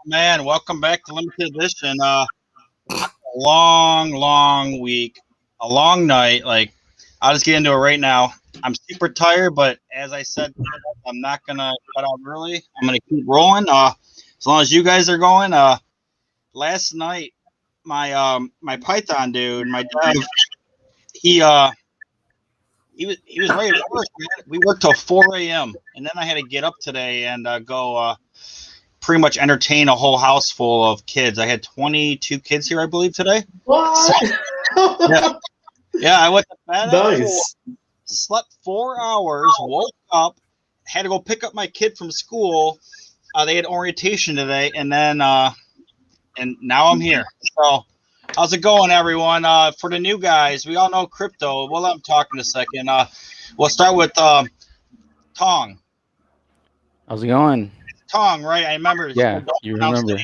Man, welcome back to Limited Edition. A long week, a long night. Like, I'll just get into it right now. I'm super tired, but as I said, I'm not gonna cut out early. I'm gonna keep rolling. As long as you guys are going. Last night, my Python dude, my dev, he was ready to work. We worked till 4 a.m. and then I had to get up today and go. Pretty much entertain a whole house full of kids. I had 22 kids here, I believe, today. What? Yeah, I went to bed. Nice. Slept 4 hours, woke up, had to go pick up my kid from school. They had orientation today, and then and now I'm here. So, how's it going, everyone? For the new guys, we all know crypto. We'll let them talk in a second. We'll start with Thong. How's it going? Thong, right? I remember. Yeah, you remember.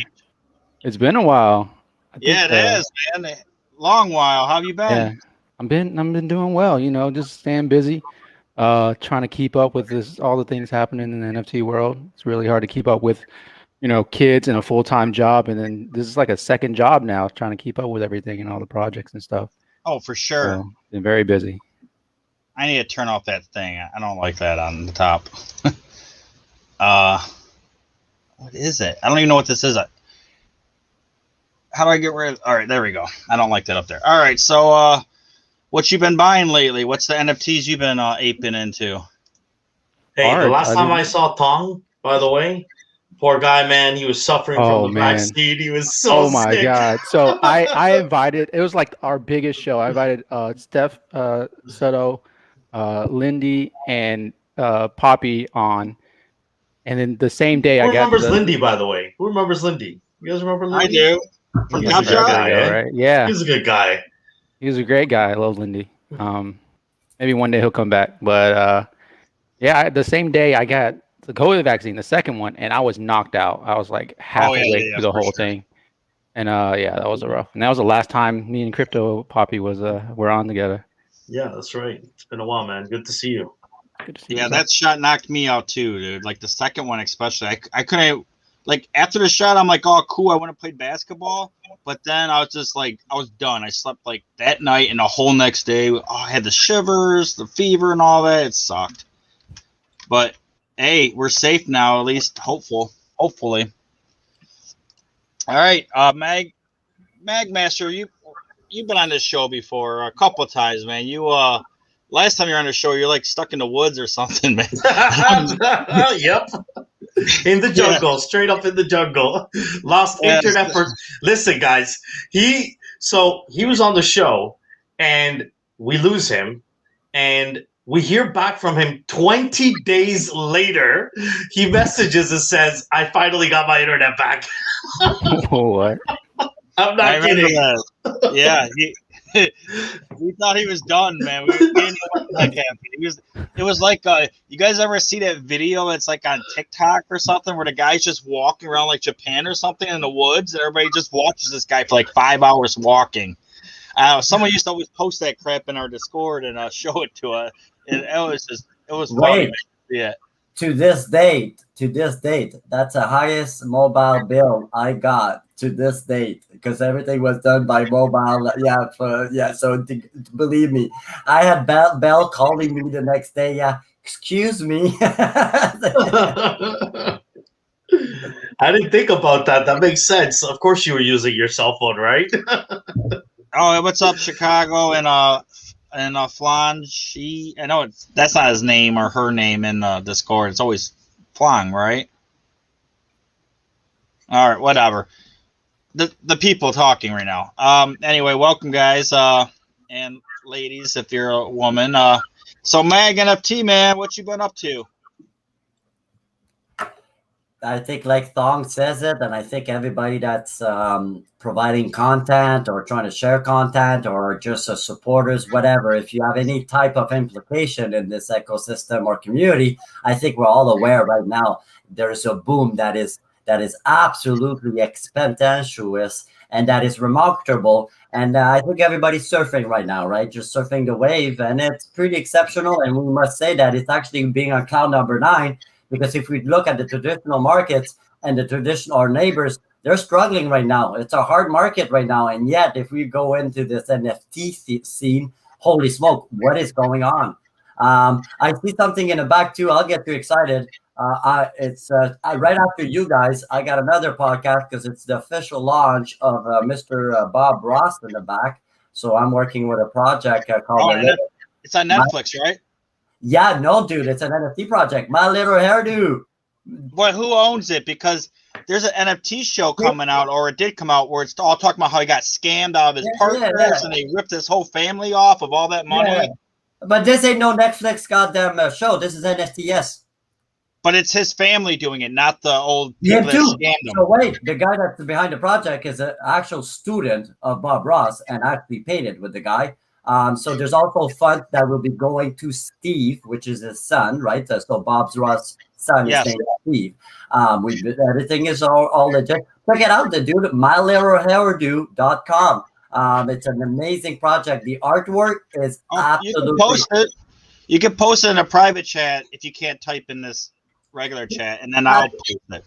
It's been a while. Yeah, it is, man. Long while. How have you been? Yeah, I've been doing well. Just staying busy, trying to keep up with all the things happening in the NFT world. It's really hard to keep up with, kids and a full-time job, and then this is like a second job now, trying to keep up with everything and all the projects and stuff. Oh, for sure. So, been very busy. I need to turn off that thing. I don't like that on the top. What is it? I don't even know what this is. How do I get rid of? All right, there we go. I don't like that up there. All right, so what you been buying lately? What's the NFTs you've been aping into? Hey, the last time I saw Thong, by the way, poor guy, man, he was suffering from the backseat. He was so sick. My God. So I invited, it was like our biggest show. I invited Steph Soto, Lindy, and Poppy on. And then the same day, Who remembers Lindy, by the way? Who remembers Lindy? You guys remember Lindy? I do. From Top Shot, right? Yeah. He's a good guy. He was a great guy. I love Lindy. Maybe one day he'll come back. But yeah, the same day I got the COVID vaccine, the second one, and I was knocked out. I was like half awake through the whole thing. And yeah, that was rough. And that was the last time me and CryptoPapi were on together. Yeah, that's right. It's been a while, man. Good to see you. Yeah, that shot knocked me out too, dude. Like the second one, especially. I couldn't. Like after the shot, I'm like, oh, cool. I want to play basketball, but then I was just like, I was done. I slept like that night and the whole next day. Oh, I had the shivers, the fever, and all that. It sucked. But hey, we're safe now, at least. Hopefully. All right, Magmaster, you've been on this show before a couple of times, man. Last time you were on the show, you're like stuck in the woods or something, man. Yep. In the jungle, straight up in the jungle. Lost internet for. Listen, guys, he was on the show, and we lose him, and we hear back from him 20 days later. He messages and says, "I finally got my internet back." What? I'm not kidding. Yeah, we thought he was done, man. We didn't know what the heck happened. It was like, you guys ever see that video? It's like on TikTok or something where the guy's just walking around like Japan or something in the woods, and everybody just watches this guy for like 5 hours walking. Someone used to always post that crap in our Discord and show it to us. It was funny. Yeah. To this date, that's the highest mobile bill I got to this date because everything was done by mobile. So believe me, I had Bell calling me the next day. Yeah, excuse me. I didn't think about that. That makes sense. Of course, you were using your cell phone, right? Oh, what's up, Chicago and Flange? I know that's not his name or her name in Discord. It's always Flang, right? All right, whatever. The people talking right now. Anyway, welcome, guys and ladies, if you're a woman. So MagNFT, man, what you been up to? I think like Thong says it, and I think everybody that's providing content or trying to share content or just supporters, whatever, if you have any type of implication in this ecosystem or community, I think we're all aware right now there is a boom that is absolutely exponential and that is remarkable. And I think everybody's surfing right now, right? Just surfing the wave, and it's pretty exceptional. And we must say that it's actually being on cloud number 9. Because if we look at the traditional markets and our neighbors, they're struggling right now. It's a hard market right now. And yet, if we go into this NFT scene, holy smoke, what is going on? I see something in the back too. I'll get too excited. It's right after you guys. I got another podcast because it's the official launch of Mr. Bob Ross in the back. So I'm working with a project called. It's on Netflix, right? Yeah, no, dude, it's an NFT project. My Little Hairdo. But who owns it? Because there's an NFT show coming out, or it did come out, where it's all talking about how he got scammed out of his partners and they ripped his whole family off of all that money. Yeah. But this ain't no Netflix goddamn show. This is NFTs. But it's his family doing it, not the old people that scammed him. So wait, the guy that's behind the project is an actual student of Bob Ross and actually painted with the guy. So there's also funds that will be going to Steve, which is his son, right? So Bob Ross' son is named Steve. Everything is all legit. Check it out, the dude, mylittlehairdo.com. It's an amazing project. The artwork is absolutely. You can post it in a private chat if you can't type in this regular chat, and then I'll post it.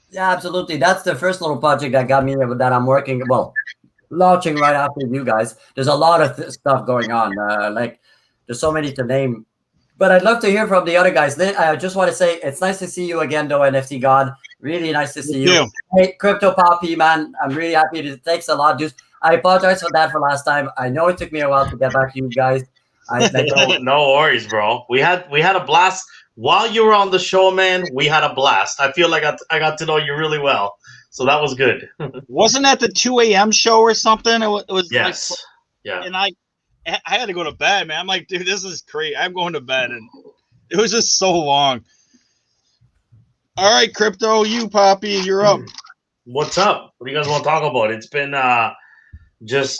Yeah, absolutely. That's the first little project that got me that I'm working. Well, launching right after you guys. There's a lot of stuff going on. There's so many to name. But I'd love to hear from the other guys. I just want to say it's nice to see you again, though, NFT God. Really nice to see you. Hey, CryptoPapi, man. I'm really happy. Thanks a lot, dude. I apologize for that for last time. I know it took me a while to get back to you guys. No worries, bro. We had a blast while you were on the show, man. We had a blast. I feel like I got to know you really well, so that was good. Wasn't that the 2 a.m. show or something? It was yes, yeah. And I had to go to bed, man. I'm like, dude, this is crazy. I'm going to bed, and it was just so long. All right, Crypto, Papi, you're up. What's up? What do you guys want to talk about? It's been just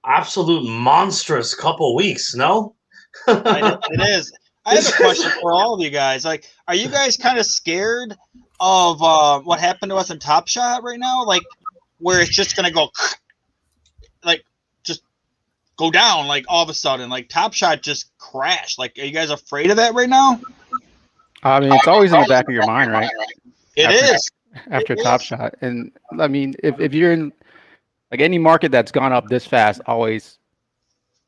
absolute monstrous couple weeks, no? It is. I have a question for all of you guys. Like, are you guys kind of scared of what happened to us in Top Shot right now? Like, where it's just gonna go, like, just go down, like all of a sudden, like Top Shot just crashed. Like, are you guys afraid of that right now? I mean, it's always in the back of your mind, right? After Top Shot, and I mean, if you're in like any market that's gone up this fast, almost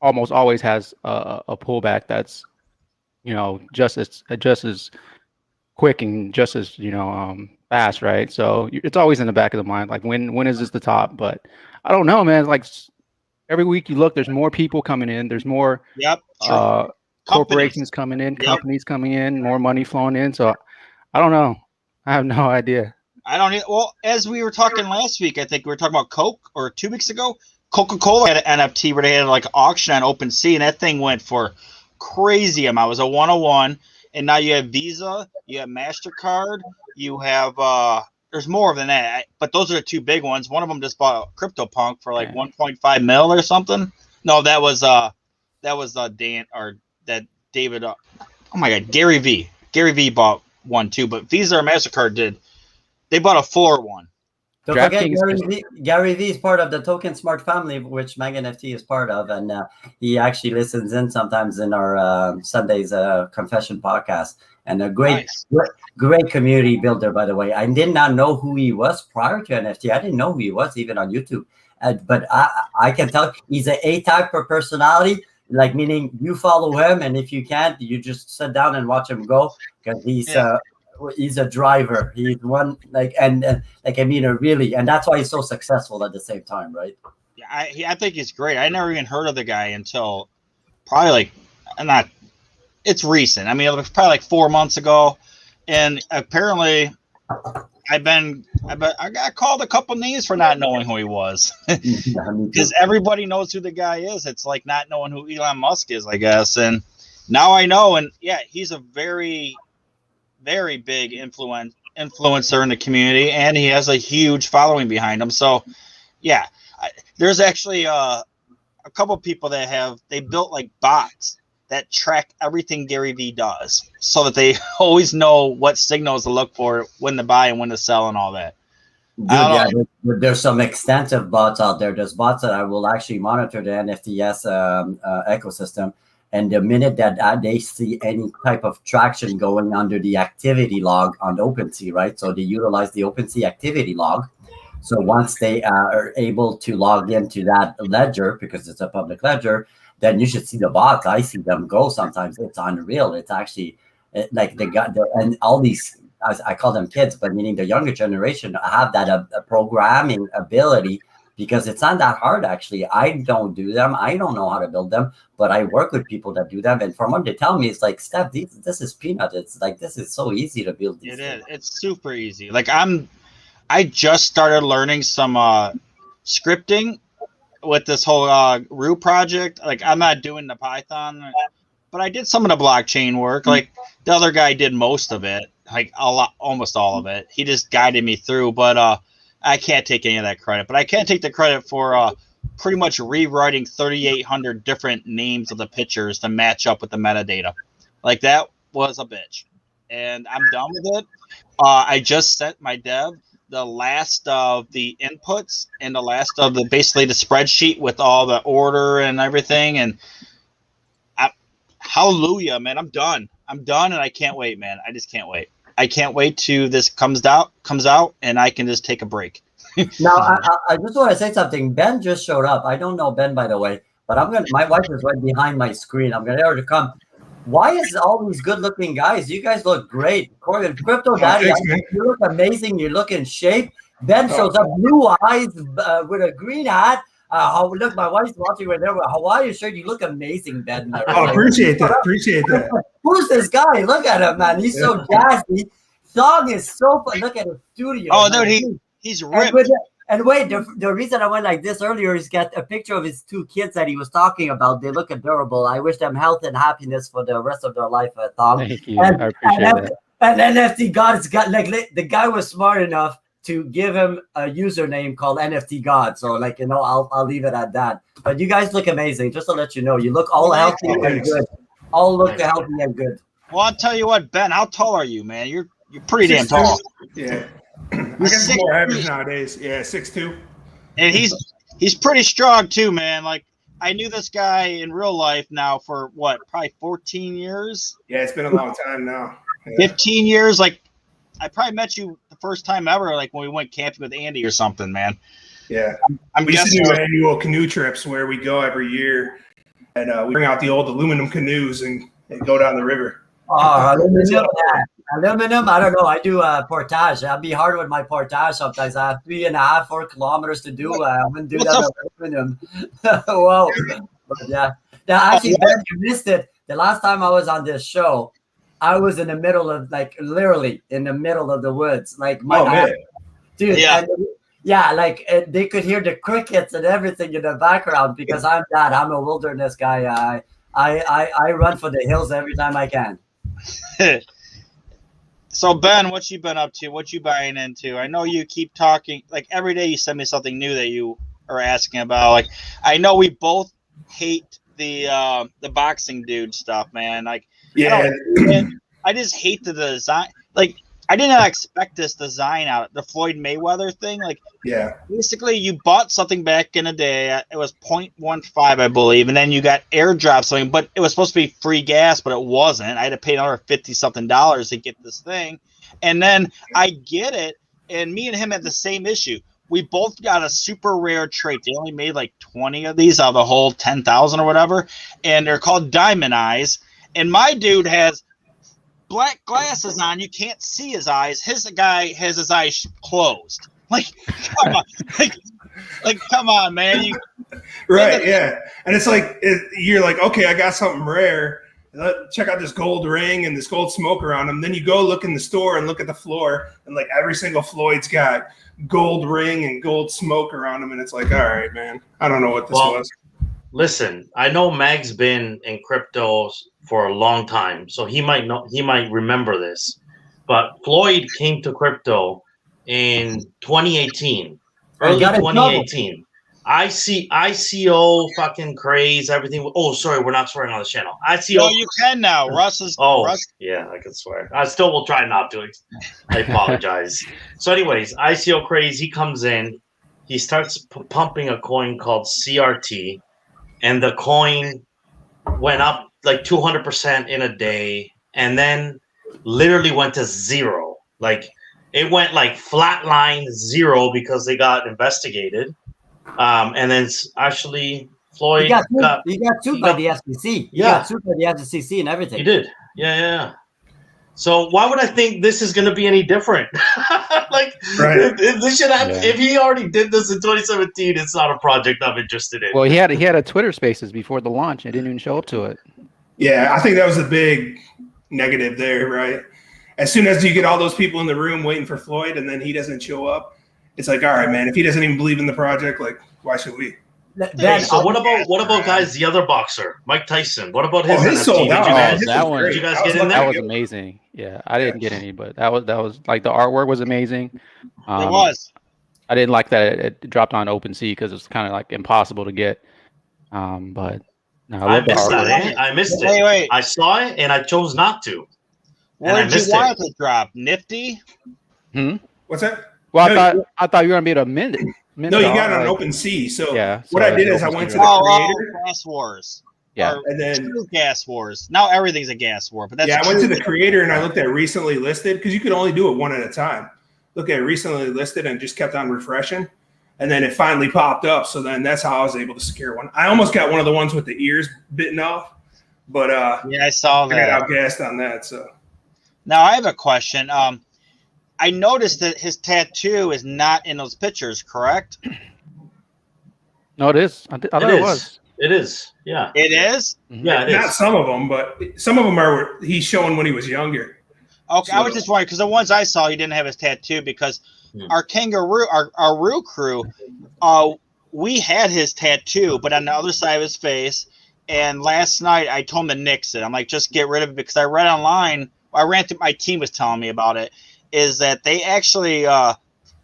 always has a pullback that's, just as quick and just as fast, right? So it's always in the back of the mind, like when is this the top? But I don't know, man. Like every week you look, there's more people coming in, there's more corporations coming in, companies coming in, more money flowing in. So I don't know. I have no idea. I don't. Well, as we were talking last week, I think we were talking about Coke, or 2 weeks ago. Coca-Cola had an NFT where they had like an auction on OpenSea, and that thing went for crazy amount. It was a 101, and now you have Visa, you have MasterCard, you have there's more than that, but those are the two big ones. One of them just bought CryptoPunk for like 1.5 mil or something. No, that was Dan or that David. Oh my God, Gary V. Gary V bought one too, but Visa or MasterCard did. They bought a floor one. Don't forget, Gary V is part of the Token Smart family, which MagNFT is part of, and he actually listens in sometimes in our Sunday's Confession podcast. And a great community builder, by the way. I did not know who he was prior to NFT. I didn't know who he was even on YouTube. But I can tell he's an A-type per personality, like meaning you follow him, and if you can't, you just sit down and watch him go, because he's a driver. He's one and really, and that's why he's so successful at the same time, right? Yeah, I think he's great. I never even heard of the guy until probably it's recent. I mean, it was probably like 4 months ago, and apparently I got called a couple names for not knowing who he was, because everybody knows who the guy is. It's like not knowing who Elon Musk is, I guess. And now I know, and yeah, he's a very, very big influencer in the community, and he has a huge following behind him. So, yeah, there's actually a couple people that they built like bots that track everything Gary V does, so that they always know what signals to look for, when to buy and when to sell, and all that. Dude, there's some extensive bots out there. There's bots that will actually monitor the NFTs ecosystem. And the minute that they see any type of traction going under the activity log on OpenSea, right? So they utilize the OpenSea activity log. So once they are able to log into that ledger, because it's a public ledger, then you should see the bots. I see them go sometimes. It's unreal. It's actually like they got and all these, as I call them kids, but meaning the younger generation have that programming ability, because it's not that hard actually. I don't do them. I don't know how to build them, but I work with people that do them. And from what they tell me, it's like, Steph, this is peanut. It's like, this is so easy to build these things. It's super easy. Like I just started learning some scripting with this whole Rue project. Like I'm not doing the Python, but I did some of the blockchain work. Like the other guy did most of it, like almost all of it. He just guided me through, but I can't take any of that credit. But I can take the credit for pretty much rewriting 3,800 different names of the pictures to match up with the metadata. Like that was a bitch, and I'm done with it. I just sent my dev the last of the inputs and the last of the basically the spreadsheet with all the order and everything, and hallelujah, man, I'm done, and I can't wait, man. I just can't wait. I can't wait till this comes out and I can just take a break. Now I just want to say something. Ben just showed up. I don't know Ben, by the way, but my wife is right behind my screen. I'm gonna get her to come. Why is all these good-looking guys? You guys look great. Corey, Crypto Daddy, you look amazing. You look in shape. Ben shows up, blue eyes with a green hat. Look, my wife's watching right there with a Hawaii shirt. You look amazing, Ben. Oh, appreciate that. Who's this guy? Look at him, man. He's so jazzy. Thong is so fun. Look at his studio. Oh, dude, he's ripped. And wait, the reason I went like this earlier is got a picture of his two kids that he was talking about. They look adorable. I wish them health and happiness for the rest of their life, Thong. Thank you. I appreciate that. And NFT God's got like the guy was smart enough to give him a username called NFT God. So like, you know, I'll leave it at that. But you guys look amazing. Just to let you know, you look all healthy and good. All look healthy and good. Well, I'll tell you what, Ben. How tall are you, man? You're pretty damn tall. Yeah. I guess it's more average nowadays. Yeah, 6'2". And he's pretty strong too, man. Like I knew this guy in real life now for what, probably 14 years. Yeah, it's been a long time now. Yeah. 15 years. Like I probably met you the first time ever, like when we went camping with Andy or something, man. Yeah, I'm we used to guessing do annual canoe trips where we go every year, and we bring out the old aluminum canoes and go down the river. Oh, aluminum. I don't know. I do portage. I'll be hard with my portage sometimes. I have 3.5, 4 kilometers to do. I wouldn't do that with aluminum. Whoa. But yeah. Now, actually, Ben, you missed it. The last time I was on this show, I was in the middle of, like, literally in the middle of the woods. Like, dude. Yeah. Yeah, like they could hear the crickets and everything in the background because I'm a wilderness guy. I run for the hills every time I can. So Ben, what you been up to? What you buying into? I know you keep talking, like every day you send me something new that you are asking about. Like I know we both hate the boxing dude stuff, man. Like yeah, I just hate the design. Like I did not expect this design out, the Floyd Mayweather thing. Like yeah, basically you bought something back in a day. It was 0.15, I believe, and then you got airdrop something, but it was supposed to be free gas, but it wasn't. I had to pay another $50-something to get this thing, and then I get it. And me and him had the same issue. We both got a super rare trait. They only made like 20 of these out of the whole 10,000 or whatever, and they're called diamond eyes. And my dude has black glasses on. You can't see his eyes. His guy has his eyes closed. Like, come on, like come on, man. Right, yeah. And it's like you're like, okay, I got something rare. Check out this gold ring and this gold smoke around him. Then you go look in the store and look at the floor, and like every single Floyd's got gold ring and gold smoke around him, and it's like, all right, man, I don't know what this was. Listen, I know Mag's been in crypto for a long time, so he might remember this. But Floyd came to crypto in 2018, early 2018. ICO fucking craze, everything. Oh, sorry, we're not swearing on the channel. ICO. No, you can now. Russ. Yeah, I can swear. I still will try not to. I apologize. So, anyways, ICO craze. He comes in. He starts pumping a coin called CRT, and the coin went up like 200% in a day, and then literally went to zero. Like it went like flatline 0 because they got investigated. And then actually Floyd he got sued by the FCC. He got sued by the FCC and everything. He did. Yeah. So why would I think this is going to be any different? Like, if this should happen, if he already did this in 2017, it's not a project I'm interested in. Well, he had a Twitter Spaces before the launch. And it didn't even show up to it. Yeah, I think that was a big negative there, right? As soon as you get all those people in the room waiting for Floyd, and then he doesn't show up, it's like, all right, man. If he doesn't even believe in the project, like, why should we? So what about guys? The other boxer, Mike Tyson. What about his NFT? Sold out. Did you guys get in there? That was amazing. Yeah, I didn't get any, but that was like the artwork was amazing. It was. I didn't like that it dropped on OpenSea because it was kind of like impossible to get. But no, I missed it. I missed it. Wait. I saw it and I chose not to. Where did you want it to drop? Nifty? What's that? Well, I thought you were gonna be able to mint it. No, you got it on OpenSea. So what I did is I went to the creator. Gas Wars. Yeah. And then Gas Wars. Now everything's a gas war. But I went to the creator and I looked at recently listed because you could only do it one at a time. Look at recently listed and just kept on refreshing. And then it finally popped up. So then that's how I was able to secure one. I almost got one of the ones with the ears bitten off. But I saw that. I got outgassed on that. So now I have a question. I noticed that his tattoo is not in those pictures, correct? No, it is. I thought it was. It is. Yeah. It is? Yeah, it is. Not some of them, but some of them are he's showing when he was younger. Okay, so, I was just wondering because the ones I saw, he didn't have his tattoo because our kangaroo, our Roo crew, we had his tattoo, but on the other side of his face. And last night I told him to nix it. I'm like, just get rid of it because I read online. I ran through my team was telling me about it. Is that they actually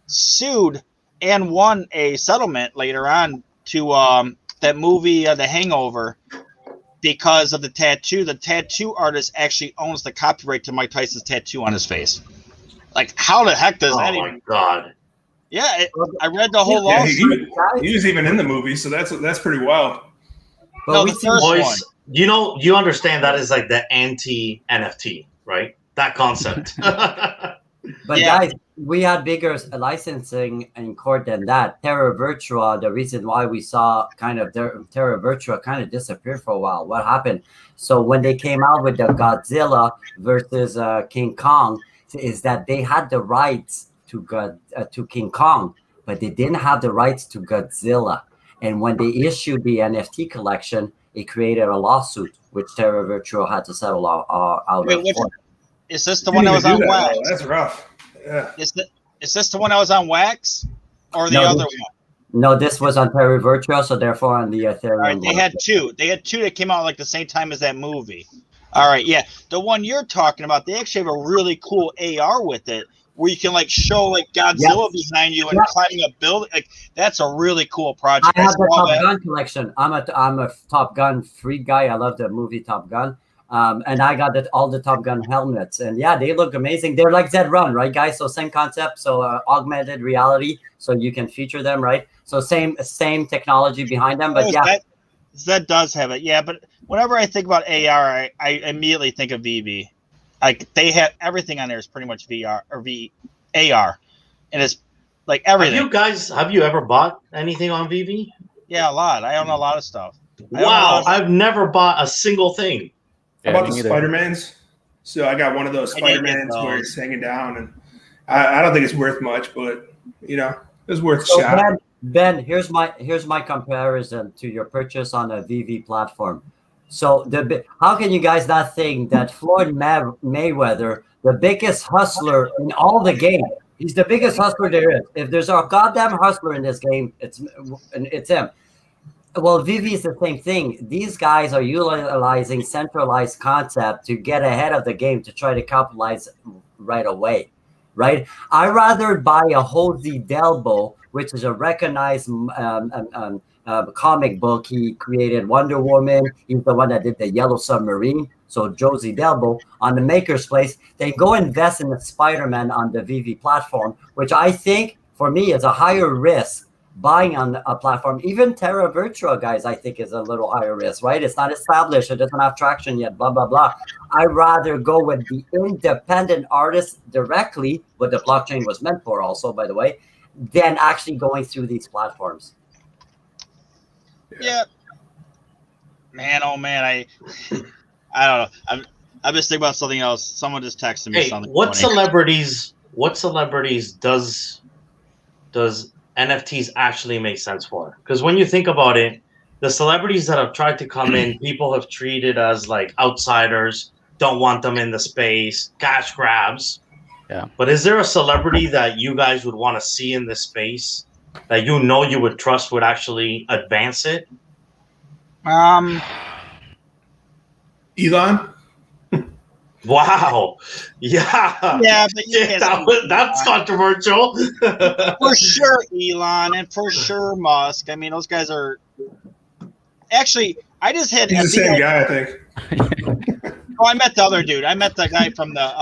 sued and won a settlement later on to that movie, The Hangover, because of the tattoo. The tattoo artist actually owns the copyright to Mike Tyson's tattoo on his face. Like, how the heck does that? Oh my god! Yeah, I read the whole lawsuit. He was even in the movie, so that's pretty wild. No, the first one. You understand that is like the anti-NFT, right? That concept. But guys, we had bigger licensing in court than that. Terra Virtua, the reason why we saw kind of Terra Virtua kind of disappear for a while. What happened? So when they came out with the Godzilla versus King Kong, is that they had the rights to King Kong, but they didn't have the rights to Godzilla. And when they issued the NFT collection, it created a lawsuit, which Terra Virtua had to settle out. Is this the one that was on Wax? That's rough. Yeah. Is this the one that was on Wax, or the other one? No, this was on Terra Virtua, so therefore on the Ethereum. All right, they had two. They had two that came out like the same time as that movie. All right, yeah, the one you're talking about, they actually have a really cool AR with it, where you can like show like Godzilla behind you and climbing a building. Like that's a really cool project. I have the Top Gun collection. I'm a Top Gun freak guy. I love the movie Top Gun. And I got all the Top Gun helmets, and yeah, they look amazing. They're like Zedrun, right, guys? So same concept, so augmented reality, so you can feature them, right? So same technology behind them, but Zed does have it, yeah. But whenever I think about AR, I immediately think of VV. Like they have everything on there is pretty much VR or AR, and it's like everything. Have you ever bought anything on VV? Yeah, a lot. I own a lot of stuff. Wow, I've never bought a single thing. I bought the Spider-Mans. So I got one of those Spider-Mans where it's hanging down, and I don't think it's worth much, but you know, it's worth a shot. Ben, here's my comparison to your purchase on a VV platform. So how can you guys not think that Floyd Mayweather, the biggest hustler in all the game, he's the biggest hustler there is. If there's a goddamn hustler in this game, it's him. Well, VV is the same thing. These guys are utilizing centralized concept to get ahead of the game to try to capitalize right away, right? I'd rather buy a Jose Delbo, which is a recognized comic book. He created Wonder Woman. He's the one that did the Yellow Submarine. So Jose Delbo on the Maker's Place. They go invest in the Spider-Man on the VV platform, which I think for me is a higher risk buying on a platform. Even Terra Virtua, guys, I think is a little higher risk, right? It's not established. It doesn't have traction yet, blah, blah, blah. I'd rather go with the independent artists directly, what the blockchain was meant for also, by the way, than actually going through these platforms. Yeah. Man, oh man, I don't know. I'm just thinking about something else. Someone just texted me something. What celebrities does NFTs actually make sense for? Because when you think about it, the celebrities that have tried to come in, people have treated as like outsiders, don't want them in the space, cash grabs. Yeah. But is there a celebrity that you guys would want to see in this space that you would trust would actually advance it? Elon? Wow. Yeah. Yeah, but that's controversial. For sure, Elon, and for sure, Musk. I mean, those guys are. Actually, I just had. He's the same guy, I think. Oh, I met the other dude. I met the guy from the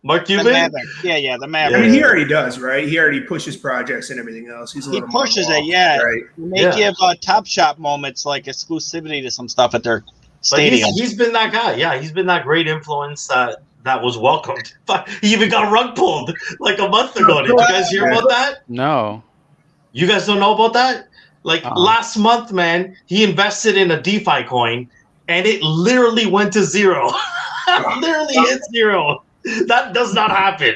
Mark Cuban. The Maverick. I mean, he already does, right? He already pushes projects and everything else. He pushes it, yeah. Right. They give Top Shop moments like exclusivity to some stuff at their stadium. He's been that guy. Yeah, he's been that great influence that was welcomed. He even got rug pulled like a month ago. Did you guys hear about that? No. You guys don't know about that? Like last month, man, he invested in a DeFi coin, and it literally went to zero. Literally hit zero. That does not happen.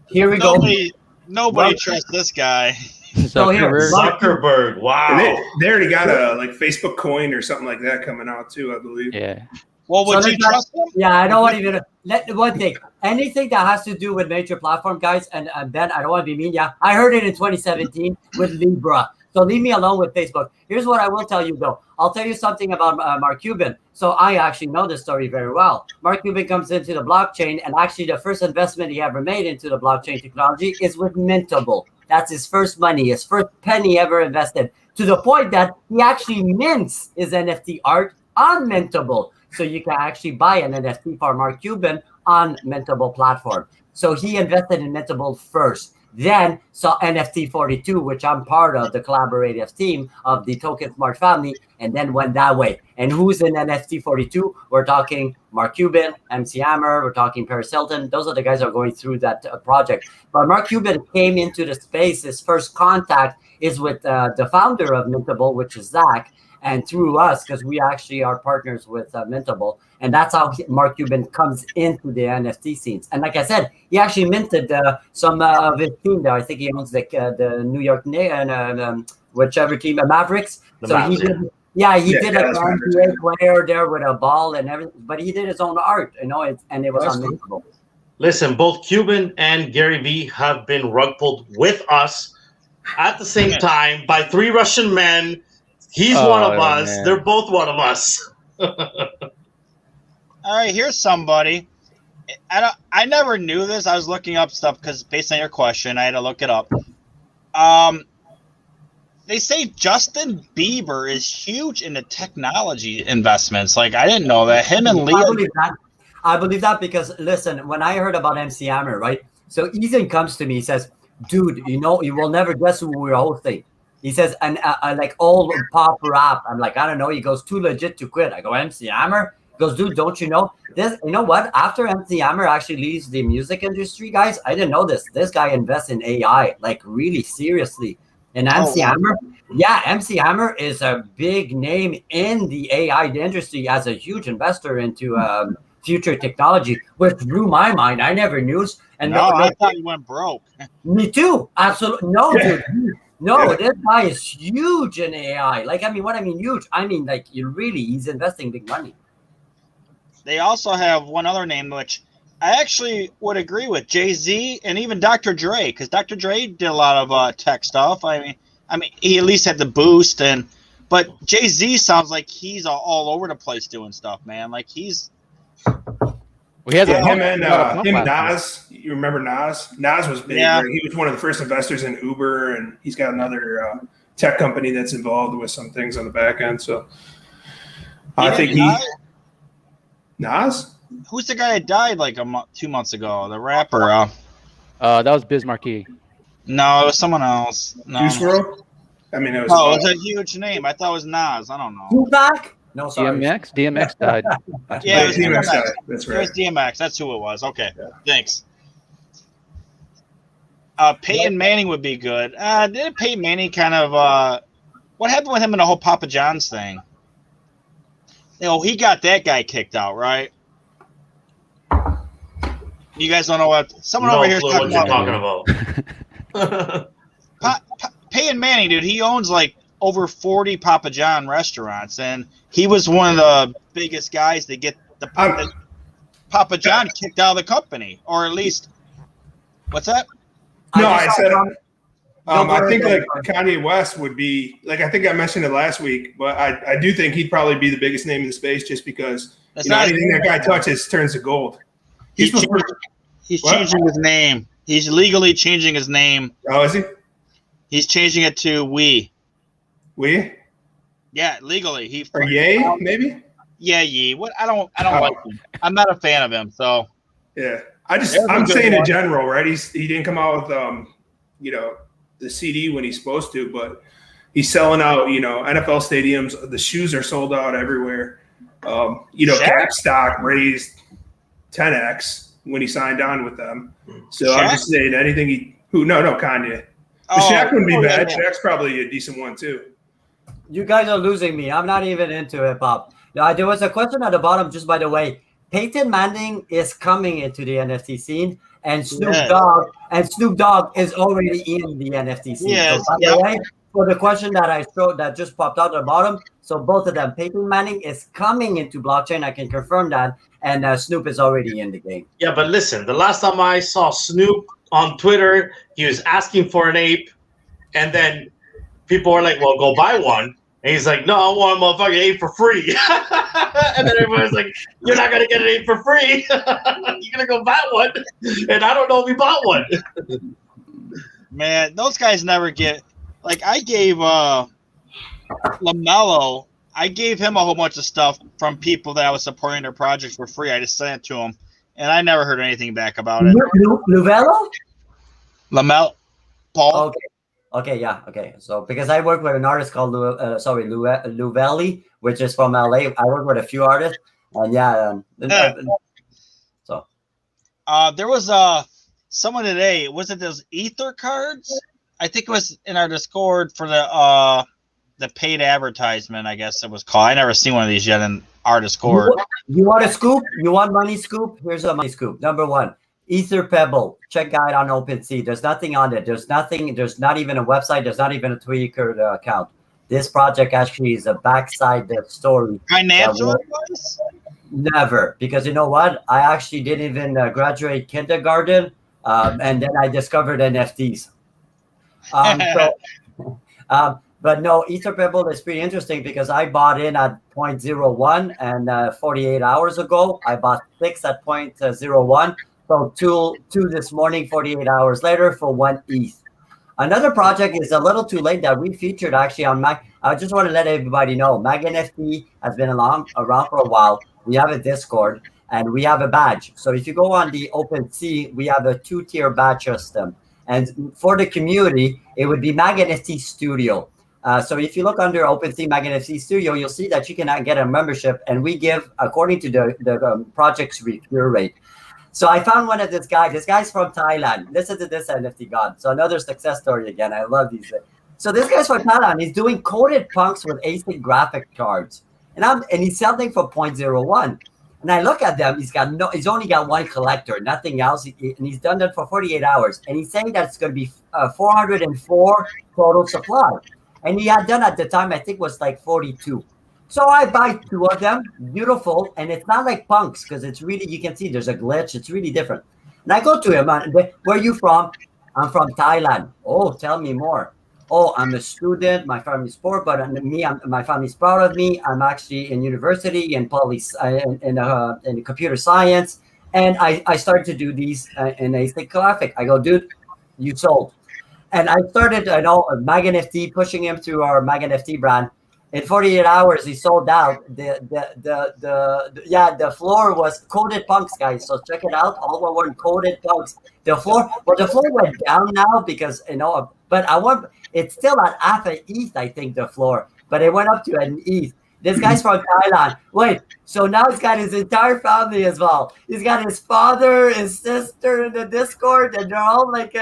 Here we go. Nobody trusts this guy. So here, Zuckerberg. Wow. And they already got a Facebook coin or something like that coming out too, I believe. Yeah. Well, would you trust him? Yeah, I don't want to even one thing. Anything that has to do with major platform, guys, and Ben, I don't want to be mean. Yeah, I heard it in 2017 with Libra. So leave me alone with Facebook. Here's what I will tell you, though. I'll tell you something about Mark Cuban. So I actually know this story very well. Mark Cuban comes into the blockchain, and actually the first investment he ever made into the blockchain technology is with Mintable. That's his first money, his first penny ever invested, to the point that he actually mints his NFT art on Mintable. So you can actually buy an NFT for Mark Cuban on Mintable platform. So he invested in Mintable first. Then saw NFT 42, which I'm part of, the collaborative team of the Token Smart family, and then went that way. And who's in NFT 42? We're talking Mark Cuban, MC Hammer, we're talking Paris Hilton. Those are the guys that are going through that project. But Mark Cuban came into the space. His first contact is with the founder of Mintable, which is Zach. And through us, because we actually are partners with Mintable. And that's how Mark Cuban comes into the NFT scenes. And like I said, he actually minted some of his team there. I think he owns the New York and whichever team, Mavericks. He did like an NBA player there with a ball and everything. But he did his own art, and it was on Mintable. Listen, both Cuban and Gary Vee have been rug pulled with us at the same time by 3 Russian men. He's one of us. Man. They're both one of us. All right, here's somebody. I never knew this. I was looking up stuff because based on your question, I had to look it up. They say Justin Bieber is huge into technology investments. Like, I didn't know that. Him and Leo. I believe that because, listen, when I heard about MC Hammer, right? So Ethan comes to me, he says, dude, you will never guess who we're hosting. He says, and like old pop rap. I'm like, I don't know. He goes, too legit to quit. I go, MC Hammer? He goes, dude, don't you know this? You know what? After MC Hammer actually leaves the music industry, guys, I didn't know this. This guy invests in AI, like really seriously. And MC Hammer, MC Hammer is a big name in the AI industry as a huge investor into future technology, which blew my mind. I never knew. And I thought he went broke. Me too. Absolutely. No, dude. No, this guy is huge in AI. Like, I mean, what I mean huge? I mean, like, he's investing big money. They also have one other name, which I actually would agree with, Jay-Z and even Dr. Dre, because Dr. Dre did a lot of tech stuff. I mean, he at least had the boost, but Jay-Z sounds like he's all over the place doing stuff, man. Like he's. Him and Nas. You remember Nas? Nas was big. Yeah. Right? He was one of the first investors in Uber, and he's got another tech company that's involved with some things on the back end. So I think Nas? Who's the guy that died like 2 months ago? The rapper. That was Biz Markie. No, it was someone else. No. Juice WRLD? I mean, it was. Oh, it was a huge name. I thought it was Nas. I don't know. Tupac? No, sorry. DMX died. Yeah, it was DMX. DMX. That's It right. was DMX. That's who it was. Okay, Yeah. thanks. Peyton Manning would be good. Didn't Peyton Manning kind of what happened with him in the whole Papa John's thing? He got that guy kicked out, right? You guys don't know what someone over here is what you're talking about. Peyton Manning, dude, he owns like over 40 Papa John restaurants, and he was one of the biggest guys to get the Papa John kicked out of the company, or at least, what's that? No, I said, I think like Kanye West would be like, I think I mentioned it last week, but I do think he'd probably be the biggest name in the space just because anything that guy touches turns to gold. He's changing his name. He's legally changing his name. Oh, is he? He's changing it to We. We? Yeah, legally. Or Yay, maybe? Yeah, Yee. What? I don't like him. I'm not a fan of him. So yeah, I'm saying in general, right? He didn't come out with the CD when he's supposed to, but he's selling out. NFL stadiums. The shoes are sold out everywhere. Cap stock raised 10x when he signed on with them. So Shaq? I'm just saying anything Kanye. The Shaq wouldn't be bad. Yeah. Shaq's probably a decent one too. You guys are losing me. I'm not even into hip hop. There was a question at the bottom, just by the way. Peyton Manning is coming into the NFT scene, and Snoop Dogg is already in the NFT scene. Yes. So by the way, for the question that I showed that just popped out at the bottom, so both of them, Peyton Manning is coming into blockchain. I can confirm that, and Snoop is already in the game. Yeah, but listen, the last time I saw Snoop on Twitter, he was asking for an ape, and then people were like, well, go buy one. And he's like, no, I want a motherfucking ape for free. And then everybody's like, you're not going to get an ape for free. You're going to go buy one. And I don't know if he bought one. Man, those guys never get – like I gave LaMelo – I gave him a whole bunch of stuff from people that I was supporting their projects for free. I just sent it to him, and I never heard anything back about it. Luvello? LaMelo? Paul? Okay, yeah, okay. So because I work with an artist called Luvelli, which is from LA. I work with a few artists, and there was someone today. Was it those Ether cards? I think it was in our Discord for the paid advertisement, I guess it was called. I never seen one of these yet in our Discord. You want a scoop? You want money scoop? Here's a money scoop. Number one. Ether Pebble, check guide on OpenSea. There's nothing on it. There's not even a website. There's not even a Twitter account. This project actually is a backside story. Financial advice? Never, because you know what? I actually didn't even graduate kindergarten, and then I discovered NFTs. But no, Ether Pebble is pretty interesting because I bought in at 0.01, and 48 hours ago, I bought 6 at 0.01. So two this morning, 48 hours later for 1 ETH. Another project is a little too late that we featured actually on Mag. I just want to let everybody know MagNFT has been around for a while. We have a Discord and we have a badge. So if you go on the OpenSea, we have a 2-tier badge system. And for the community, it would be MagNFT Studio. So if you look under OpenSea MagNFT Studio, you'll see that you can get a membership, and we give according to the project's review rate. So I found one of this guy. This guy's from Thailand. Listen to this NFT god. So another success story again. I love these. So this guy's from Thailand. He's doing coded punks with ASIC graphic cards, and he's selling for 0.01. And I look at them. He's only got one collector, nothing else. And he's done that for 48 hours. And he's saying that it's going to be 404 total supply. And he had done at the time, I think, was like 42. So I buy 2 of them, beautiful, and it's not like punks because it's really, you can see there's a glitch. It's really different. And I go to him, where are you from? I'm from Thailand. Oh, tell me more. Oh, I'm a student. My family's poor, but my family's proud of me. I'm actually in university in in computer science, and I started to do these in ASIC graphic. I go, dude, you sold. And I started, MagNFT, pushing him through our MagNFT brand. In 48 hours, he sold out. The floor was Coded Punks, guys. So check it out. All one word, Coded Punks. The floor went down now because but it's still at half an ETH, I think, the floor. But it went up to an ETH. This guy's from Thailand. Wait, so now he's got his entire family as well. He's got his father, his sister in the Discord, and they're all like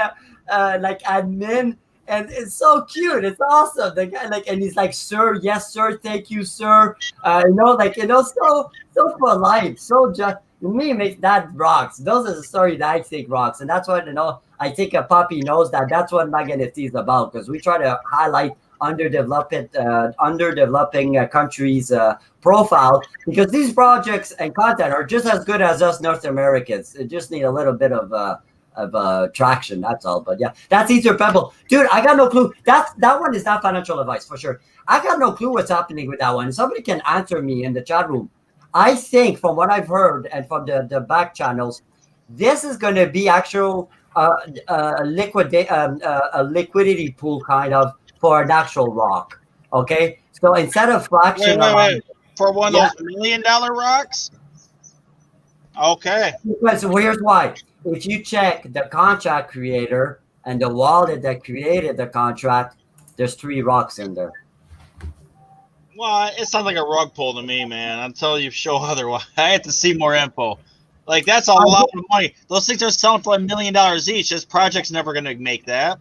admin. And it's so cute. It's awesome. The guy and he's like, "Sir, yes, sir, thank you, sir." So polite, so just me makes that rocks. Those are the story that I think rocks, and that's what I think a puppy knows that. That's what MagNFT is about, because we try to highlight underdeveloping countries' profile, because these projects and content are just as good as us North Americans. It just need a little bit of traction, that's all. But yeah, that's Ether Pebble, dude. I got no clue. That one is not financial advice for sure. I got no clue what's happening with that one. Somebody can answer me in the chat room. I think from what I've heard and from the back channels, this is going to be actual liquidity pool kind of for an actual rock. Okay, so instead of flashing wait. For one of those $1 million rocks. Okay. Because here's why. If you check the contract creator and the wallet that created the contract, there's 3 rocks in there. Well, it sounds like a rug pull to me, man. Until you show otherwise. I have to see more info. Like, that's a lot of money. Those things are selling for $1 million each. This project's never going to make that.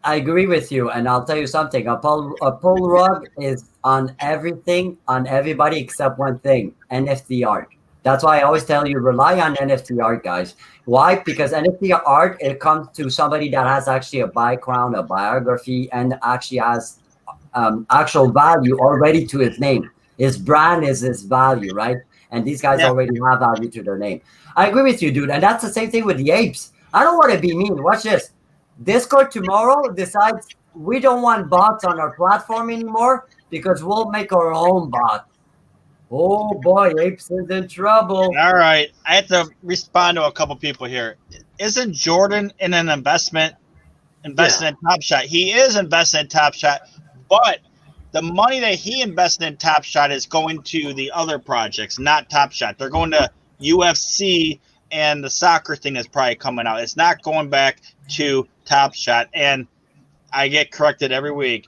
I agree with you, and I'll tell you something. A pull rug is on everything, on everybody except one thing: NFT art. That's why I always tell you, rely on NFT art, guys. Why? Because NFT art, it comes to somebody that has actually a background, a biography, and actually has actual value already to his name. His brand is his value, right? And these guys already have value to their name. I agree with you, dude. And that's the same thing with the apes. I don't want to be mean. Watch this. Discord tomorrow decides we don't want bots on our platform anymore because we'll make our own bot. Oh boy, Apes is in trouble. All right, I have to respond to a couple people here. Isn't Jordan in an investing in Top Shot? He is investing in Top Shot, but the money that he invested in Top Shot is going to the other projects, not Top Shot. They're going to UFC and the soccer thing that's probably coming out. It's not going back to Top Shot, and I get corrected every week.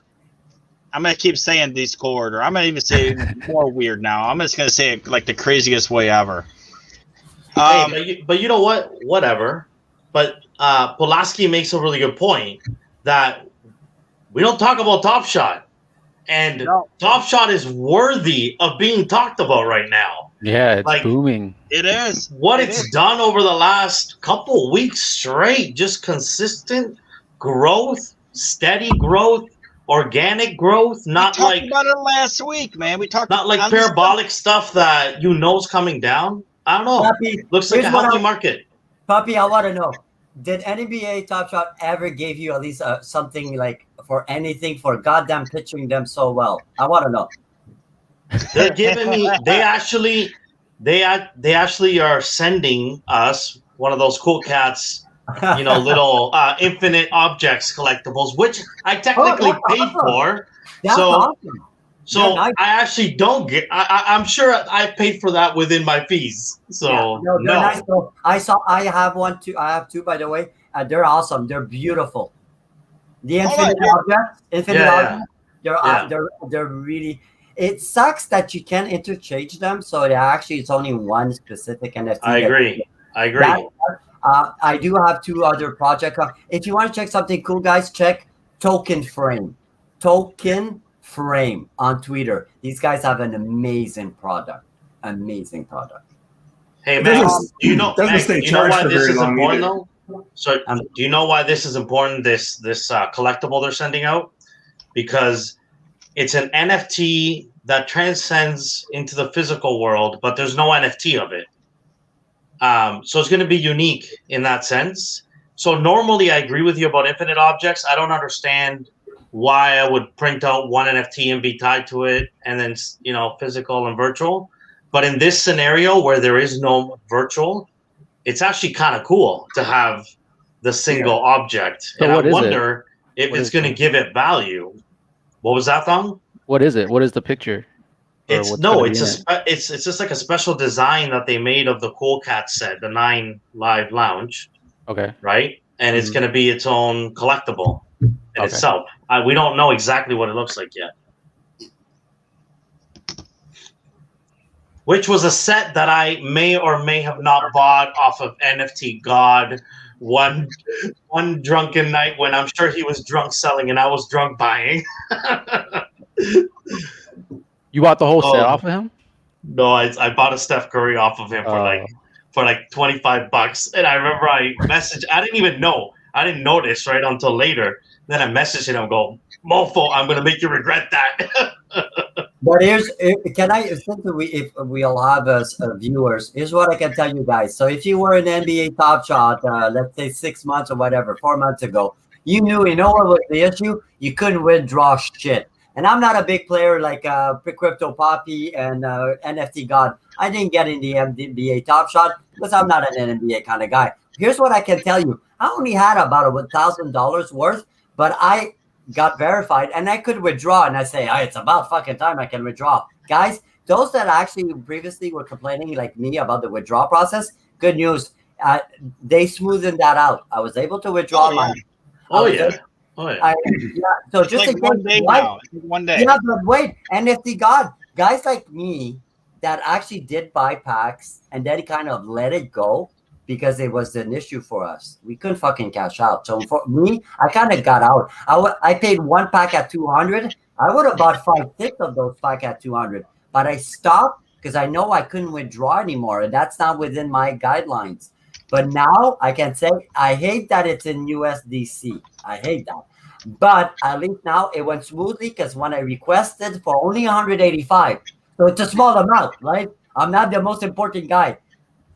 I'm going to keep saying Discord, or I'm going to even say more weird now. I'm just going to say it like the craziest way ever. But you know what? Whatever. But Pulaski makes a really good point that we don't talk about Top Shot. And Top Shot is worthy of being talked about right now. Yeah, it's booming. It is. What it's done over the last couple weeks straight, just consistent growth, steady growth, organic growth, not like about it last week, man. We talked not like parabolic stuff that is coming down. I don't know. Papi, looks like a healthy market. Papi, I want to know: did NBA Top Shot ever give you at least something like for anything for goddamn pitching them so well? I want to know. They're giving me. They actually are sending us one of those cool cats. Little infinite objects collectibles, which I technically paid for. That's awesome. So nice. I actually don't get. I'm sure I paid for that within my fees. So no. Nice. So I have one too. I have 2, by the way. They're awesome. They're beautiful. The infinite objects. They're really. It sucks that you can't interchange them. So it's only one specific NFT. I agree. I do have 2 other projects. If you want to check something cool, guys, check Token Frame on Twitter. These guys have an amazing product. Hey, man, do you know why this is important, though? So, do you know why this is important, this collectible they're sending out? Because it's an NFT that transcends into the physical world, but there's no NFT of it. So it's going to be unique in that sense. So normally I agree with you about infinite objects. I don't understand why I would print out one NFT and be tied to it and then, physical and virtual. But in this scenario where there is no virtual, it's actually kind of cool to have the single object. So and I wonder if it's going to give it value. What was that, Thong? What is it? What is the picture? It's just like a special design that they made of the Cool Cat set, the 9 Live Lounge. Okay. Right, and it's going to be its own collectible in itself. We don't know exactly what it looks like yet. Which was a set that I may or may have not bought off of NFT God one drunken night when I'm sure he was drunk selling and I was drunk buying. You bought the whole set off of him? No, I bought a Steph Curry off of him for like $25, and I remember I messaged. I didn't even know. I didn't notice right until later. Then I messaged him. Go, mofo! I'm gonna make you regret that. But if we all have viewers, here's what I can tell you guys. So if you were an NBA Top Shot, let's say 6 months or whatever, 4 months ago, you know what was the issue? You couldn't withdraw shit. And I'm not a big player like CryptoPapi and NFT God. I didn't get in the NBA Top Shot because I'm not an NBA kind of guy. Here's what I can tell you. I only had about $1,000 worth, but I got verified and I could withdraw. And I say, it's about fucking time I can withdraw. Guys, those that actually previously were complaining like me about the withdrawal process, good news. They smoothened that out. I was able to withdraw mine. So just like one day now. One day. Yeah, but wait, NFT God, guys like me that actually did buy packs and then kind of let it go because it was an issue for us. We couldn't fucking cash out. So for me, I kind of got out. I paid one pack at 200. I would have bought 5-6 of those pack at 200, but I stopped because I know I couldn't withdraw anymore, and that's not within my guidelines. But now I can say I hate that it's in USDC. I hate that. But at least now it went smoothly because when I requested for only 185, so it's a small amount, right? I'm not the most important guy.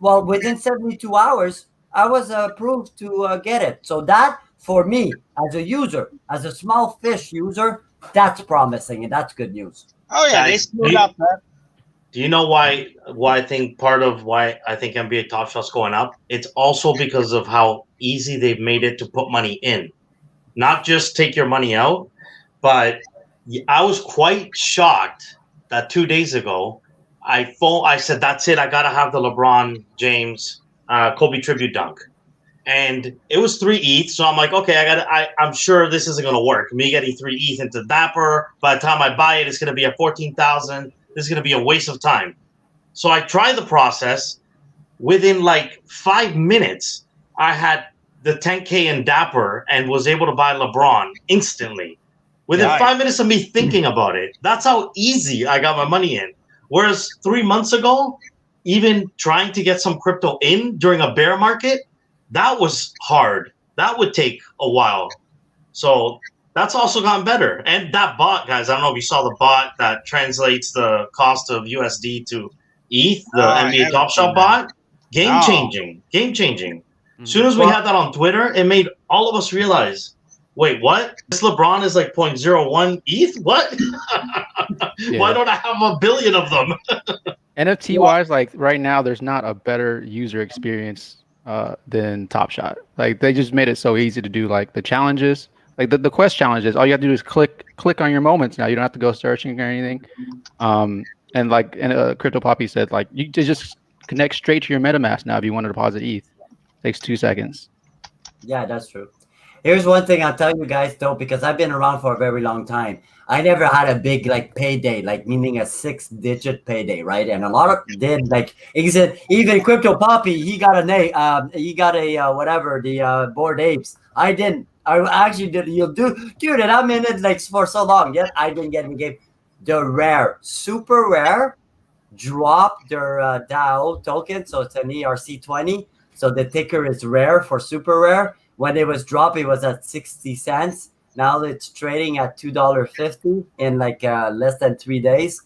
Well, within 72 hours, I was approved to get it. So that, for me, as a user, as a small fish user, that's promising and that's good news. Oh, yeah, they smoothed out that. Do you know why I think part of why I think NBA Top Shot's going up? It's also because of how easy they've made it to put money in. Not just take your money out, but I was quite shocked that 2 days ago, I said, that's it. I got to have the LeBron James Kobe tribute dunk. And it was 3 ETH. So I'm like, okay, I'm sure this isn't going to work. Me getting 3 ETH into Dapper. By the time I buy it, it's going to be at 14,000. This is going to be a waste of time. So I tried the process. Within like 5 minutes, I had the 10K in Dapper and was able to buy LeBron instantly. Within 5 minutes of me thinking about it. That's how easy I got my money in. Whereas 3 months ago, even trying to get some crypto in during a bear market, that was hard. That would take a while. So that's also gotten better. And that bot, guys, I don't know if you saw the bot that translates the cost of USD to ETH, the NBA Top Shot bot. Game changing. Mm-hmm. As soon as we had that on Twitter, it made all of us realize, wait, what? This LeBron is like 0.01 ETH? What? Why don't I have a billion of them? NFT wise, like right now, there's not a better user experience than Top Shot. Like they just made it so easy to do like the challenges. Like the quest challenges, all you have to do is click on your moments now. You don't have to go searching or anything. And like CryptoPapi said, like you just connect straight to your MetaMask now if you want to deposit ETH. Takes 2 seconds. Yeah, that's true. Here's one thing I'll tell you guys though, because I've been around for a very long time. I never had a big like payday, like meaning a 6-digit payday, right? And a lot of did like even CryptoPapi, he got a whatever, the Bored Apes. I didn't. I actually did. You'll do, dude, and I'm in it like for so long. Yet I didn't get in the game. The rare, super rare, dropped their DAO token, so it's an ERC20. So the ticker is rare for super rare. When it was dropped, it was at 60 cents. Now it's trading at $2.50 in like less than 3 days.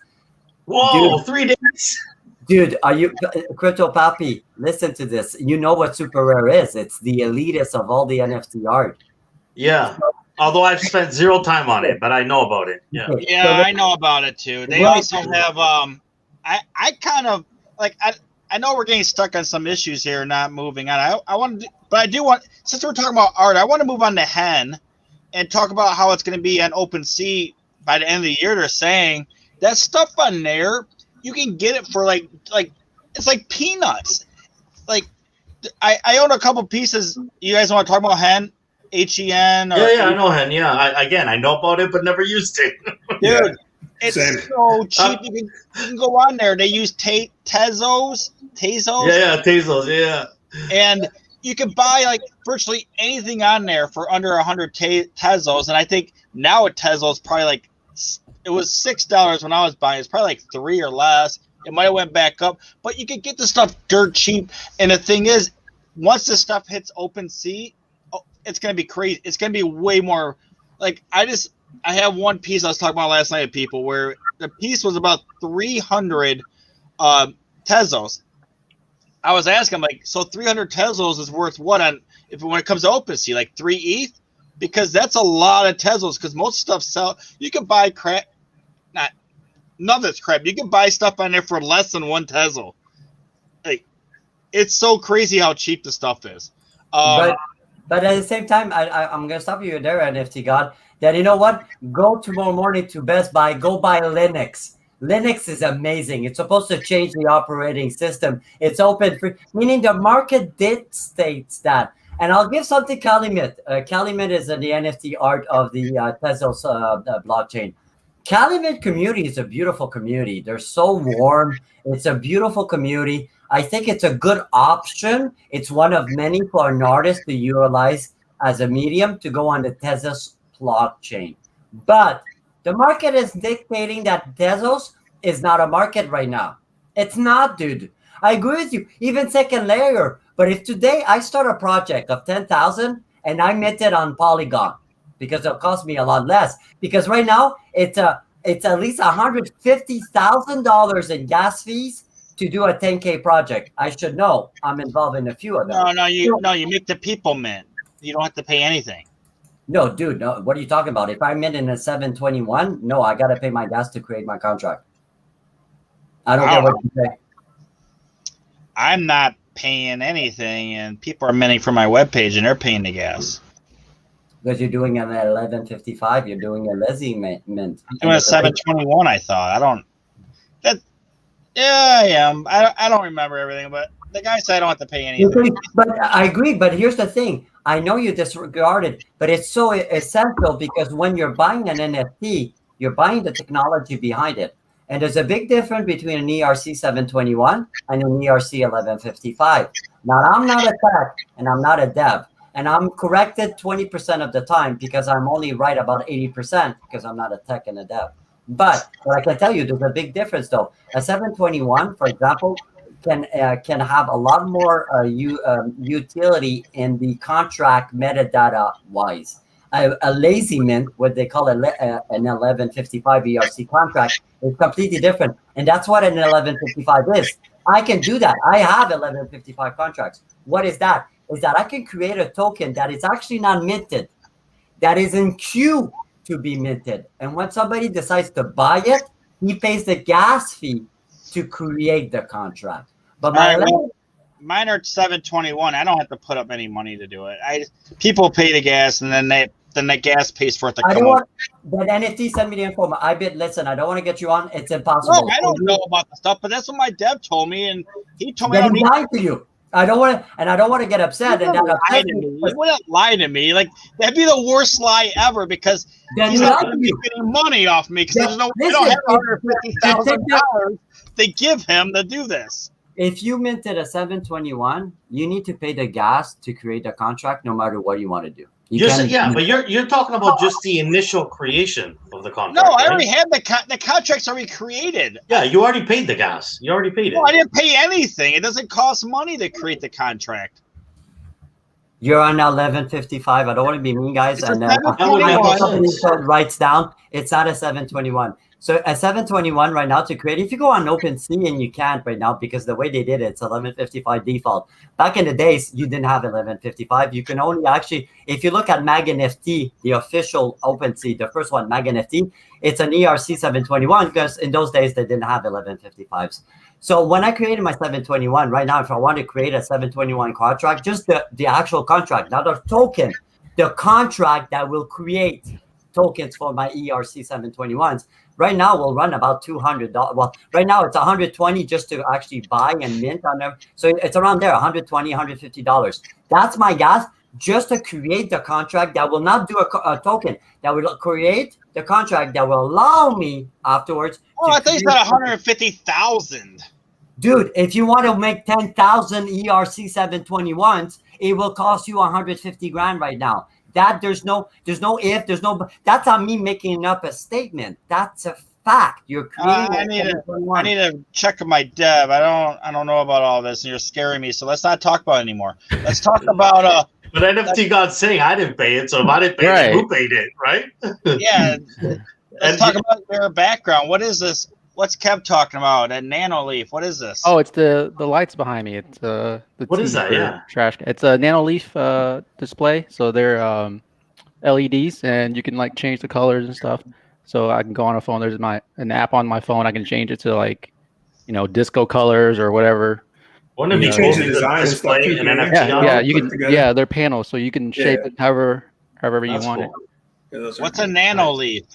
Whoa, dude, 3 days. Dude, are you CryptoPapi? Listen to this. You know what super rare is? It's the elitist of all the NFT art. Yeah. Although I've spent zero time on it, but I know about it. Yeah. Yeah, I know about it too. They also have I kind of like I know we're getting stuck on some issues here, not moving on. I want to, but I do want, since we're talking about art, I want to move on to Hen and talk about how it's going to be on OpenSea by the end of the year, they're saying that stuff on there, you can get it for like it's like peanuts. Like I own a couple pieces. You guys want to talk about Hen? HEN? Yeah, I know Hen. Yeah, I know about it, but never used it. Dude, it's so cheap. You can go on there. They use Tezos. Yeah, Tezos. Yeah. And you can buy like virtually anything on there for under 100 Tezos. And I think now a Tezo is probably like, it was $6 when I was buying. It's probably like $3 or less. It might have went back up, but you can get the stuff dirt cheap. And the thing is, once this stuff hits OpenSea, it's going to be crazy. It's going to be way more like I have one piece I was talking about last night with people where the piece was about 300 Tezos. I was asking, like, so 300 Tezos is worth what when it comes to OpenSea, like 3 ETH? Because that's a lot of Tezos. Because most stuff you can buy crap, none of it's crap. You can buy stuff on there for less than 1 Tezo. Like, it's so crazy how cheap the stuff is. But at the same time, I'm gonna stop you there, NFT God. That you know what? Go tomorrow morning to Best Buy. Go buy Linux. Linux is amazing. It's supposed to change the operating system. It's open free, meaning the market dictates that. And I'll give something Calumet. Calumet is the NFT art of the Tezos blockchain. Calumet community is a beautiful community. They're so warm. It's a beautiful community. I think it's a good option. It's one of many for an artist to utilize as a medium to go on the Tezos blockchain. But the market is dictating that Tezos is not a market right now. It's not, dude. I agree with you. Even second layer. But if today I start a project of 10,000 and I mint it on Polygon, because it'll cost me a lot less. Because right now it's at least $150,000 in gas fees to do a 10K project. I should know. I'm involved in a few of them. No, you make the people mint. You don't have to pay anything. No, dude, no. What are you talking about? If I mint in a 721, no, I got to pay my gas to create my contract. I don't get what you say. I'm not paying anything, and people are minting from my webpage, and they're paying the gas. Because you're doing an 1155, you're doing a lazy mint. I'm doing a 721. I thought I am. I don't remember everything, but the guy said I don't have to pay anything. But I agree. But here's the thing. I know you disregard it, but it's so essential because when you're buying an NFT, you're buying the technology behind it. And there's a big difference between an ERC 721 and an ERC 1155. Now, I'm not a tech and I'm not a dev. And I'm corrected 20% of the time because I'm only right about 80% because I'm not a tech and a dev. But what I can tell you, there's a big difference though. A 721, for example, can have a lot more utility in the contract metadata wise. A lazy mint, what they call an 1155 ERC contract, is completely different. And that's what an 1155 is. I can do that. I have 1155 contracts. What is that? Is that I can create a token that is actually not minted, that is in queue to be minted. And when somebody decides to buy it, he pays the gas fee to create the contract. But mine are 721. I don't have to put up any money to do it. People pay the gas, and then the gas pays for it to come up. That NFT send me the info. Listen, I don't want to get you on. It's impossible. No, I don't know about the stuff, but that's what my dev told me, and he told me. He lied to you. I don't want to get upset. He wouldn't lie to me. Like that'd be the worst lie ever because he's not getting money off me because they don't have $150,000 they give him to do this. If you minted a 721, you need to pay the gas to create the contract, no matter what you want to do. But you're talking about just the initial creation of the contract. No, I already had the contract's already created. Yeah, you already paid the gas. You already paid it. No, I didn't pay anything. It doesn't cost money to create the contract. You're on 1155. I don't want to be mean, guys. And somebody writes down it's not a 721. So a 721 right now to create, if you go on OpenSea and you can't right now because the way they did it's 1155 default. Back in the days, you didn't have 1155. You can only actually, if you look at MagNFT, the official OpenSea, the first one, MagNFT, it's an ERC 721 because in those days they didn't have 1155s. So when I created my 721, right now, if I want to create a 721 contract, just the actual contract, not a token, the contract that will create tokens for my ERC 721s. Right now, will run about $200. Well, right now it's $120 just to actually buy and mint on them. So it's around there, $120, $150. That's my gas just to create the contract that will not do a token, that will create the contract that will allow me afterwards. Oh, I think it's at 150,000. Dude, if you want to make 10,000 ERC 721s, it will cost you 150 grand right now. That there's no if, that's on me making up a statement. That's a fact. You're creating. I need to check my dev. I don't know about all this, and you're scaring me. So let's not talk about it anymore. Let's talk about But NFT God's saying I didn't pay it, so if I didn't pay it, who paid it, right? Yeah. Let's talk about their background. What is this? What's Kev talking about? A Nanoleaf. What is this? Oh, it's the lights behind me. It's the what is that? Yeah, trash. It's a Nanoleaf display. So they're LEDs, and you can like change the colors and stuff. So I can go on a phone. There's an app on my phone. I can change it to like, disco colors or whatever. Wouldn't it be change the cool design and stuff too? Yeah, you can. Yeah, they're panels, so you can shape it however you want it. Yeah, what's a Nanoleaf?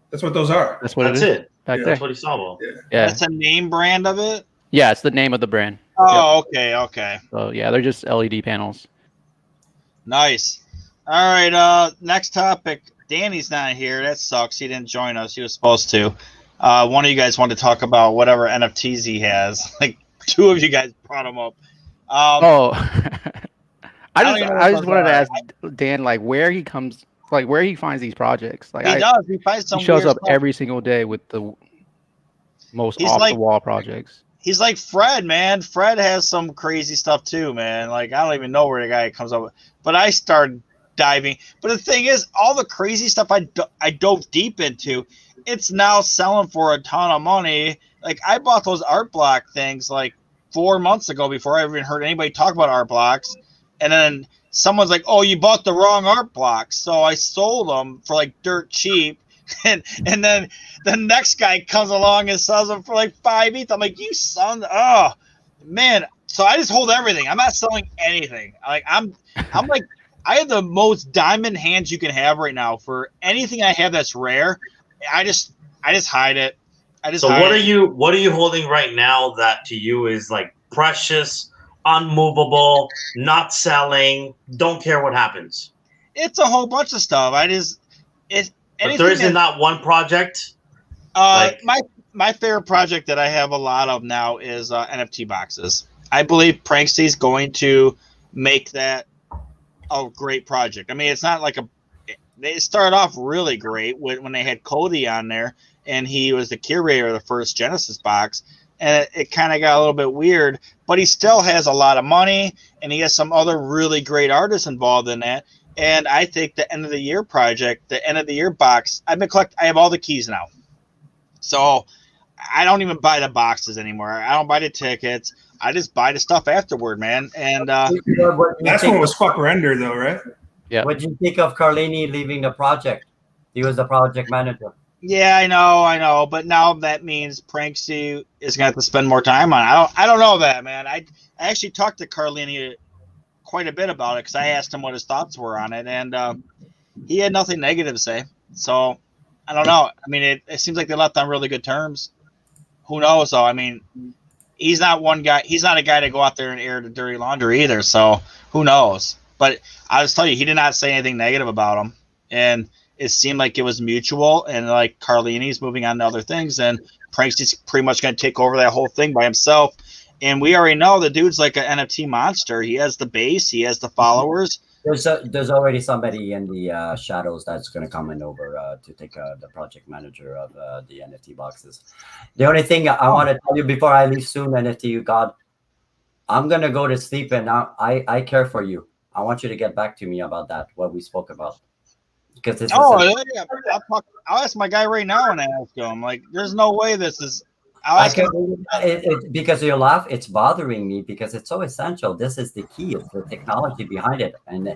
That's what those are. That's what That's it is. it. Back there. That's what he saw. Yeah. That's a name brand of it? Yeah, it's the name of the brand. Oh, okay. So yeah, they're just LED panels. Nice. All right, next topic. Danny's not here. That sucks. He didn't join us. He was supposed to. One of you guys wanted to talk about whatever NFTs he has. Like, two of you guys brought him up. I just wanted to ask Dan, like, where he finds these projects. Like, He finds some. He shows weird up stuff. every single day with the most He's off like- the wall projects. He's like Fred, man. Fred has some crazy stuff too, man. Like, I don't even know where the guy comes up with. But I started diving. But the thing is, all the crazy stuff I dove deep into, it's now selling for a ton of money. Like, I bought those art block things like 4 months ago before I even heard anybody talk about art blocks. And then someone's like, "Oh, you bought the wrong art blocks." So I sold them for like dirt cheap. And then the next guy comes along and sells them for like 5 ETH. I'm like, you son, oh man. So I just hold everything. I'm not selling anything. Like I'm like, I have the most diamond hands you can have right now for anything I have that's rare. I just hide it. What are you holding right now that to you is like precious, unmovable, not selling, don't care what happens? It's a whole bunch of stuff. But there isn't not one project. My favorite project that I have a lot of now is NFT boxes. I believe Pranksty's going to make that a great project. I mean, it's not like they started off really great when they had Cody on there, and he was the curator of the first Genesis box, and it kind of got a little bit weird. But he still has a lot of money, and he has some other really great artists involved in that. And I think the end of the year project, the end of the year box, I have all the keys now. So I don't even buy the boxes anymore. I don't buy the tickets. I just buy the stuff afterward, man. And last one was fuck render though, right? Yeah. What did you think of Carlini leaving the project? He was the project manager. Yeah, I know. But now that means Pranksy is going to have to spend more time on it. I don't know that, man. I actually talked to Carlini quite a bit about it because I asked him what his thoughts were on it, and he had nothing negative to say. So I don't know. I mean, it seems like they left on really good terms. Who knows though? I mean, he's not one guy. He's not a guy to go out there and air the dirty laundry either. So who knows? But I was telling you, he did not say anything negative about him, and it seemed like it was mutual. And like Carlini's moving on to other things, and Pranksty's pretty much going to take over that whole thing by himself. And we already know the dude's like an NFT monster. He has the base. He has the followers. There's already somebody in the shadows that's going to come in over to take the project manager of the NFT boxes. The only thing I want to tell you before I leave soon, NFT God, I'm going to go to sleep, and I care for you. I want you to get back to me about that, what we spoke about. Because this I'll ask my guy right now and ask him. Like, there's no way this is. Because you laugh, it's bothering me because it's so essential. This is the key. It's the technology behind it, and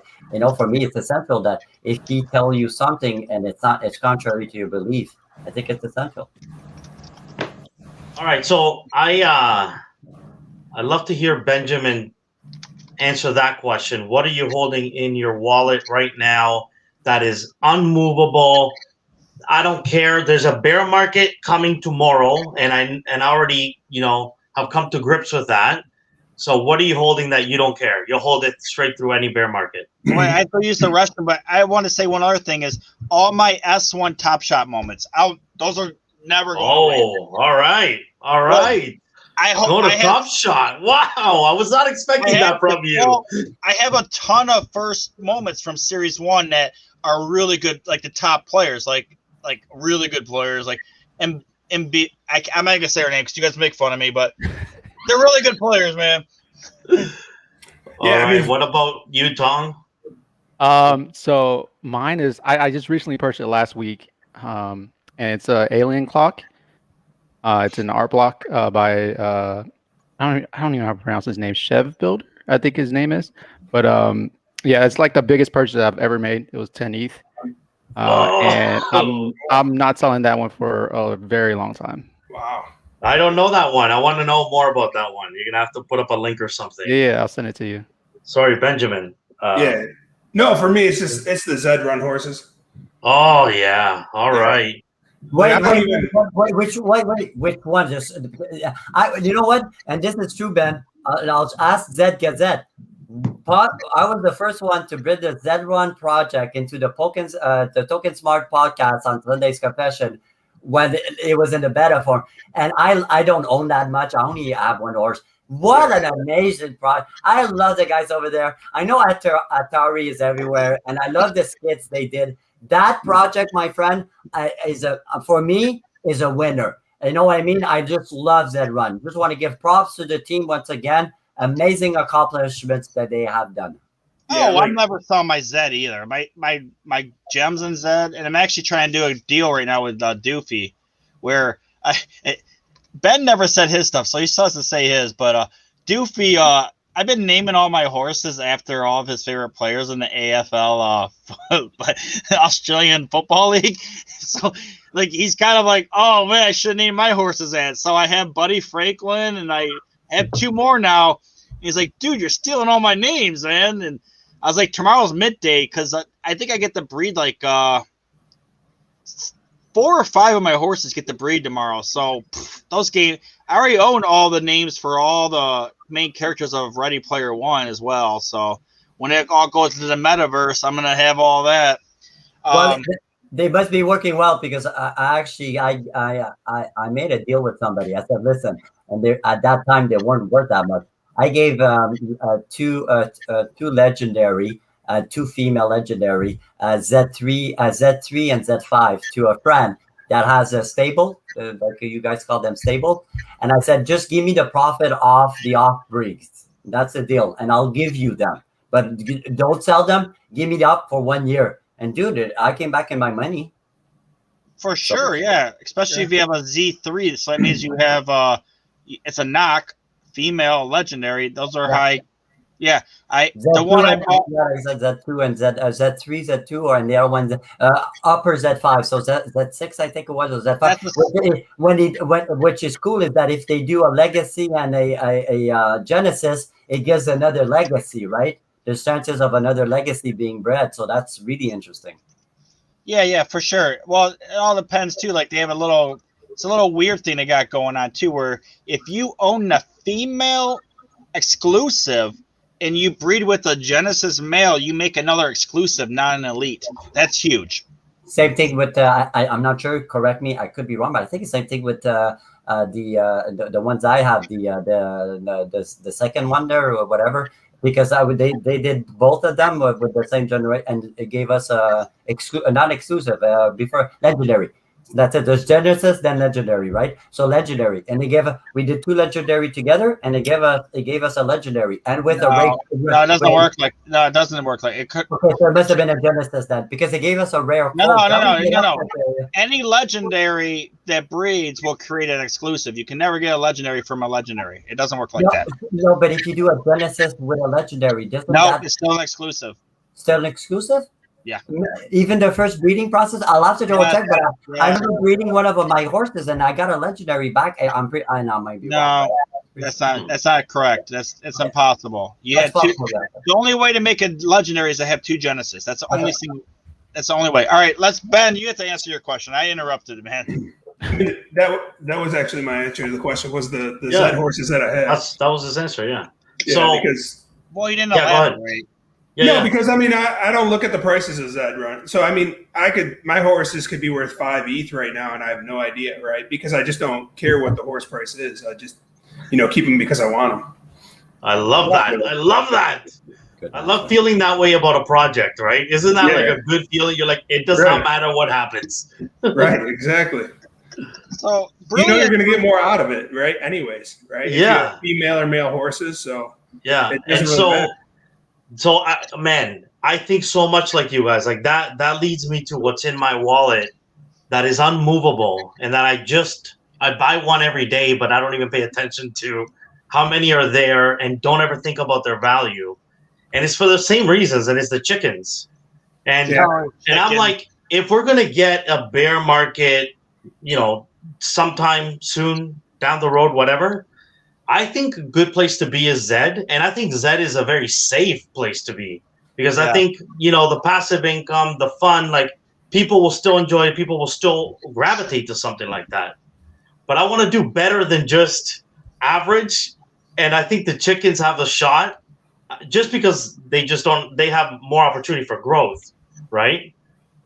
for me, it's essential that if he tell you something and it's contrary to your belief, I think it's essential. All right, so I'd love to hear Benjamin answer that question. What are you holding in your wallet right now that is unmovable. I don't care. There's a bear market coming tomorrow, and I already, have come to grips with that. So what are you holding that you don't care? You'll hold it straight through any bear market. Well, I could use the restroom, but I want to say one other thing is all my S1 Top Shot moments. Those are never going away. All right. I hope go to Top Shot. Wow, I was not expecting that from you. Well, I have a ton of first moments from Series 1 that are really good, like the top players, like really good players, like MB. I'm not gonna say her name because you guys make fun of me, but they're really good players, man. All right. What about you, Thong? So mine is I just recently purchased it last week, and it's a alien clock. It's an art block by I don't even know how to pronounce his name. Chev Builder, I think his name is. But yeah, it's like the biggest purchase I've ever made. It was 10 ETH, and I'm not selling that one for a very long time. Wow. I don't know that one. I want to know more about that one. You're gonna have to put up a link or something. Yeah, I'll send it to you. Sorry, Benjamin. Yeah. No, for me, it's the Zedrun horses. Oh yeah. All right. Which one? Just you know what? And this is true, Ben. I'll ask Zed Gazette. I was the first one to bring the Zedrun project into the Token Smart podcast on Sunday's Confession when it was in the beta form. And I don't own that much. I only have one horse. What an amazing project. I love the guys over there. I know Atari is everywhere, and I love the skits they did. That project, my friend, for me is a winner. You know what I mean? I just love Zedrun. Just want to give props to the team once again. Amazing accomplishments that they have done. I never saw my Zed either. My gems in Zed, and I'm actually trying to do a deal right now with Doofy, where Ben never said his stuff, so he still has to say his. But Doofy, I've been naming all my horses after all of his favorite players in the AFL, Australian Football League. So, like, he's kind of like, oh man, I should name my horses that. So I have Buddy Franklin, and I have two more now. He's like, dude, you're stealing all my names, man. And I was like, tomorrow's midday because I think I get to breed like 4 or 5 of my horses get to breed tomorrow. So those games, I already own all the names for all the main characters of Ready Player One as well. So when it all goes to the metaverse, I'm gonna have all that. Well, they must be working well because I made a deal with somebody. I said, listen, and at that time they weren't worth that much. I gave two legendary, 2 female legendary, Z3 and Z5 to a friend that has a stable, like you guys call them stable. And I said, just give me the profit off the off breeds. That's the deal, and I'll give you them. But don't sell them. Give me the up for 1 year. And dude, I came back in my money. For sure, yeah. Especially if you have a Z3, so that means you have it's a knock. Female legendary, those are high. Yeah, the one I bought. Z2 and Z3, Z2, and the other one upper Z5. So Z6, I think it was, or Z5. Which is cool is that if they do a legacy and a Genesis, it gives another legacy, right? There's chances of another legacy being bred, so that's really interesting. Yeah, for sure. Well, it all depends too. Like they have it's a little weird thing they got going on too, where if you own the female exclusive and you breed with a Genesis male, you make another exclusive, not an elite. That's huge. Same thing with I'm not sure. Correct me, I could be wrong, but I think it's the same thing with the ones I have, the second one there or whatever. Because they did both of them with the same generation, and it gave us a non-exclusive before legendary. That's it. There's Genesis, then legendary, right? So legendary, and we did 2 legendary together, and it gave us a legendary, and with a rare. No, it doesn't work like. No, it doesn't work like it could. Okay, so it must have been a Genesis then, because it gave us a rare. No. Any legendary that breeds will create an exclusive. You can never get a legendary from a legendary. It doesn't work like that. No, but if you do a Genesis with a legendary, it's still an exclusive. Still an exclusive? Yeah. Even the first breeding process, I'll have to double check. But I remember breeding one of my horses, and I got a legendary back. I might be wrong. That's not correct. It's impossible. You had 2. The only way to make a legendary is to have 2 Genesis. That's the only thing. That's the only way. All right, Ben. You have to answer your question. I interrupted, man. That was actually my answer to the question. Was the Zed horses that I had? That was his answer. Yeah. So because you didn't elaborate. Because I mean I don't look at the prices of Zedrun. So I mean my horses could be worth 5 ETH right now, and I have no idea, right? Because I just don't care what the horse price is. I just keep them because I want them. I love that. I love that. I love feeling that way about a project, right? Isn't that like a good feeling? You're like, it does not matter what happens. Right, exactly. So you're going to get more out of it, right? Anyways, right? Yeah. Female or male horses, so yeah. And so man, I think so much like you guys. Like that leads me to what's in my wallet that is unmovable, and that I buy one every day, but I don't even pay attention to how many are there, and don't ever think about their value. And it's for the same reasons, and it's the chickens. And I'm like, if we're gonna get a bear market, sometime soon down the road, whatever, I think a good place to be is Zed, and I think Zed is a very safe place to be because I think the passive income, the fun, like people will still enjoy it, people will still gravitate to something like that. But I want to do better than just average, and I think the chickens have a shot. Just because they have more opportunity for growth, right?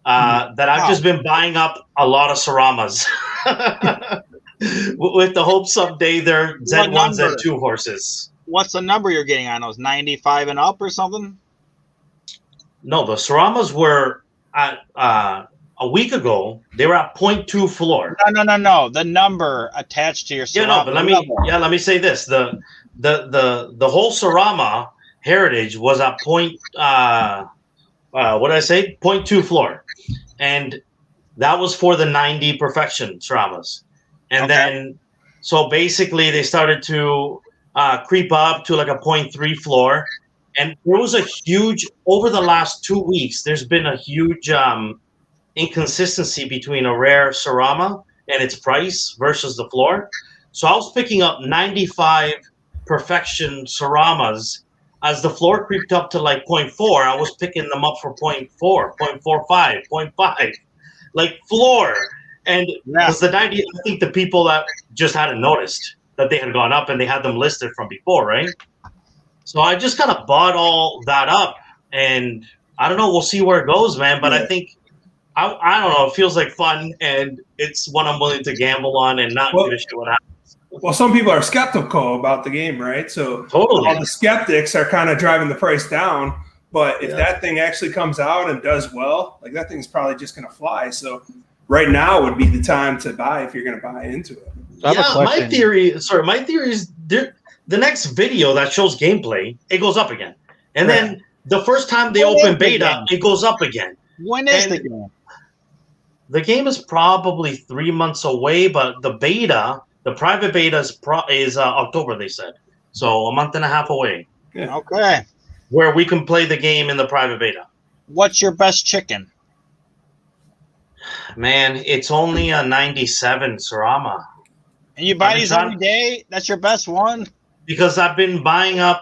That I've just been buying up a lot of Saramas with the hope someday they're Z1, Z2 horses. What's the number you're getting on those? 95 and up or something? No, the Saramas were at a week ago. They were at 0.2 floor. No. The number attached to your Sarama. Let me say this: the whole Sarama heritage was at 0.2 floor, and that was for the 90 perfection Saramas. And then so basically they started to creep up to like a 0.3 floor, and there was a huge, over the last 2 weeks there's been a huge inconsistency between a rare Sarama and its price versus the floor. So I was picking up 95 perfection Saramas. As the floor creeped up to like 0.4, I was picking them up for 0.4, 0.45, 0.5, like floor. And was the 90, I think the people that just hadn't noticed that they had gone up and they had them listed from before, right? So I just kind of bought all that up, and I don't know, we'll see where it goes, man. But I think, I don't know, it feels like fun, and it's one I'm willing to gamble on and not give a shit what happens. Well, some people are skeptical about the game, right? So totally, all the skeptics are kind of driving the price down. But if that thing actually comes out and does well, like that thing's probably just going to fly. So right now would be the time to buy if you're going to buy into it. My theory is the next video that shows gameplay, it goes up again. And then the first time they open beta, it goes up again. When is the game? The game is probably 3 months away, but the beta, the private beta is October, they said. So a month and a half away. Yeah. Okay. Where we can play the game in the private beta. What's your best chicken? Man, it's only a 97 Sarama. And you buy these every day? That's your best one? Because I've been buying up,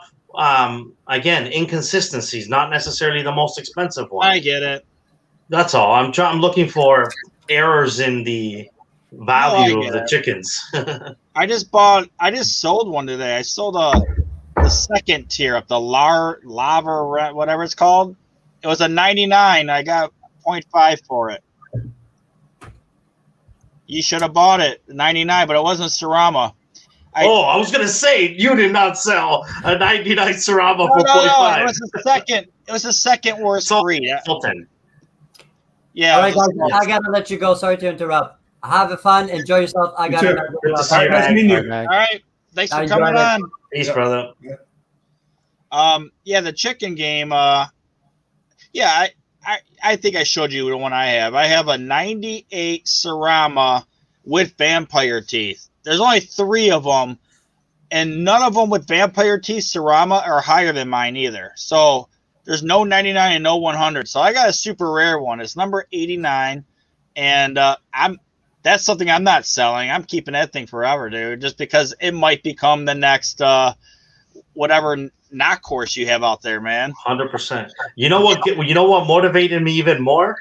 again, inconsistencies, not necessarily the most expensive one. I get it. That's all. I'm looking for errors in the value of the chickens. I just sold one today. I sold the second tier up, the lava, whatever it's called. It was a 99. I got 0.5 for it. You should have bought it, 99, but it wasn't Sarama. I was gonna say you did not sell a 99 Sarama for 0.5. No, it was the second. It was the second worst breed. Sultan. Yeah. All right, guys, I gotta let you go. Sorry to interrupt. Have fun. Enjoy yourself. I gotta. Good to see you, man. All right. Thanks for coming on. Peace, brother. Yeah, the chicken game. I think I showed you the one I have. I have a 98 Sarama with vampire teeth. There's only 3 of them, and none of them with vampire teeth Sarama are higher than mine either. So there's no 99 and no 100. So I got a super rare one. It's number 89, and that's something I'm not selling. I'm keeping that thing forever, dude, just because it might become the next whatever knock course you have out there, man. 100%. You know what motivated me even more?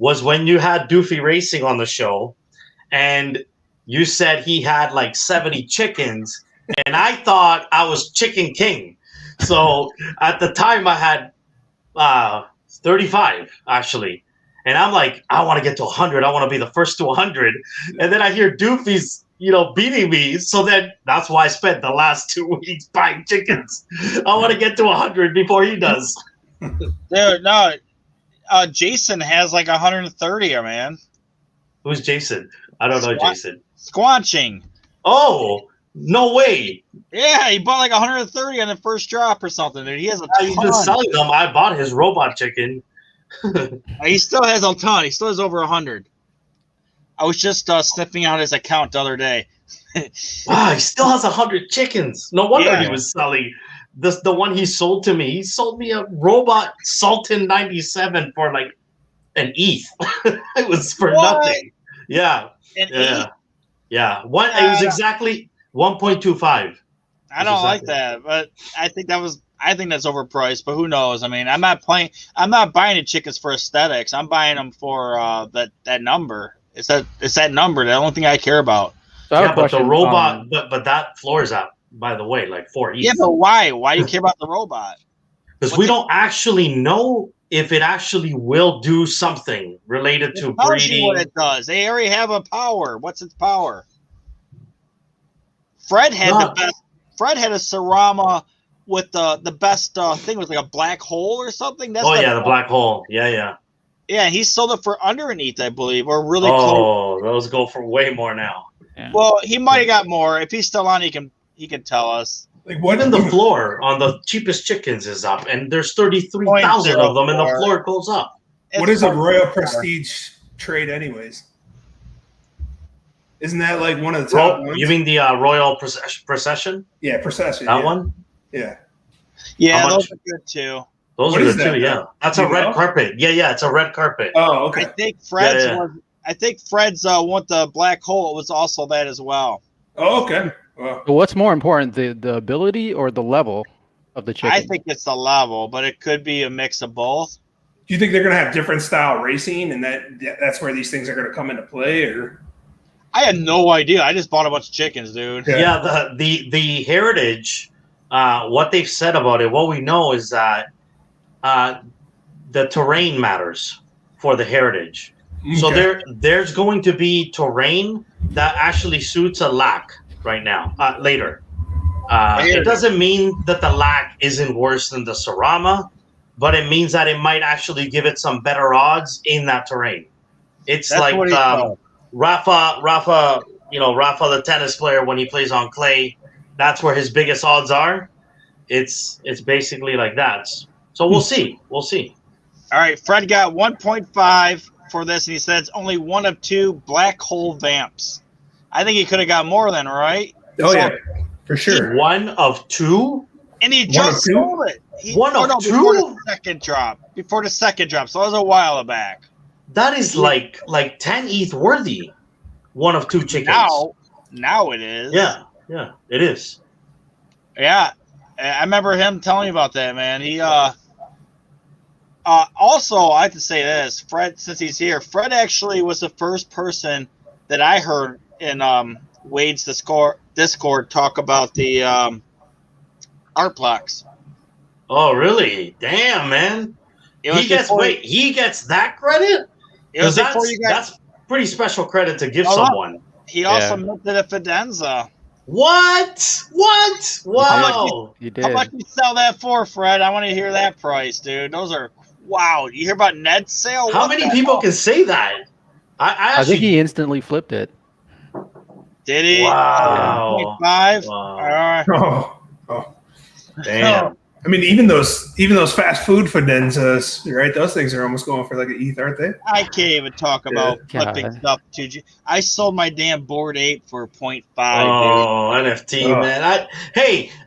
was when you had Doofy Racing on the show, and you said he had like 70 chickens, and I thought I was Chicken King. So at the time I had 35 actually, and I'm like, I want to get to 100. I want to be the first to 100, and then I hear Doofy's, beating me. So then that's why I spent the last 2 weeks buying chickens. I want to get to 100 before he does. Dude, no. Jason has like 130, man. Who's Jason? I don't know Jason. Squanching. Oh, no way. Yeah, he bought like 130 on the first drop or something, dude. He has a ton. He's been selling them. I bought his robot chicken. He still has a ton. He still has over 100. I was just sniffing out his account the other day. Wow, he still has 100 chickens. No wonder he was selling. The one he sold to me. He sold me a robot Sultan 97 for like an ETH. It was for nothing. Yeah. ETH? Yeah. It was exactly 1.25. I don't like that, but I think that's overpriced, but who knows? I mean, I'm not buying the chickens for aesthetics. I'm buying them for that number. It's that number, the only thing I care about. So but the robot but that floor is out, by the way, like 4 ETH. Yeah, but why? Why do you care about the robot? Because we don't actually know if it actually will do something related to breeding. You what it does. They already have a power. What's its power? Fred had a Sarama with the best thing was like a black hole or something. That's the black hole. Yeah. Yeah, he sold it for under an ETH, I believe, or really close. Oh, those go for way more now. Yeah. Well, he might have got more. If he's still on, he can tell us. Like what in the floor on the cheapest chickens is up, and there's 33,000 of them, and the floor goes up. What is a Royal Prestige trade, anyways? Isn't that like one of the top ones? You mean the Royal Procession? Yeah, Procession. That one? Yeah. Yeah, those are good too. Those are good too. Yeah, that's a red carpet. Yeah, it's a red carpet. Oh, okay. I think Fred's one with the black hole was also that as well. Oh, okay. Well, what's more important, the ability or the level of the chicken? I think it's the level, but it could be a mix of both. Do you think they're going to have different style racing, and that's where these things are going to come into play? Or I had no idea. I just bought a bunch of chickens, dude. Yeah, the heritage. What they've said about it, what we know is that the terrain matters for the heritage. Okay. So there's going to be terrain that actually suits a lac right now, later. It doesn't mean that the lac isn't worse than the Sarama, but it means that it might actually give it some better odds in that terrain. It's like Rafa, the tennis player, when he plays on clay, that's where his biggest odds are. It's basically like that. So we'll see. We'll see. All right, Fred got 1.5 for this, and he said it's only one of 2 black hole vamps. I think he could have got more than, right? Oh, yeah, for sure. One of 2? And he just sold it. One of 2? Before the second drop. So that was a while back. That is like 10 ETH worthy. One of 2 chickens. Now it is. Yeah, it is. Yeah. I remember him telling me about that, man. He also, I have to say this, Fred, since he's here, Fred actually was the first person that I heard in Wade's Discord talk about the art blocks. Oh, really? Damn, man. He gets that credit? Because that's pretty special credit to give someone. He also minted a Fidenza. What? Wow. You did. How much you sell that for, Fred? I want to hear that price, dude. Those are wow. You hear about Ned's sale? How many people can say that? I think he instantly flipped it. Did he? Wow. 5? Wow. Oh. Damn. I mean, even those fast food Fidenzas, right? Those things are almost going for like an ETH, aren't they? I can't even talk about flipping stuff. I sold my damn Bored Ape for 0.5. Oh, dude. NFT, man.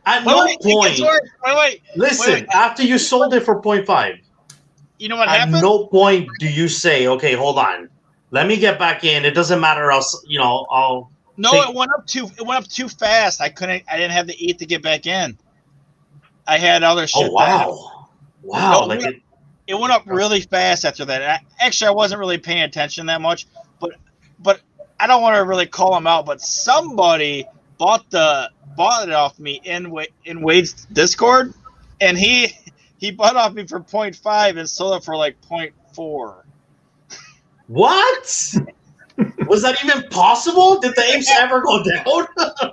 At no point. Wait. Listen, after you sold it for 0.5, you know what happened? At no point do you say, okay, hold on. Let me get back in. It doesn't matter. I'll. No, it went up too fast. I didn't have the ETH to get back in. I had other shit. Oh, wow. Wow. it went up really fast after that. Actually, I wasn't really paying attention that much, but I don't want to really call him out. But somebody bought it off me in Wade's Discord, and he bought off me for 0.5 and sold it for like 0.4. What? Was that even possible? Did the apes ever go down?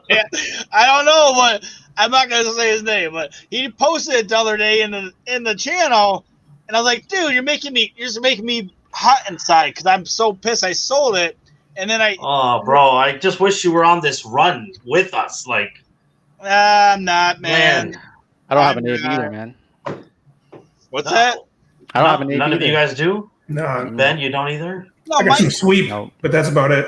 Yeah, I don't know, but I'm not gonna say his name. But he posted it the other day in the channel, and I was like, "Dude, you're just making me hot inside because I'm so pissed. I sold it, and then Oh, bro, I just wish you were on this run with us. Like, I'm not, man. I don't have an ape either, man. What's that? I don't have an ape None either. of you guys do? No, Ben, you don't either? No, I got some sweep, but that's about it.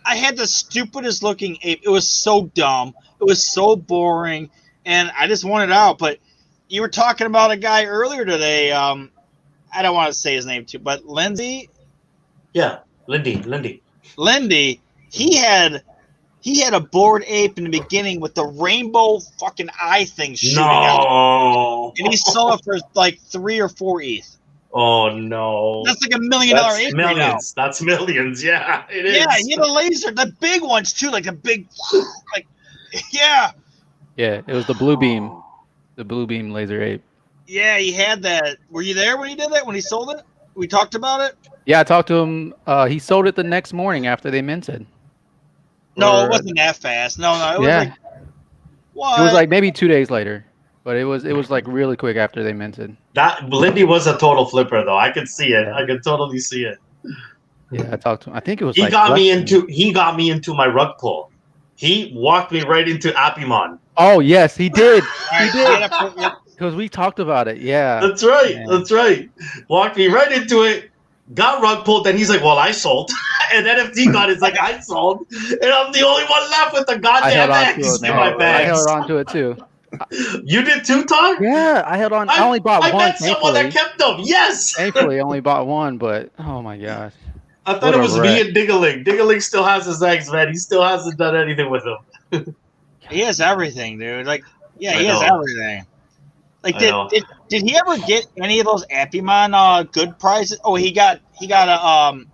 I had the stupidest looking ape. It was so dumb. It was so boring, and I just wanted out. But you were talking about a guy earlier today. I don't want to say his name too, but Lindsay. Yeah, Lindy. He had a bored ape in the beginning with the rainbow fucking eye thing shooting out, and he sold it for like 3 or 4 ETH. Oh no! That's like $1 million ape. Millions. Right now. That's millions. Yeah, it is. Yeah, he had a laser, the big ones too, like the big, like, yeah. Yeah, it was the blue beam laser ape. Yeah, he had that. Were you there when he did that? When he sold it? We talked about it. Yeah, I talked to him. He sold it the next morning after they minted. No, it wasn't that fast. No, it was like what? It was like maybe 2 days later, but it was like really quick after they minted. That Lindy was a total flipper, though. I could see it. I could totally see it. Yeah, I talked to him. I think it was. He got me into my rug pull. He walked me right into Apimon. Oh yes, he did. He did. Because we talked about it. Yeah. That's right. Man. That's right. Walked me right into it. Got rug pulled. Then he's like, "Well, I sold," and NFT got it's like I sold, and I'm the only one left with the goddamn eggs in my I bags. held on to it too. You did too, Thong? Yeah, I held on. I only bought one. I met someone that kept them. Yes. Thankfully, I only bought one, but oh my gosh. I thought it was me and Diggaling. Diggaling still has his eggs, man. He still hasn't done anything with them. He has everything, dude. Like, yeah, he has everything. Like, did he ever get any of those Apimon good prizes? Oh, he got a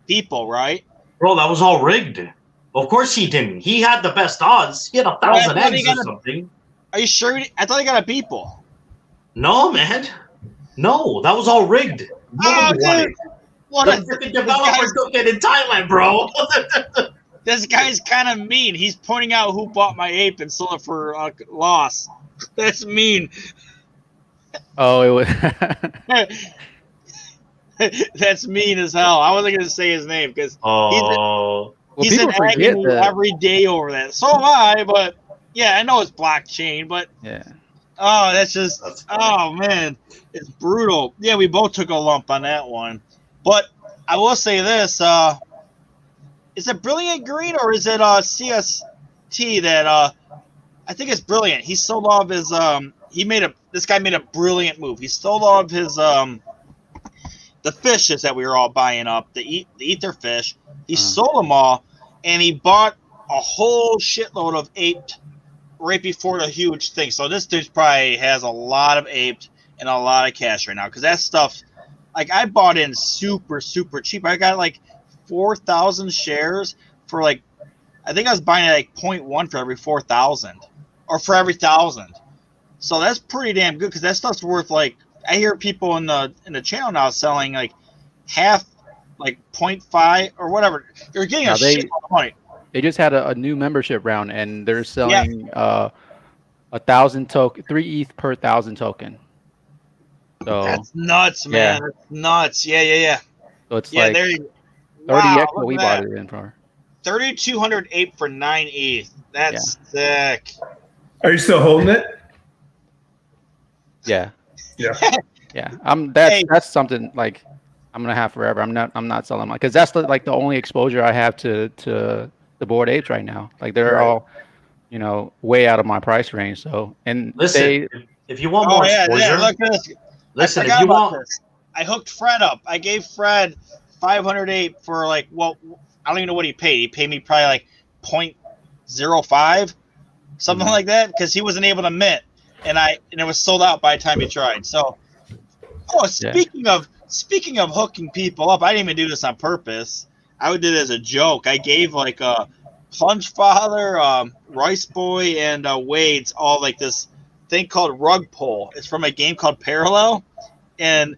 people, right? Bro, that was all rigged. Of course he didn't. He had the best odds. He had 1,000 eggs or something. Are you sure? I thought he got a people. No, man. No, that was all rigged. Nobody wanted it. What the freaking developer took it in Thailand, bro. This guy's kind of mean. He's pointing out who bought my ape and sold it for loss. That's mean. Oh, it was. That's mean as hell. I wasn't gonna say his name because he's been nagging me every day over that. So am I, but yeah, I know it's blockchain, but yeah. Oh, that's man, it's brutal. Yeah, we both took a lump on that one. But I will say this: is it Brilliant Green or is it CST that I think it's Brilliant? He sold off his this guy made a brilliant move. He sold off his the fishes that we were all buying up, the ether fish. He sold them all, and he bought a whole shitload of aped right before the huge thing. So this dude probably has a lot of aped and a lot of cash right now because that stuff. Like I bought in super cheap. I got like 4,000 shares for like I think I was buying like 0.1 for every 4,000 or for every 1,000. So that's pretty damn good because that stuff's worth like I hear people in the channel now selling like half, like 0.5 or whatever. They're getting a shit of money. They just had a new membership round and they're selling 1,000 token, 3 ETH per 1,000 token. So that's nuts, man. Yeah. That's nuts. Yeah. So it's like 30x what we bought it in for. 3,208 for 9 ETH. That's sick. Are you still holding it? Yeah. Yeah. Yeah. That's something like I'm gonna have forever. I'm not selling because that's like the only exposure I have to the Bored Apes right now. Like they're all, way out of my price range. So and listen, if you want more exposure, look at this. Listen, if you want this. I hooked Fred up. I gave Fred 508 for I don't even know what he paid. He paid me probably like 0.05, something like that, because he wasn't able to mint, and it was sold out by the time he tried. So Oh, speaking of hooking people up, I didn't even do this on purpose. I would do it as a joke. I gave like a Punch Father, Rice Boy, and Wade's all like this thing called Rug Pull. It's from a game called Parallel. And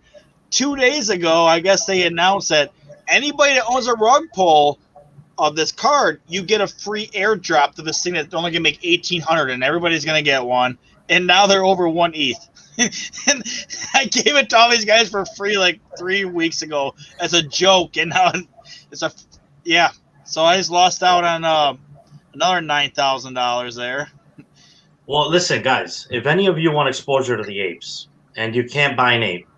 2 days ago, I guess they announced that anybody that owns a Rug Pull of this card, you get a free airdrop to this thing that's only gonna make 1,800, and everybody's gonna get one. And now they're over 1 ETH. And I gave it to all these guys for free like 3 weeks ago as a joke, and now it's a So I just lost out on another $9,000 there. Well, listen, guys. If any of you want exposure to the apes and you can't buy an ape,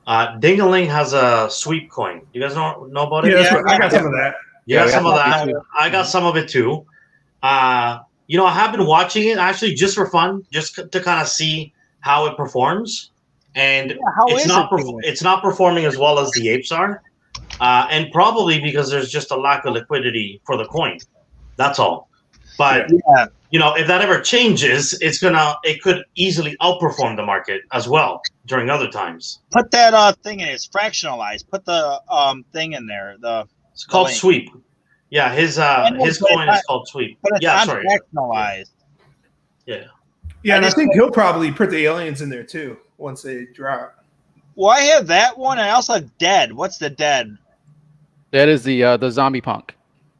Dingaling has a sweep coin. You guys know about it? Yeah, I got some of that. You got some of that. I got some of it too. I have been watching it actually just for fun, just to kind of see how it performs, and it's not performing as well as the apes are, and probably because there's just a lack of liquidity for the coin. That's all. But if that ever changes, it could easily outperform the market as well during other times. Put that thing in. It's fractionalized. Put the thing in there. It's called Sweep. Yeah, his coin is called Sweep. But it's fractionalized. Yeah. Yeah, and I think he'll probably put the aliens in there too once they drop. Well, I have that one, and I also have Dead. What's the Dead? That is the zombie punk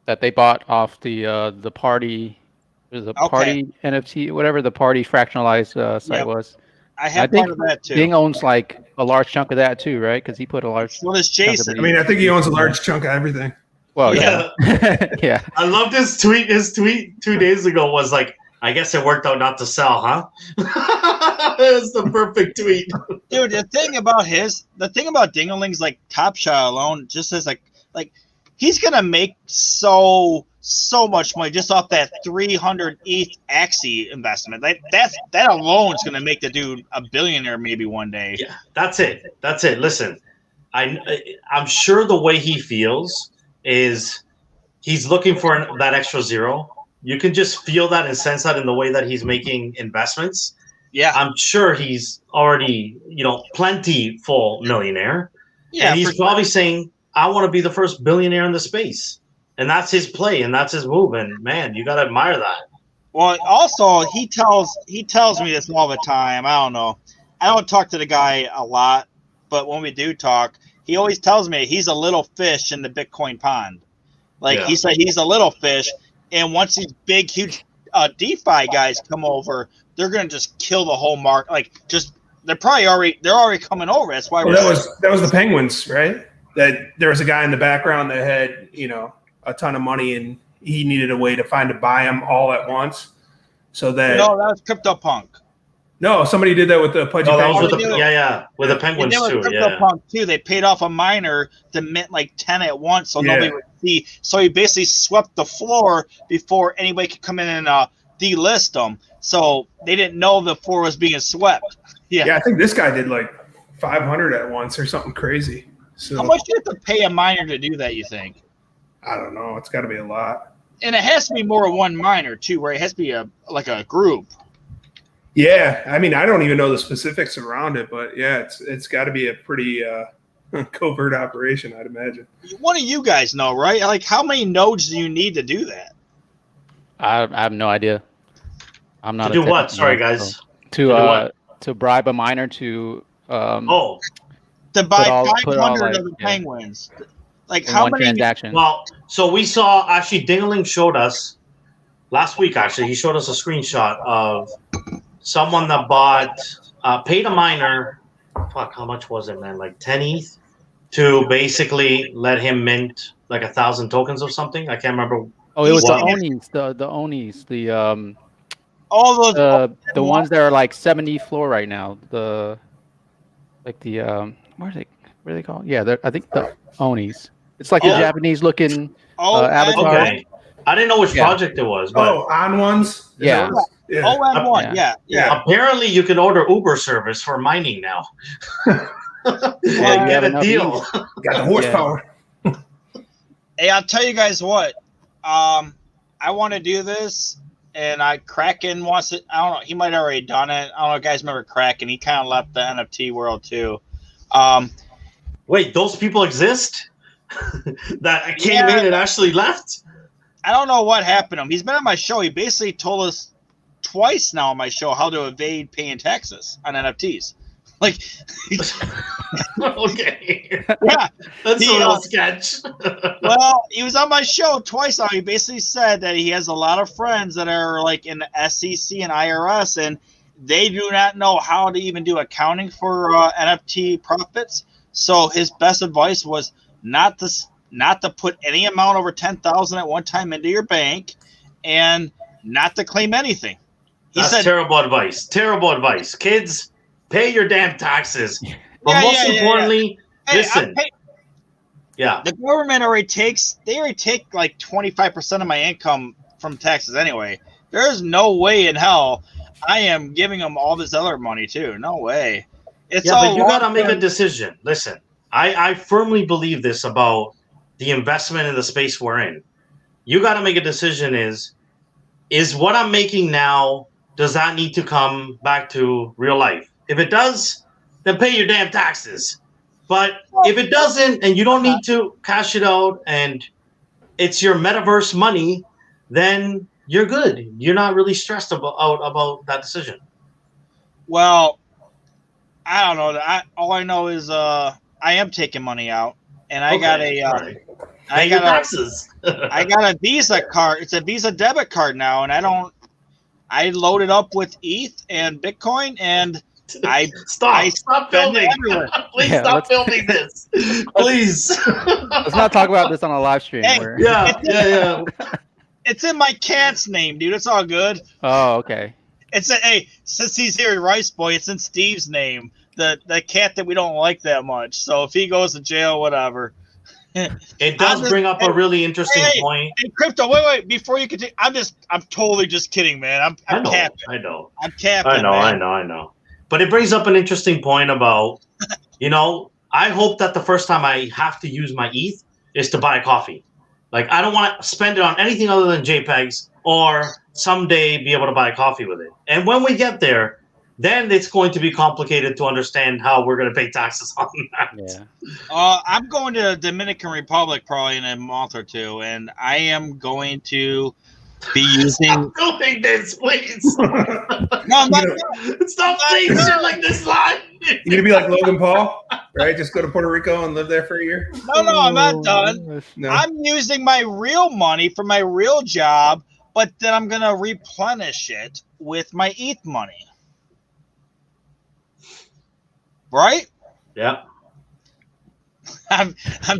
that they bought off the party. There's a party NFT, whatever the party fractionalized site was. I have part of that too. Ding owns like a large chunk of that too, right? Because he put a large. What is Jason? I mean, I think he owns a large chunk of everything. Well, yeah. Yeah. I loved his tweet. His tweet 2 days ago was like, I guess it worked out not to sell, huh? It was the perfect tweet. Dude, the thing about Dingaling's like Top Shot alone, just as like he's gonna make so much money just off that 300 ETH Axie investment. That alone is gonna make the dude a billionaire maybe one day. Yeah, that's it. Listen, I'm sure the way he feels is he's looking for that extra zero. You can just feel that and sense that in the way that he's making investments. Yeah. I'm sure he's already, plentiful millionaire. Yeah. And he's probably saying, I want to be the first billionaire in the space. And that's his play and that's his move. And man, you gotta admire that. Well, also he tells me this all the time. I don't know. I don't talk to the guy a lot, but when we do talk, he always tells me he's a little fish in the Bitcoin pond. He said he's a little fish, and once these big, huge DeFi guys come over, they're gonna just kill the whole market. They're already coming over. That's why that was the Penguins, right? That there was a guy in the background that had a ton of money, and he needed a way to buy them all at once. So that that was CryptoPunk. No, somebody did that with the Pudgy Penguins. With the Penguins too. CryptoPunk too. They paid off a miner to mint like 10 at once, so nobody would see. So he basically swept the floor before anybody could come in and delist them. So they didn't know the floor was being swept. Yeah, I think this guy did like 500 at once or something crazy. So how much do you have to pay a miner to do that? You think? I don't know. It's got to be a lot. And it has to be more than one miner too, right? It has to be a group. Yeah, I mean, I don't even know the specifics around it, but yeah, it's got to be a pretty covert operation, I'd imagine. One of you guys know, right? Like, how many nodes do you need to do that? I have no idea. I'm not. To do what? Sorry, guys. To bribe a miner to. To buy 500 of the Penguins. Like how many transactions? Well, so we saw actually Dingaling showed us last week. Actually, he showed us a screenshot of someone that paid a miner. Fuck, how much was it, man? Like 10 ETH to basically let him mint like 1,000 tokens of something. I can't remember. Oh, it was the Onis, the Onis, all those the ones that are like 70 floor right now. What are they called? Yeah, I think the Onis. It's like a Japanese looking avatar. Okay. I didn't know which project it was. But on ones. Yeah. ON1, yeah. Apparently, you can order Uber service for mining now. Get a deal. Got the horsepower. Hey, I'll tell you guys what. I want to do this, and Kraken wants it. I don't know. He might have already done it. I don't know. Guys, remember Kraken? He kind of left the NFT world too. Wait, those people exist? That came in and actually left? I don't know what happened to him. He's been on my show. He basically told us twice now on my show how to evade paying taxes on NFTs. Like, okay, yeah, that's a little sketch. Well, he was on my show twice now. He basically said that he has a lot of friends that are like in the SEC and IRS, and they do not know how to even do accounting for NFT profits. So his best advice was not to put any amount over 10,000 at one time into your bank, and not to claim anything. That's terrible advice. Terrible advice, kids. Pay your damn taxes. But most importantly, listen. The government already takes like 25% of my income from taxes anyway. There's no way in hell I am giving them all this other money too. No way. But you gotta make a decision. Listen, I firmly believe this about the investment in the space we're in. You gotta make a decision is what I'm making now, does that need to come back to real life? If it does, then pay your damn taxes. But if it doesn't, and you don't need to cash it out, and it's your metaverse money, then you're good. You're not really stressed about that decision. Well, I don't know. All I know is I am taking money out, and I got a taxes. I got a Visa card. It's a Visa debit card now, and I loaded up with ETH and Bitcoin, and stop filming. Please stop filming this. Please. Let's not talk about this on a live stream. Hey, yeah. It's in my cat's name, dude. It's all good. Oh, okay. Since he's here, Rice Boy, it's in Steve's name. The cat that we don't like that much. So if he goes to jail, whatever. It does bring up a really interesting point. Hey, Crypto, wait, before you continue, I'm totally just kidding, man. I'm capping. I know. I'm capping. I know. But it brings up an interesting point about, I hope that the first time I have to use my ETH is to buy coffee. Like, I don't want to spend it on anything other than JPEGs, or someday be able to buy coffee with it. And when we get there, then it's going to be complicated to understand how we're going to pay taxes on that. Yeah. I'm going to the Dominican Republic probably in a month or two, and I am going to be using. Stop doing this, please. No, I'm not. Stop saying shit like this live. You're gonna be like Logan Paul, right? Just go to Puerto Rico and live there for a year. No, I'm not done. No. I'm using my real money for my real job, but then I'm gonna replenish it with my ETH money. Right? Yeah. I'm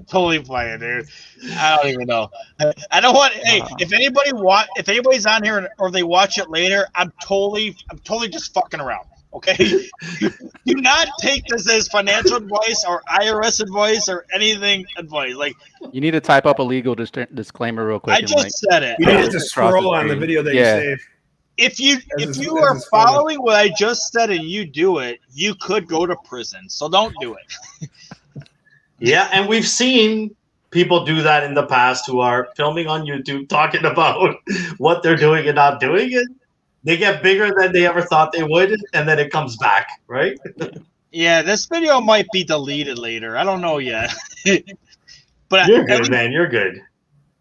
totally playing, dude. I don't even know. I don't want. Hey, if anybody's on here or they watch it later, I'm totally just fucking around. Okay. Do not take this as financial advice or IRS advice or anything advice. Like, you need to type up a legal disclaimer real quick. I just said it. You need to scroll on the video that you saved. If you are following what I just said and you do it, you could go to prison. So don't do it. Yeah, and we've seen people do that in the past who are filming on YouTube talking about what they're doing and not doing it. They get bigger than they ever thought they would, and then it comes back, right? Yeah, this video might be deleted later. I don't know yet. But you're good, man. You're good.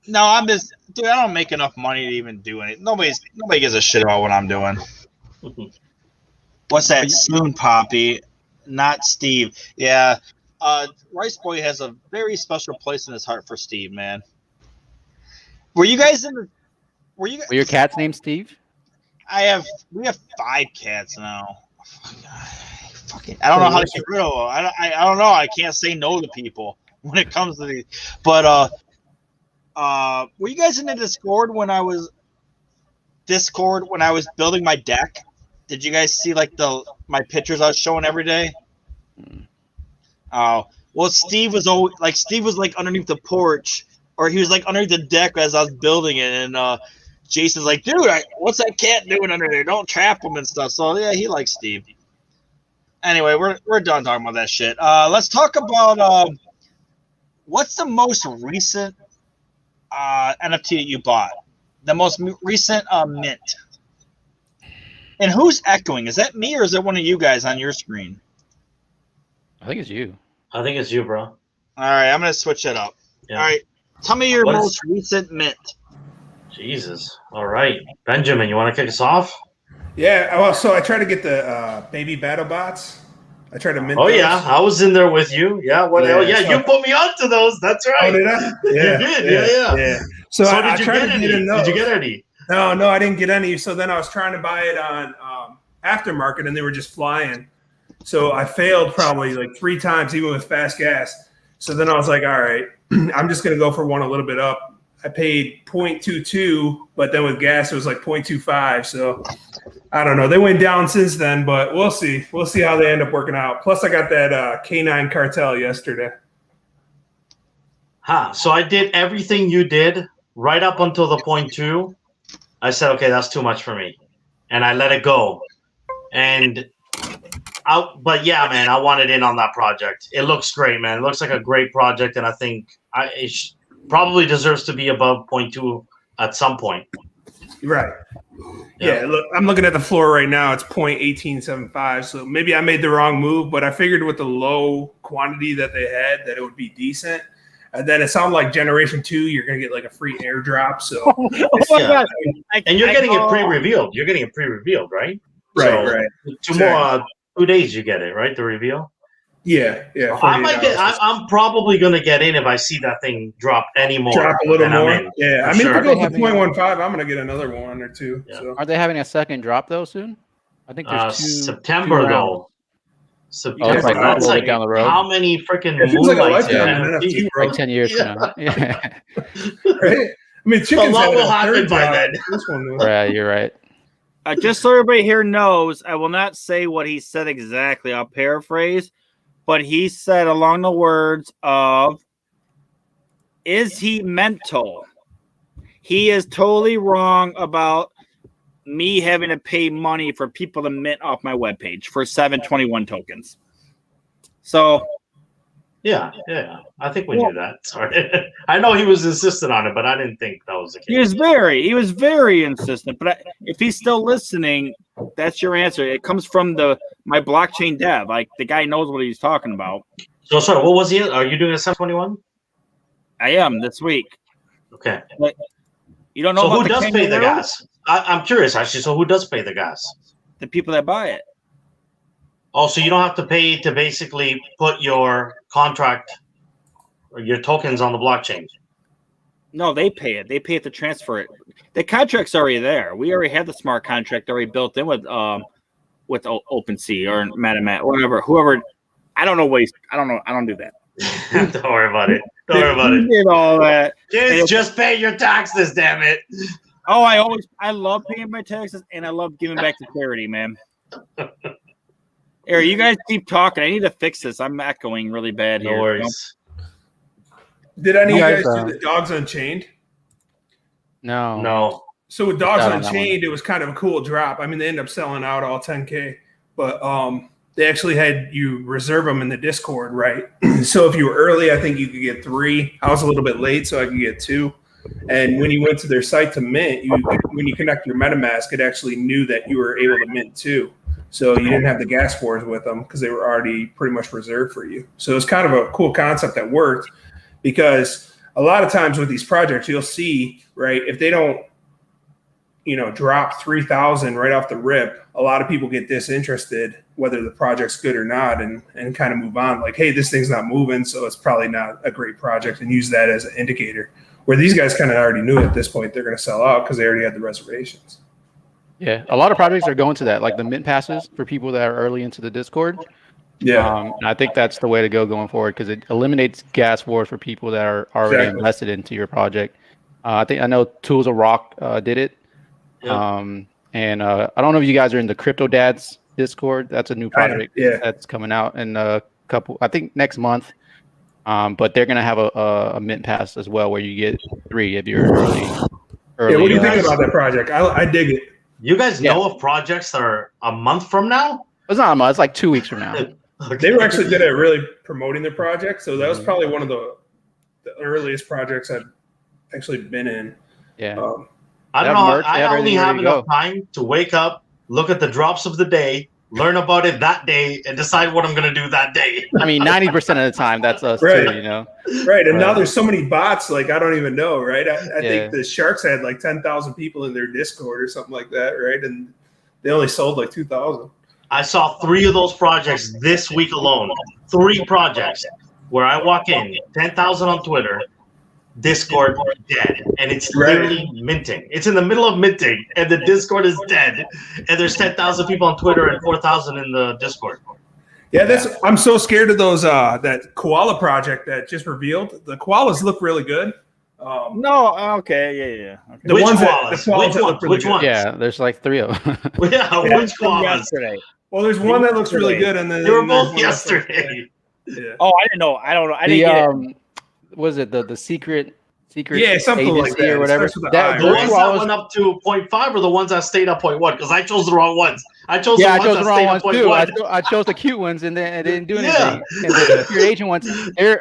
No, I'm just, dude. I don't make enough money to even do anything. Nobody gives a shit about what I'm doing. What's that? Soon, Poppy, not Steve. Yeah. Rice Boy has a very special place in his heart for Steve, man. Were you guys in the? Were your cat's named Steve? We have 5 cats now. I don't know how to get rid of them. I don't know. I can't say no to people when it comes to these. But were you guys in the Discord when I was building my deck? Did you guys see like my pictures I was showing every day? Oh, well, Steve was like underneath the porch, or he was like underneath the deck as I was building it, and Jason's like, dude, what's that cat doing under there? Don't trap him and stuff. So yeah, he likes Steve. Anyway, we're done talking about that shit. Let's talk about what's the most recent NFT that you bought? The most recent mint. And who's echoing? Is that me or is it one of you guys on your screen? I think it's you. I think it's you, bro. All right, I'm gonna switch it up. Yeah. All right, tell me your What is- most recent mint. Jesus. All right, Benjamin, you want to kick us off? Yeah. Well, so I tried to get the baby battle bots. I tried to mint. Oh those. yeah, I was in there with you. Yeah. What? Yeah, Oh yeah, so- you put me onto those. That's right. Oh, did I? You did. Yeah. So So I did you tried get to any? in Did you those. get any? No, I didn't get any. So then I was trying to buy it on aftermarket, and they were just flying. So I failed probably like 3 times, even with fast gas. So then I was like, all right, I'm just going to go for one a little bit up. I paid 0.22, but then with gas, it was like 0.25. So I don't know. They went down since then, but we'll see. We'll see how they end up working out. Plus, I got that K9 cartel yesterday. So I did everything you did right up until the 0.2. I said, okay, that's too much for me, and I let it go. But yeah, man, I wanted in on that project. It looks great, man. It looks like a great project, and I think it probably deserves to be above 0.2 at some point. Right. Yeah, look, I'm looking at the floor right now. It's 0.1875. So maybe I made the wrong move, but I figured with the low quantity that they had that it would be decent. And then it sounded like Generation 2, you're going to get like a free airdrop. So, God. And you're getting it pre-revealed. You're getting it pre-revealed, right? Right. 2 days you get it, right? The reveal. Yeah. I'm probably gonna get in if I see that thing drop any more. Drop a little more. Yeah, I mean, sure. if I go for 0.15, I'm gonna get another one or two. Yeah. So. Are they having a second drop though soon? I think there's September though. September. it's like That's like down the road. How many freaking It feels like a moonlights lifetime in in NFT? NFT like world. 10 years from now. Yeah. Right? I mean, chickens A lot had will a happen third by drop. then. This one will. Right, you're right. Just so everybody here knows, I will not say what he said exactly. I'll paraphrase, but he said along the words of, "Is he mental?" He is totally wrong about me having to pay money for people to mint off my webpage for 721 tokens. So, Yeah. I think we knew that. Sorry, I know he was insistent on it, but I didn't think that was the case. he was very insistent. But if he's still listening, that's your answer. It comes from my blockchain dev. Like, the guy knows what he's talking about. So sorry, what was he? Are you doing a 721? I am this week. Okay. But you don't know So about who does pay the kangaroo? gas? I'm curious actually. So who does pay the gas? The people that buy it. Oh, so you don't have to pay to basically put your contract or your tokens on the blockchain. No, they pay it. They pay it to transfer it. The contract's already there. We already have the smart contract already built in with OpenSea or MetaMask, whatever. Whoever. I don't know. I don't know. I don't do that. Don't worry about it. Don't worry about You it. did all that. Kids, just pay your taxes, damn it. Oh, I love paying my taxes and I love giving back to charity, man. Eric, you guys keep talking. I need to fix this. I'm echoing really bad here. No worries. Did any of you guys, guys do the Dogs Unchained? No. No. So with Dogs Got on that Unchained, it was kind of a cool drop. I mean, they ended up selling out all 10K, but they actually had you reserve them in the Discord, right? So if you were early, I think you could get 3. I was a little bit late, so I could get 2. And when you went to their site to mint, when you connect your MetaMask, it actually knew that you were able to mint 2. So you didn't have the gas wars with them because they were already pretty much reserved for you. So it's kind of a cool concept that worked, because a lot of times with these projects, you'll see, right, if they don't, drop 3,000 right off the rip, a lot of people get disinterested, whether the project's good or not, and kind of move on. Like, hey, this thing's not moving, so it's probably not a great project, and use that as an indicator. Where these guys kind of already knew at this point they're going to sell out because they already had the reservations. Yeah, a lot of projects are going to that, like the mint passes for people that are early into the Discord. Yeah, and I think that's the way to go going forward, because it eliminates gas wars for people that are already invested into your project. I know Tools of Rock did it. Yep. And I don't know if you guys are in the Crypto Dads Discord. That's a new project that's coming out in a couple, I think next month. But they're gonna have a mint pass as well, where you get 3 if you're early. Yeah, what do you think about that project? I dig it. You guys know of projects that are a month from now? It's not a month. It's like 2 weeks from now. Okay. They were actually good at really promoting their project, so that was probably one of the earliest projects I've actually been in. Yeah. I don't They have know. merch, they I have only everything have ready to enough time to wake up, look at the drops of the day, learn about it that day, and decide what I'm going to do that day. I mean, 90% of the time, that's us Right. too, you know? Right. And now there's so many bots, like, I don't even know, right? I Yeah. think the Sharks had like 10,000 people in their Discord or something like that, right? And they only sold like 2,000. I saw 3 of those projects this week alone. 3 projects where I walk in, 10,000 on Twitter, Discord dead, and it's literally minting. It's in the middle of minting, and the Discord is dead, and there's 10,000 people on Twitter and 4,000 in the Discord. Yeah, I'm so scared of those that koala project that just revealed. The koalas look really good. No, okay, yeah. Okay. The Which ones koalas? Which ones? Yeah, there's like 3 of them. Yeah, which koalas? Yesterday. Well, there's one that looks really good, and then They were both yesterday. Yeah. Oh, I didn't know. I don't know. I didn't get it. Was it the secret Yeah, something like agency that. or whatever? It starts with the I, The ones that went up to 0.5 or the ones that stayed at 0.1? Because I chose the wrong ones. I chose the ones that stayed at 0.1. I chose the cute ones, and then it didn't do anything. And the secret agent ones,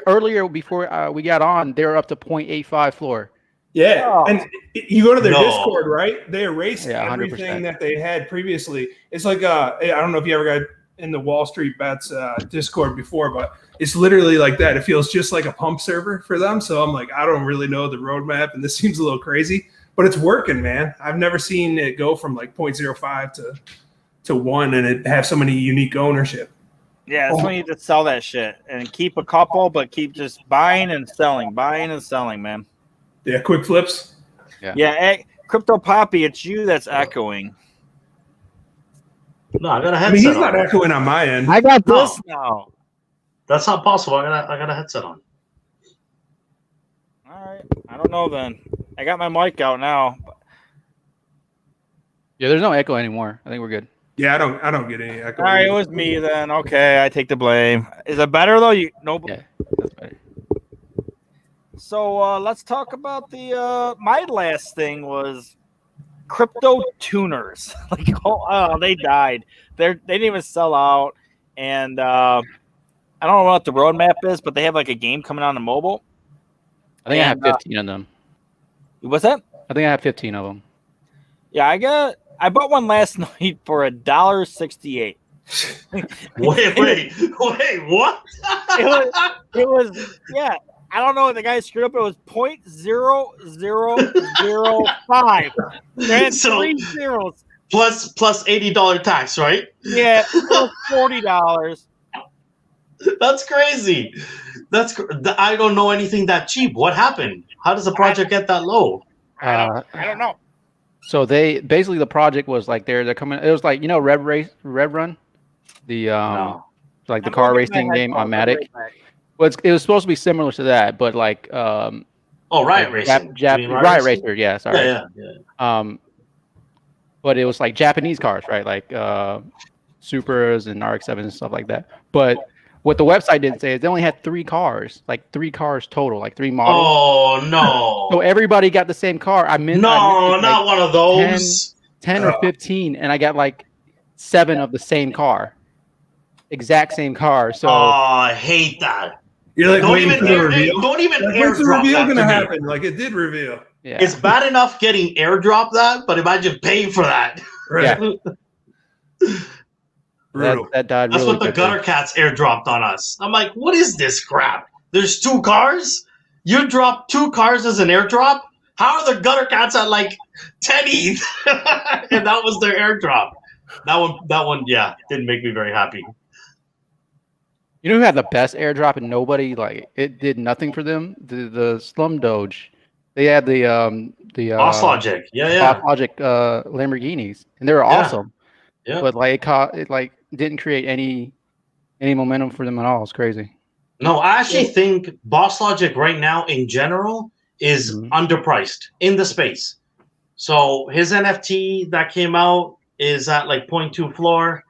earlier before we got on, they were up to 0.85 floor. Yeah, and you go to their Discord, right? They erased everything 100%. that they had previously. It's like I don't know if you ever got in the Wall Street Bets Discord before, but it's literally like that. It feels just like a pump server for them. So I'm like, I don't really know the roadmap, and this seems a little crazy, but it's working, man. I've never seen it go from like 0.05 to 1 and it have so many unique ownership. Yeah, that's when you just sell that shit and keep a couple, but keep just buying and selling, man. Yeah, quick flips. Yeah, CryptoPapi, it's you that's echoing. No, I got a I headset mean, he's on. not echoing on my end. I got this now. That's not possible. I got a headset on. All right, I don't know then. I got my mic out now. Yeah, there's no echo anymore. I think we're good. Yeah, I don't get any echo. All right, it was me then. Okay, I take the blame. Is it better though? Yeah, that's better. So let's talk about the. My last thing was crypto tuners. Like, they died. They didn't even sell out, and I don't know what the roadmap is, but they have like a game coming on the mobile. I think I have 15 of them. What's that? I think I have 15 of them. Yeah, I bought one last night for $1.68. Wait, what? It was yeah. I don't know. The guy screwed up. It was 0.0005. They had So- 3 zeros. plus $80 tax, right? Yeah, it was $40. That's crazy. I don't know anything that cheap. What happened? How does a project get that low? I don't know. So they basically, the project was like they're coming. It was like, you know, Zedrun, the like the car racing game on Matic. Well, it was supposed to be similar to that, but like Riot Racing. Riot Racer, yeah, sorry. Yeah. But it was like Japanese cars, right? Like Supras and RX-7s and stuff like that. But what the website didn't say is they only had 3 cars, like 3 cars total, like 3 models. Oh no! So everybody got the same car. Not one of those. 10 or 15, and I got like 7 of the same car, exact same car. So I hate that. You're like Don't waiting even for the reveal. Don't even Like, when's the airdrop reveal that gonna to me. happen? Like, it did reveal. yeah, It's bad enough getting airdrop that, but imagine paying for that. Right. Brutal. that died. That's really what the quickly. CryptoCatz airdropped on us. I'm like, what is this crap? There's 2 cars? You dropped 2 cars as an airdrop? How are the CryptoCatz at like 10 ETH? And that was their airdrop. That one, yeah, didn't make me very happy. You know who had the best airdrop and nobody, like, it did nothing for them? The Slum Doge. They had the Boss Logic, yeah. Boss Logic Lamborghinis, and they were awesome. Yeah. But like it like didn't create any momentum for them at all. It's crazy. No, I actually think Boss Logic right now in general is underpriced in the space. So his NFT that came out is at like 0.2 floor.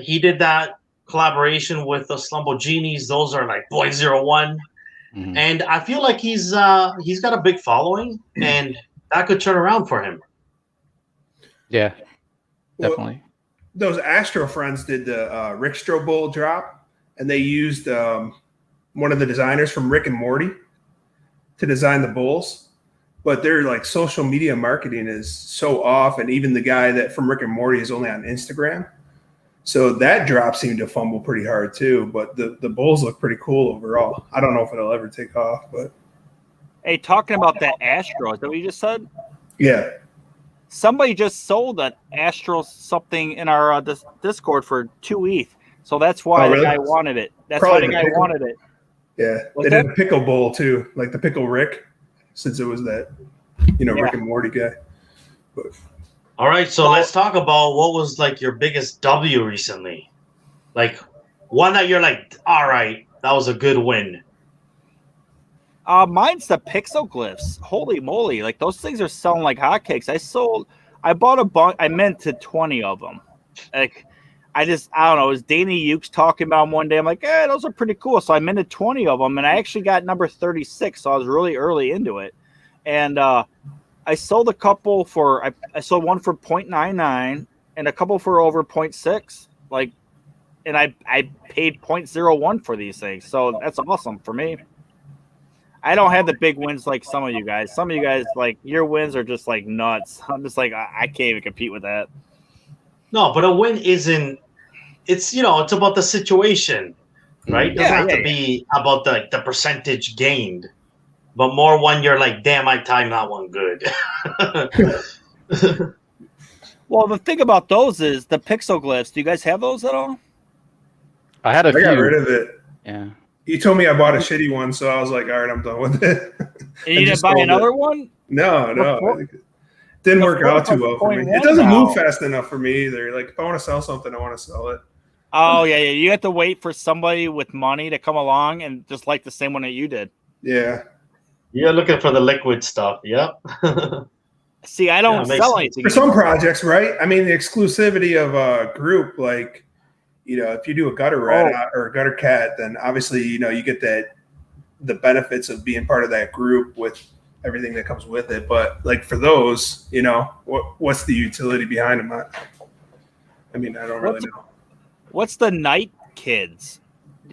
He did that collaboration with the Slumbo Genies. Those are like 0.01. And I feel like he's got a big following, and that could turn around for him. Yeah, definitely. Well, those Astro Friends did the Rick Strobel drop, and they used one of the designers from Rick and Morty to design the bulls. But their like social media marketing is so off, and even the guy that from Rick and Morty is only on Instagram. So that drop seemed to fumble pretty hard too, but the bulls look pretty cool overall. I don't know if it'll ever take off, but Hey, talking about that Astro, is that what you just said? yeah. Somebody just sold an Astro something in our Discord for 2 ETH. So that's why really? the guy wanted it. That's Probably why the guy wanted it. Yeah. What's They did that? a pickle bowl too, like the pickle Rick, since it was that, Rick and Morty guy. But All right, so let's talk about what was like your biggest W recently. Like one that you're like, all right, that was a good win. Mine's the pixel glyphs. Holy moly. Like those things are selling like hotcakes. I bought a bunch. I minted 20 of them. Like I don't know. It was Danny Ukes talking about them one day. I'm like, those are pretty cool. So I minted 20 of them and I actually got number 36. So I was really early into it. And, I sold a couple for I sold one for 0.99 and a couple for over 0.6. Like, and I paid 0.01 for these things. So that's awesome for me. I don't have the big wins like some of you guys. Some of you guys, like, your wins are just like nuts. I'm just like, I can't even compete with that. No, but a win isn't. It's it's about the situation, right? It doesn't have to be about the percentage gained, but more when you're like, damn, I timed that one good. Well, the thing about those is the pixel glyphs. Do you guys have those at all? I had a few. I got rid of it. Yeah. You told me I bought a shitty one, so I was like, all right, I'm done with it. And you didn't buy another one? No. It didn't work out too well for me. It doesn't move fast enough for me either. Like, if I want to sell something, I want to sell it. Oh, yeah. You have to wait for somebody with money to come along and just like the same one that you did. Yeah. You're looking for the liquid stuff. Yep. See, I don't sell anything. For some projects, right? I mean, the exclusivity of a group, like, if you do a gutter rat or a gutter cat, then obviously, you get the benefits of being part of that group with everything that comes with it. But like for those, what's the utility behind them? I mean, I don't really know. What's the Night Kids?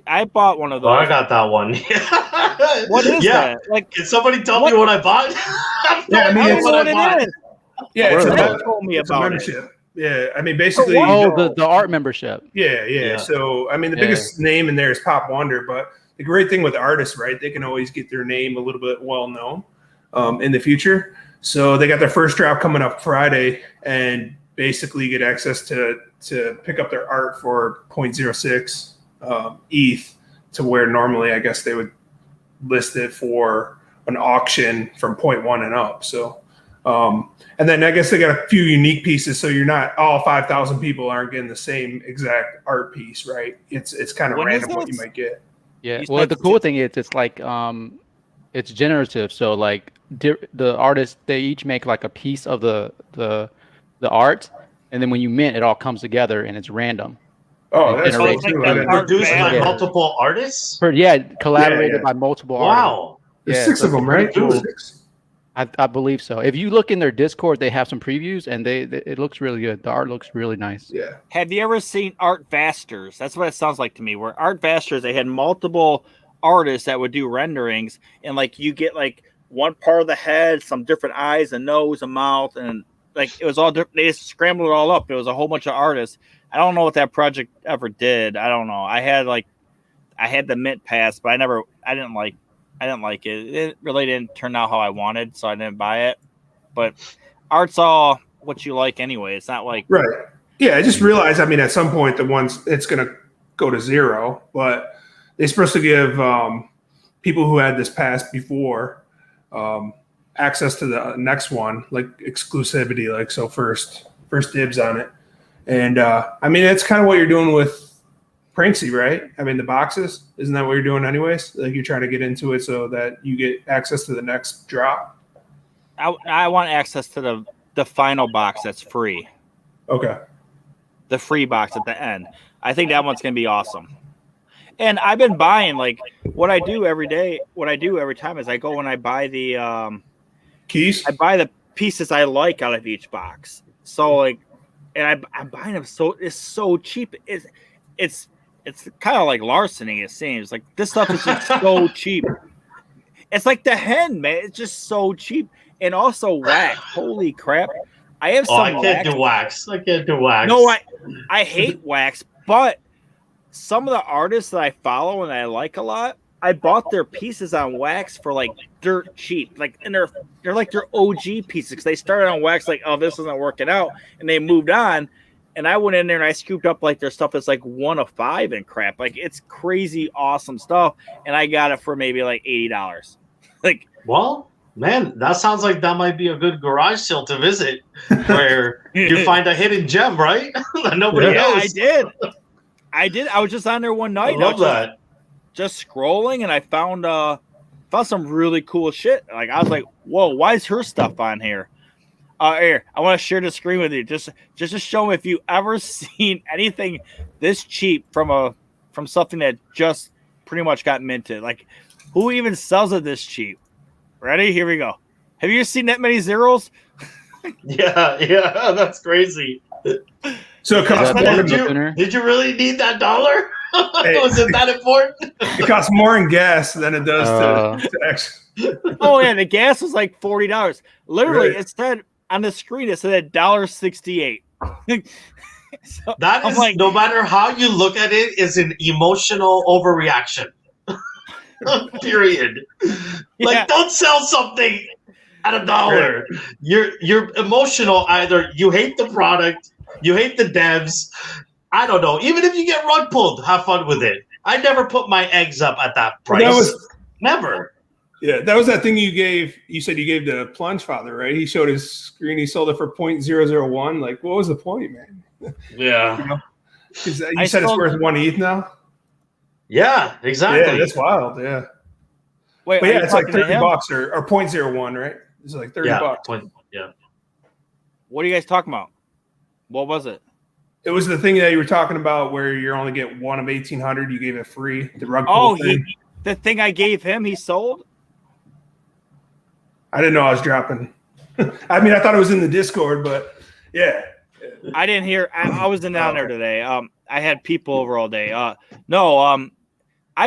I bought one of those. Oh, I got that one. What is that? Like, can somebody tell me what I bought? I mean, it's what it is. Yeah, Zed told me about membership. Yeah, I mean, basically. The art membership. Yeah. So, I mean, the biggest name in there is Pop Wonder, but the great thing with artists, right? They can always get their name a little bit well known in the future. So they got their first drop coming up Friday, and basically get access to pick up their art for 0.06 ETH, to where normally I guess they would list it for an auction from 0.1 and up. So. And then I guess they got a few unique pieces, so you're not all 5,000 people aren't getting the same exact art piece, right? It's kind of random what you might get. Yeah. Well, the cool thing is it's like it's generative. So like the artists, they each make like a piece of the art, and then when you mint, it all comes together and it's random. Oh, that's cool too. Produced by multiple artists. Collaborated by multiple artists. Wow. There's 6 of them, right? Cool. I believe so. If you look in their Discord, they have some previews, and it looks really good. The art looks really nice. Yeah. Have you ever seen Art Vasters? That's what it sounds like to me. Where Art Vasters, they had multiple artists that would do renderings, and like you get like one part of the head, some different eyes, a nose, a mouth, and like it was all different. They just scrambled it all up. It was a whole bunch of artists. I don't know what that project ever did. I don't know. I had the mint pass, but I didn't like it. It really didn't turn out how I wanted, so I didn't buy it. But art's all what you like anyway. It's not like right. Yeah, I just realized. I mean, at some point, it's going to go to 0, but they're supposed to give people who had this pass before access to the next one, like exclusivity, like so first dibs on it. And I mean, that's kind of what you're doing with Pranksy, right? I mean, the boxes, isn't that what you're doing anyways? Like you're trying to get into it so that you get access to the next drop? I want access to the final box that's free. Okay. The free box at the end. I think that one's going to be awesome. And I've been buying, like, what I do every time is I go and I buy the keys. I buy the pieces I like out of each box. So, like, and I'm buying them it's so cheap. It's kind of like larceny, it seems. Like, this stuff is just so cheap. It's like the hen, man. It's just so cheap. And also whack. Holy crap. I have some. I can't do wax. I can't do wax. No, I hate wax, but some of the artists that I follow and I like a lot, I bought their pieces on wax for like dirt cheap. Like, and they're like their OG pieces because they started on wax like, oh, this isn't working out, and they moved on. And I went in there and I scooped up like their stuff that's like 1 of 5 and crap. Like, it's crazy awesome stuff, and I got it for maybe like $80. Like, well, man, that sounds like that might be a good garage sale to visit, where you find a hidden gem, right? That nobody knows. I did. I was just on there one night. I love that. Just scrolling, and I found some really cool shit. Like, I was like, whoa, why is her stuff on here? Here, I want to share the screen with you, just to show me if you ever seen anything this cheap from something that just pretty much got minted. Like, who even sells it this cheap? Ready? Here we go. Have you seen that many zeros? Yeah, that's crazy. So it costs more. Did you really need that dollar? Was it that important? It costs more in gas than it does to actually. Oh yeah, the gas was like $40. Literally, It said on the screen, it said $1.68. So that is, like, no matter how you look at it, is an emotional overreaction. Period. Like, don't sell something at $1. You're emotional. Either you hate the product, you hate the devs. I don't know. Even if you get rug pulled, have fun with it. I never put my eggs up at that price. Never. Yeah, that was that thing you gave. You said you gave the Plunge Father, right? He showed his screen. He sold it for 0.001. Like, what was the point, man? Yeah. You said it's worth 1 ETH now? Yeah, exactly. Yeah, that's wild. Yeah. Wait, but yeah, it's like $30 or 0.01, right? It's like $30. Yeah. What are you guys talking about? What was it? It was the thing that you were talking about where you only get 1 of 1,800. You gave it free. The rug pull thing. The thing I gave him, he sold? I didn't know I was dropping. I mean, I thought it was in the Discord, but yeah. I didn't hear. I wasn't down there today. I had people over all day. I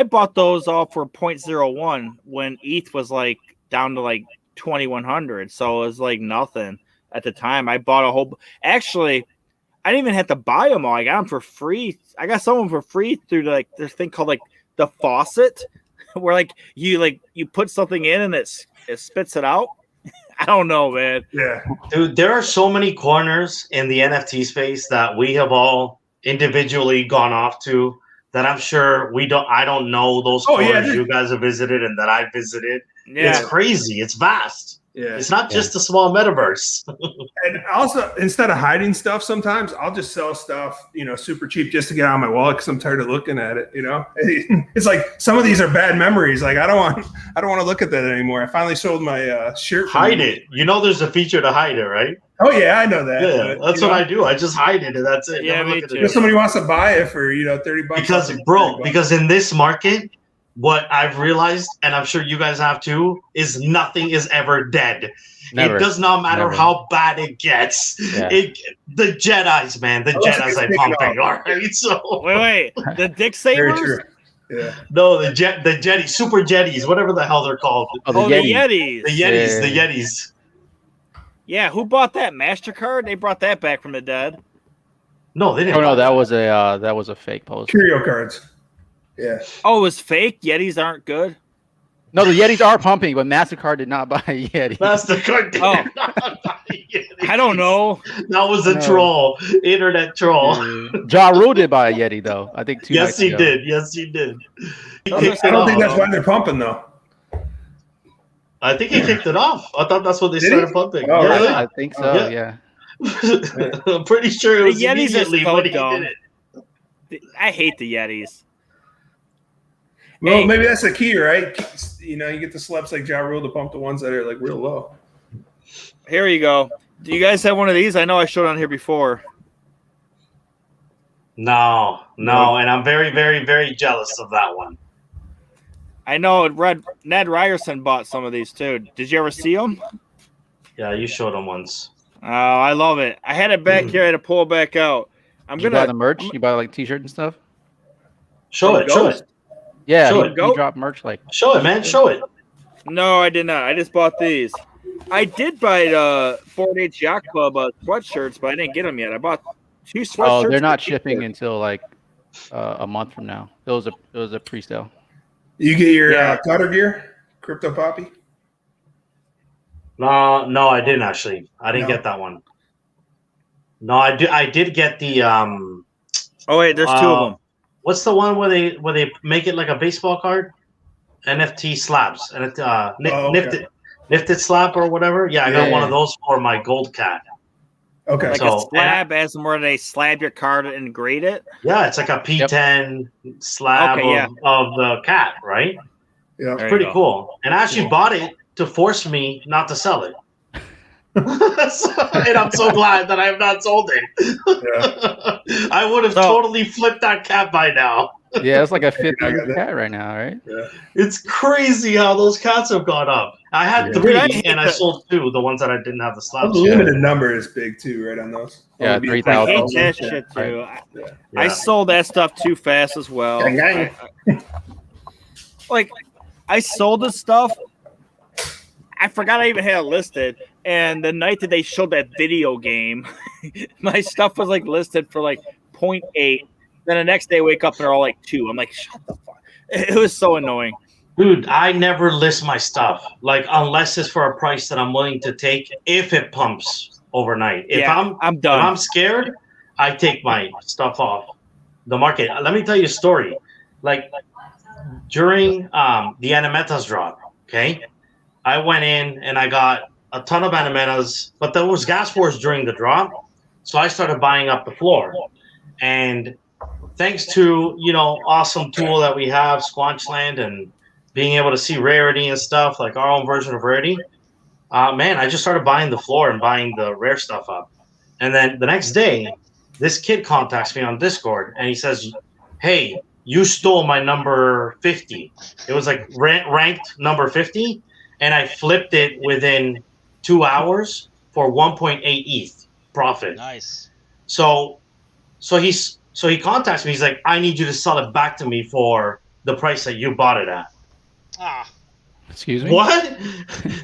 bought those all for 0.01 when ETH was like down to like 2,100. So it was like nothing at the time. I bought a whole. Actually, I didn't even have to buy them all. I got them for free. I got some of them for free through like this thing called like the faucet, where like you put something in and it spits it out. I don't know, man. Yeah, dude, there are so many corners in the NFT space that we have all individually gone off to that I'm sure I don't know those corners you guys have visited and that I visited. Yeah. It's crazy. It's vast. Yeah. It's not just a small metaverse. And also, instead of hiding stuff, sometimes I'll just sell stuff, super cheap just to get out of my wallet because I'm tired of looking at it. It's like some of these are bad memories. Like I don't want to look at that anymore. I finally sold my shirt. Hide it. There's a feature to hide it, right? Oh yeah, I know that. Yeah, that's what I do. I just hide it and that's it. Yeah, me too. If somebody wants to buy it for $30, because in this market, what I've realized, and I'm sure you guys have too, is nothing is ever dead. Never. It does not matter how bad it gets. Yeah. The Jedis, man, the Jedis are pumping. All right, so wait, the Dick Savers. Very true. Yeah. No, the Jetties, Super Jetties, whatever the hell they're called. The Yetis. The Yetis. The Yetis. Yeah, who bought that? MasterCard? They brought that back from the dead. No, they didn't. Oh no, that was a fake post. Curio cards. Yeah. Oh, it was fake? Yetis aren't good? No, the Yetis are pumping, but MasterCard did not buy a Yeti. MasterCard did not buy a Yeti. I don't know. That was a troll. Internet troll. Ja Rule did buy a Yeti, though. I think 2 Yes, nights he ago. did. Yes, he did. I don't think that's why they're pumping, though. I think he kicked it off. I thought that's what they started pumping. Oh, really? I think so, yeah. I'm pretty sure it was the Yetis immediately when he did it. I hate the Yetis. Well, maybe that's the key, right? You get the celebs like Ja Rule to pump the ones that are like real low. Here you go. Do you guys have one of these? I know I showed on here before. No, and I'm very, very, very jealous of that one. I know Ned Ryerson bought some of these too. Did you ever see them? Yeah, you showed them once. Oh, I love it. I had it back here. I had to pull it back out. You buy the merch? You buy like t-shirt and stuff? Show it. Yeah, he dropped merch like. Show it, man. Show it. No, I did not. I just bought these. I did buy the 4-H Yacht Club sweatshirts, but I didn't get them yet. I bought 2 sweatshirts. Oh, they're not shipping until like a month from now. It was a pre-sale. You get your cutter gear, CryptoPapi? No, I didn't actually. I didn't get that one. No, I did get the Oh wait, there's 2 of them. What's the one where they make it like a baseball card? NFT slabs and nifted slab or whatever. Yeah, I got one of those for my gold cat. Okay, like a slab, as in where they slab your card and grade it. Yeah, it's like a P10 slab of the cat, right? Yeah, it's pretty cool. And I actually bought it to force me not to sell it. And I'm so glad that I have not sold it. Yeah. I would have totally flipped that cat by now. Yeah, it's like a 50 cat right now, right? Yeah. It's crazy how those cats have gone up. I had 3 and I sold 2, the ones that I didn't have the slabs. The limited number is big too, right, on those? Yeah, 3,000. I hate that shit too. Right. I sold that stuff too fast as well. I sold the stuff. I forgot I even had it listed. And the night that they showed that video game, my stuff was like listed for like 0.8. Then the next day I wake up and they're all like 2. I'm like, shut the fuck. It was so annoying. Dude, I never list my stuff. Like, unless it's for a price that I'm willing to take if it pumps overnight. If I'm done. If I'm scared, I take my stuff off the market. Let me tell you a story. Like, during the Animetas drop, okay? I went in and I got a ton of Animetas, but there was gas wars during the drop. So I started buying up the floor. And thanks to, awesome tool that we have, Squanchland, and being able to see rarity and stuff, like our own version of rarity, man, I just started buying the floor and buying the rare stuff up. And then the next day, this kid contacts me on Discord, and he says, hey, you stole my number 50. It was like ranked number 50, and I flipped it within 2 hours for 1.8 ETH profit. Nice. So he contacts me. He's like, I need you to sell it back to me for the price that you bought it at. Excuse me? What?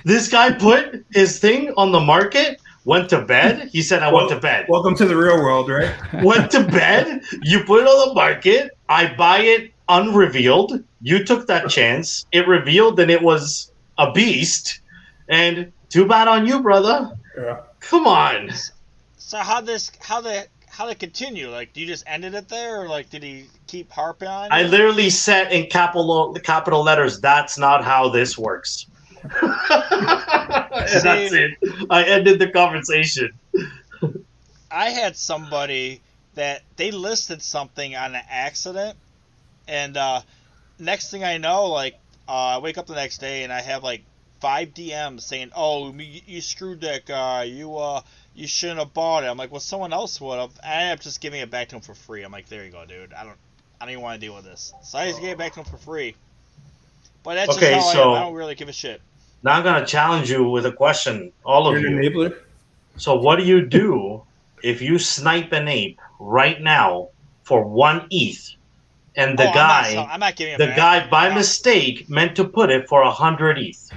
This guy put his thing on the market, went to bed. He said, I went to bed. Welcome to the real world, right? Went to bed. You put it on the market. I buy it unrevealed. You took that chance. It revealed and it was a beast. And too bad on you, brother. Yeah. Come on. So how they continue? Like, do you just ended it there, or like, did he keep harping on it? I literally said in capital letters, "That's not how this works." And that's it. I ended the conversation. I had somebody that they listed something on an accident, and next thing I know, like, I wake up the next day and I have like 5 DMs saying, "Oh, you screwed that guy. You shouldn't have bought it." I'm like, well, someone else would have. I ended up just giving it back to him for free. I'm like, there you go, dude. I don't even want to deal with this. So I just gave it back to him for free. But that's just how I am. I don't really give a shit. Now I'm gonna challenge you with a question, all of you. You're an enabler? So what do you do if you snipe an ape right now for 1 ETH, and the I'm not giving it back. Guy by mistake meant to put it for 100 ETH?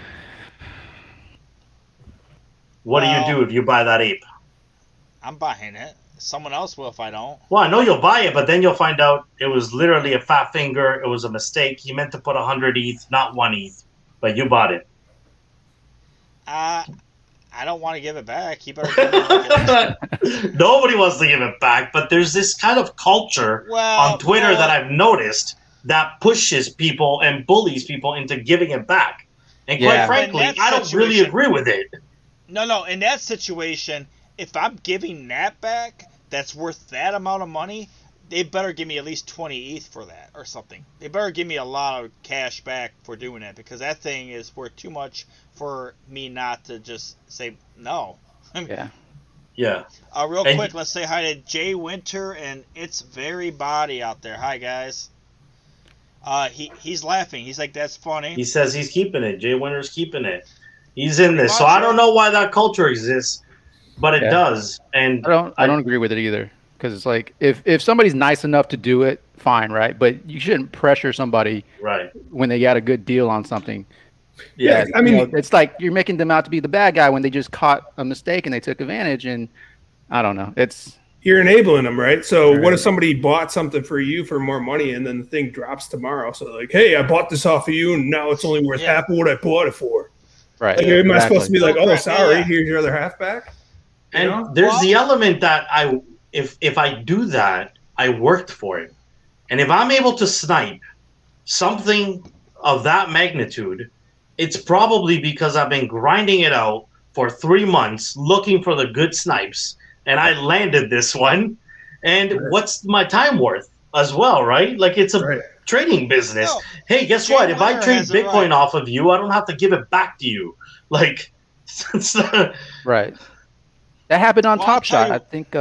What do you do if you buy that ape? I'm buying it. Someone else will if I don't. Well, I know you'll buy it, but then you'll find out it was literally a fat finger. It was a mistake. He meant to put 100 ETH, not 1 ETH, but you bought it. I don't want to give it back. You better give it back. Nobody wants to give it back, but there's this kind of culture on Twitter that I've noticed that pushes people and bullies people into giving it back. And quite frankly, I don't really agree with it. No. In that situation, if I'm giving that back, that's worth that amount of money, they better give me at least 20 ETH for that or something. They better give me a lot of cash back for doing that, because that thing is worth too much for me not to just say no. Yeah. Real quick, let's say hi to Jay Winter and It's Very Body out there. Hi, guys. He's laughing. He's like, that's funny. He says he's keeping it. Jay Winter's keeping it. He's in this. So I don't know why that culture exists, but it does. And I don't agree with it either, because it's like, if somebody's nice enough to do it, fine, right? But you shouldn't pressure somebody right when they got a good deal on something Yeah, I mean, it's like you're making them out to be the bad guy when they just caught a mistake and they took advantage. And I don't know. You're enabling them, right? So what if somebody bought something for you for more money and then the thing drops tomorrow? So like, hey, I bought this off of you and now it's only worth half of what I bought it for. Right. Like, am I supposed to be like, oh, sorry, here's your other half back? And there's the element that if I do that, I worked for it. And if I'm able to snipe something of that magnitude, it's probably because I've been grinding it out for 3 months looking for the good snipes. And I landed this one. And what's my time worth as well, right? Like, it's a trading business. No. Hey, guess what? If I trade Bitcoin off of you, I don't have to give it back to you. Like, right. That happened on Top Shot. I think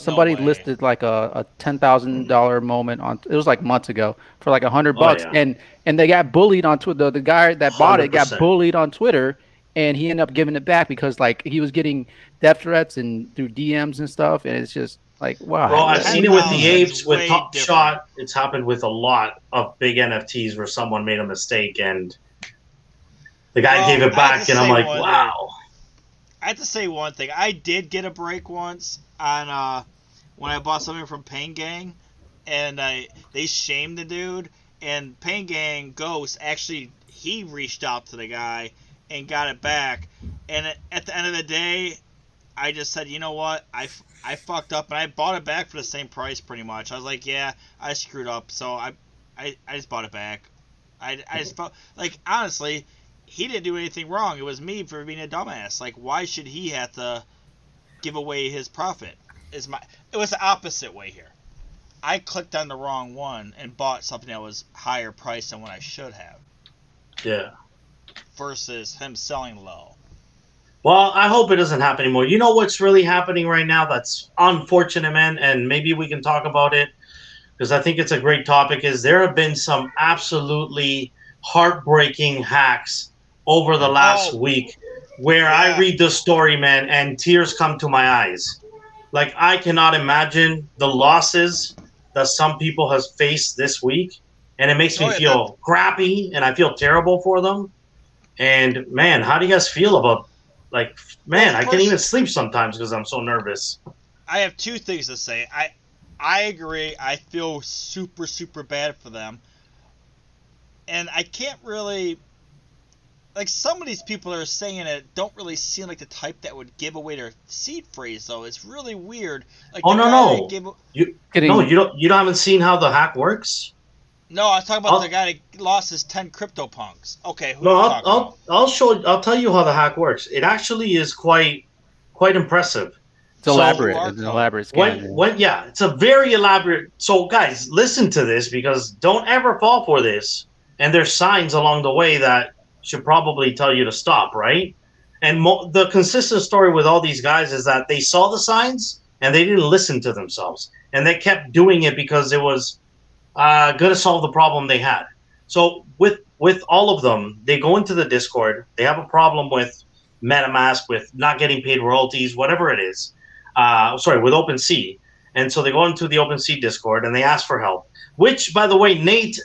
somebody listed like a $10,000 moment on. It was like months ago for like $100, and they got bullied on Twitter. The guy that bought 100%. It got bullied on Twitter, and he ended up giving it back because like he was getting death threats and through DMs and stuff, and it's just like wow. Bro, I've seen it with the apes, with Top Shot. It's happened with a lot of big NFTs where someone made a mistake and the guy gave it back, and I'm like, wow. I have to say one thing. I did get a break once on when I bought something from Pain Gang, and they shamed the dude. And Pain Gang Ghost actually he reached out to the guy and got it back. And at the end of the day, I just said, you know what, I fucked up, and I bought it back for the same price pretty much. I was like, yeah, I screwed up, so I just bought it back. I just felt like honestly. He didn't do anything wrong. It was me for being a dumbass. Like, why should he have to give away his profit? It was the opposite way here. I clicked on the wrong one and bought something that was higher priced than what I should have. Yeah. Versus him selling low. Well, I hope it doesn't happen anymore. You know what's really happening right now that's unfortunate, man, and maybe we can talk about it because I think it's a great topic, is there have been some absolutely heartbreaking hacks over the last week where I read the story, man, and tears come to my eyes. Like, I cannot imagine the losses that some people have faced this week, and it makes me feel crappy, and I feel terrible for them. And, man, how do you guys feel about, like, man, I can't even sleep sometimes because I'm so nervous. I have two things to say. I agree. I feel super, super bad for them. And I can't really... Like, some of these people that are saying it don't really seem like the type that would give away their seed phrase, though. It's really weird. Like, you haven't seen how the hack works? No, I was talking about the guy that lost his 10 CryptoPunks. Okay, who are you talking about? I'll tell you how the hack works. It actually is quite impressive. It's elaborate. It's an elaborate scam. It's a very elaborate. So, guys, listen to this because don't ever fall for this. And there's signs along the way that should probably tell you to stop, right? And the consistent story with all these guys is that they saw the signs and they didn't listen to themselves. And they kept doing it because it was going to solve the problem they had. So with all of them, they go into the Discord. They have a problem with MetaMask, with not getting paid royalties, whatever it is. With OpenSea. And so they go into the OpenSea Discord and they ask for help, which, by the way, Nate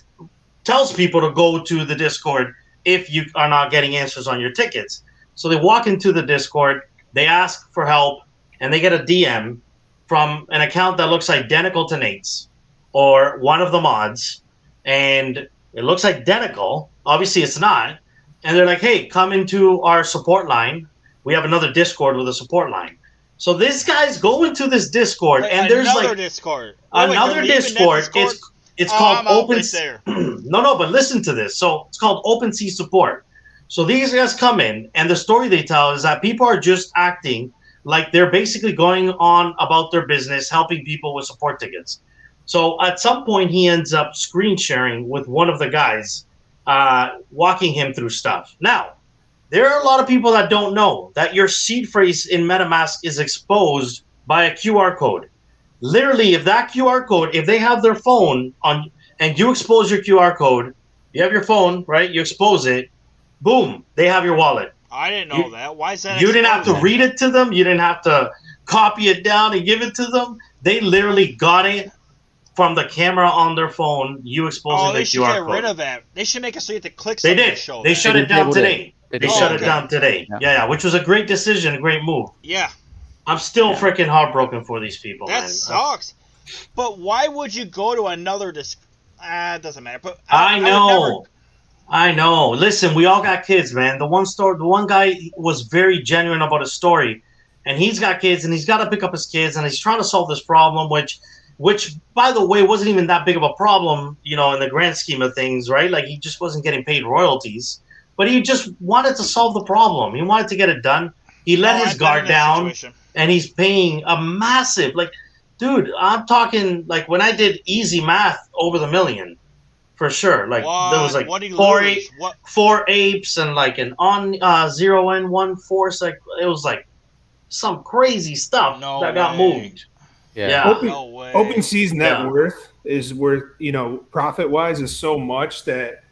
tells people to go to the Discord if you are not getting answers on your tickets. So they walk into the Discord, they ask for help, and they get a DM from an account that looks identical to Nate's or one of the mods, and it looks identical. Obviously, it's not. And they're like, hey, come into our support line. We have another Discord with a support line. So these guys go into this Discord, and there's another Discord. Discord. It's called OpenSea. No, but listen to this. So it's called OpenSea support. So these guys come in, and the story they tell is that people are just acting like they're basically going on about their business, helping people with support tickets. So at some point, he ends up screen sharing with one of the guys, walking him through stuff. Now, there are a lot of people that don't know that your seed phrase in MetaMask is exposed by a QR code. Literally, if that QR code, if they have their phone on and you expose your QR code, you have your phone, right? You expose it, boom, they have your wallet. I didn't know that. Why is that? You didn't have to read it to them. You didn't have to copy it down and give it to them. They literally got it from the camera on their phone, you exposing the QR code. They should get rid of that. They should make it so you have to click They something did. to show They that. shut it down today. They shut it okay. down today. Yeah, which was a great decision, a great move. Yeah. I'm still freaking heartbroken for these people, That man. sucks. But why would you go to another it doesn't matter. But I know. Listen, we all got kids, man. The one guy was very genuine about his story, and he's got kids, and he's got to pick up his kids, and he's trying to solve this problem, which, by the way, wasn't even that big of a problem, in the grand scheme of things, right? Like, he just wasn't getting paid royalties, but he just wanted to solve the problem. He wanted to get it done. He let his guard down, and he's paying a massive, dude, I'm talking, when I did easy math, over the $1 million, for sure. There was, four apes and, an on 0 and 1 force. It was, some crazy stuff got moved. Yeah. OpenSea's net worth is worth, profit-wise is so much that,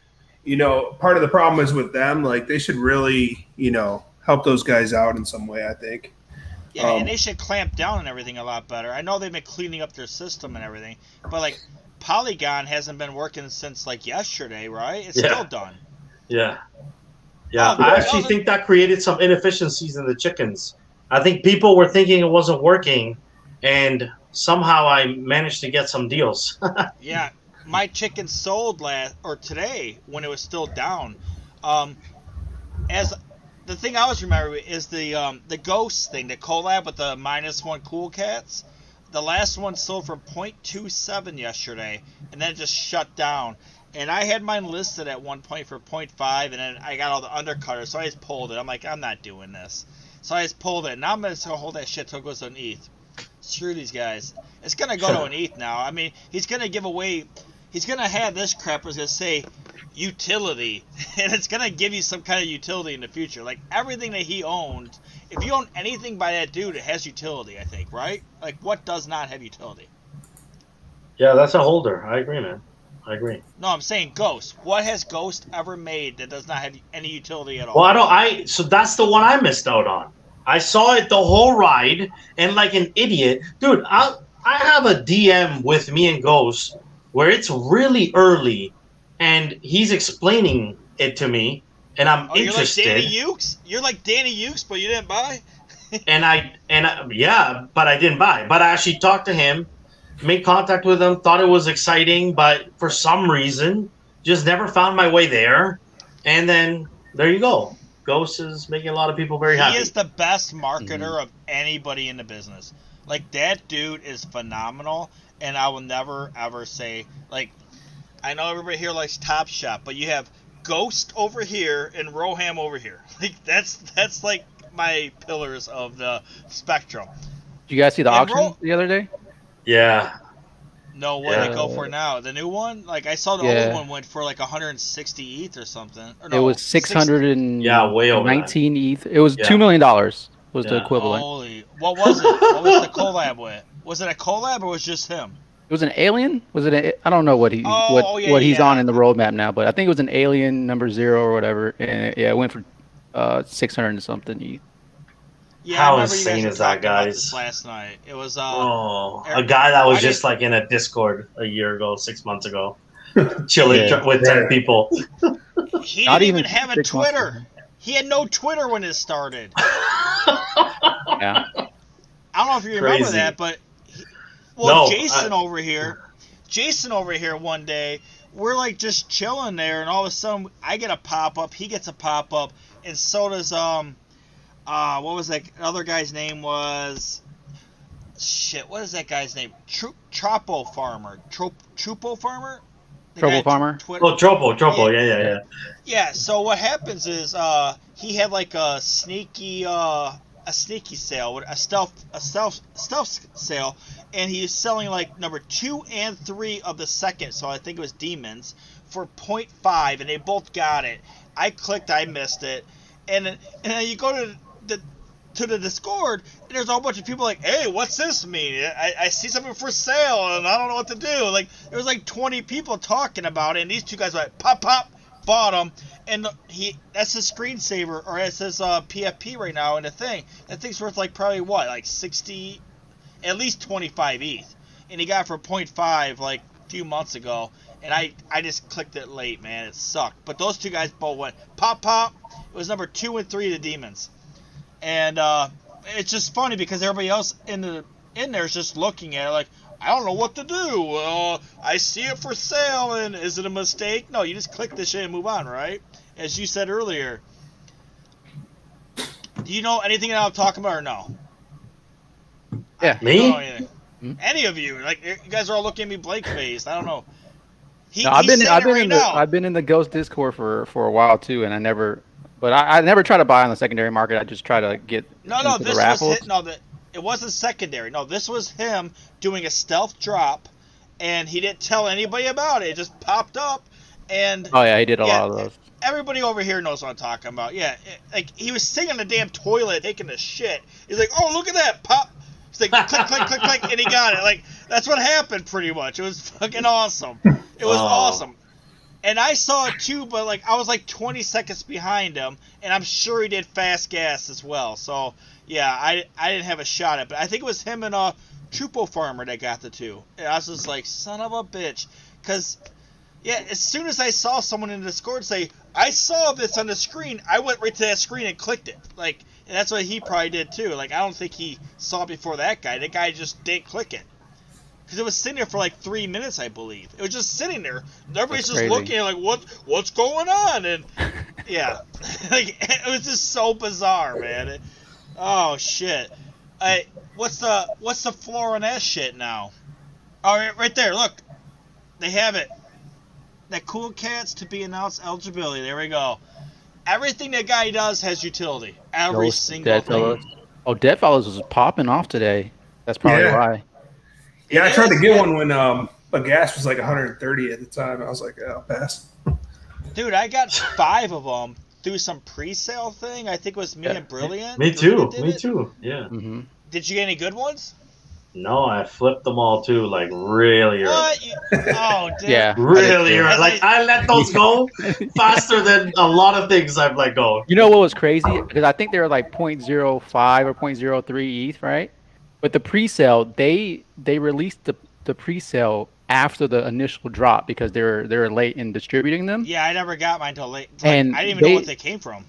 part of the problem is with them, they should really, help those guys out in some way, I think. Yeah, and they should clamp down on everything a lot better. I know they've been cleaning up their system and everything, but Polygon hasn't been working since yesterday, right? It's still done. Yeah. Yeah, I actually think that created some inefficiencies in the chickens. I think people were thinking it wasn't working, and somehow I managed to get some deals. Yeah, my chicken sold today when it was still down. The thing I always remember is the ghost thing, the collab with the -1 cool cats. The last one sold for 0.27 yesterday, and then it just shut down. And I had mine listed at one point for 0.5, and then I got all the undercutters, so I just pulled it. I'm like, I'm not doing this. So I just pulled it. Now I'm going to hold that shit till it goes to an ETH. Screw these guys. It's going to go to an ETH now. I mean, he's going to give away... He's going to have this crap was going to say utility, and it's going to give you some kind of utility in the future. Everything that he owned, if you own anything by that dude, it has utility, I think, right? What does not have utility? Yeah, that's a holder. I agree, man. I agree. No, I'm saying Ghost. What has Ghost ever made that does not have any utility at all? Well, so that's the one I missed out on. I saw it the whole ride, and like an idiot. Dude, I have a DM with me and Ghost where it's really early, and he's explaining it to me, and I'm interested. You're like Danny Ukes? You're like Danny Ukes, but you didn't buy? Yeah, but I didn't buy. But I actually talked to him, made contact with him, thought it was exciting, but for some reason, just never found my way there. And then, there you go. Ghost is making a lot of people very happy. He is the best marketer of anybody in the business. That dude is phenomenal, and I will never, ever say, I know everybody here likes Top Shot, but you have Ghost over here and Roham over here. That's my pillars of the spectrum. Did you guys see the auction the other day? Yeah. No, what did it go for now? The new one? I saw the old one went for 160 ETH or something. Or no, it was 619 ETH. It was $2 million was the equivalent. Holy, what was it? What was the collab with? Was it a collab or was it just him? It was an alien? Was it? I don't know what he's on in the roadmap now, but I think it was an alien #0 or whatever, and it went for 600 and something ETH. Yeah, how insane is that, guys? Last night, it was a guy that was just in a Discord a year ago, 6 months ago, chilling with 10 people. He didn't even have a Twitter. He had no Twitter when it started. Yeah. I don't know if you remember that, but Jason over here one day, we're just chilling there, and all of a sudden I get a pop up, he gets a pop up, and so does what was that other guy's name was? Shit, what is that guy's name? Tropo Farmer. Tropo Farmer? Tropo Farmer? Tropo. Yeah. Yeah, so what happens is he had a sneaky sale, a stealth sale, and he's selling number 2 and 3 of the second, so I think it was Demons, for 0.5, and they both got it. I clicked, I missed it, and then you go to the Discord, and there's a whole bunch of people hey, what's this mean? I see something for sale, and I don't know what to do. There was 20 people talking about it, and these two guys were pop, bought them, and that's his screensaver, or it says PFP right now in the thing. That thing's worth probably 60, at least 25 ETH. and he got it for 0.5 like a few months ago, and I just clicked it late, man. It sucked. But those two guys both went pop. It was number 2 and 3 of the demons, and it's just funny because everybody else in there is just looking at it like, I don't know what to do. I see it for sale, and is it a mistake? No, you just click this shit and move on, right? As you said earlier. Do you know anything that I'm talking about or no? Yeah. Me? Mm-hmm. Any of you? Like, you guys are all looking at me blank faced. I don't know. I've been in the Ghost Discord for a while too, and I never try to buy on the secondary market. I just try to get into the raffles. It wasn't secondary. No, this was him doing a stealth drop, and he didn't tell anybody about it. It just popped up, and oh yeah, he did a lot of those. Everybody over here knows what I'm talking about. Yeah, like he was sitting on the damn toilet taking a shit. He's like, "Oh, look at that pop!" He's like, "Click, click, click, click," and he got it. Like that's what happened, pretty much. It was fucking awesome. It was awesome. And I saw it too, but like I was like 20 seconds behind him, and I'm sure he did fast gas as well. So yeah, I didn't have a shot at it, but I think it was him and Chupo Farmer that got the two. And I was just like, son of a bitch, because yeah, as soon as I saw someone in the Discord say, I saw this on the screen, I went right to that screen and clicked it. Like, and that's what he probably did too. Like, I don't think he saw it before that guy. That guy just didn't click it. Because it was sitting there for like 3 minutes, I believe. It was just sitting there. Everybody's just looking like, what's going on? And yeah, like it was just so bizarre, man. Oh shit! What's the floor on that shit now? Oh, right there. Look, they have it. That Cool Cats to be announced eligibility. There we go. Everything that guy does has utility. Every single thing. Oh, Deadfellows was popping off today. That's probably why. Yeah, I tried to get one when a gas was like 130 at the time. I was like, I'll pass. Dude, I got 5 of them through some pre-sale thing. I think it was me and Brilliant. Me too. Yeah. Mm-hmm. Did you get any good ones? No, I flipped them all too, like really early. What? Oh, dude. Yeah. Really early. Like I let those go faster than a lot of things I've let go. You know what was crazy? Because I think they were like 0.05 or 0.03 ETH, right? But the pre-sale, they released the pre-sale after the initial drop because they're late in distributing them. Yeah, I never got mine until late. Like, And I didn't even know what they came from.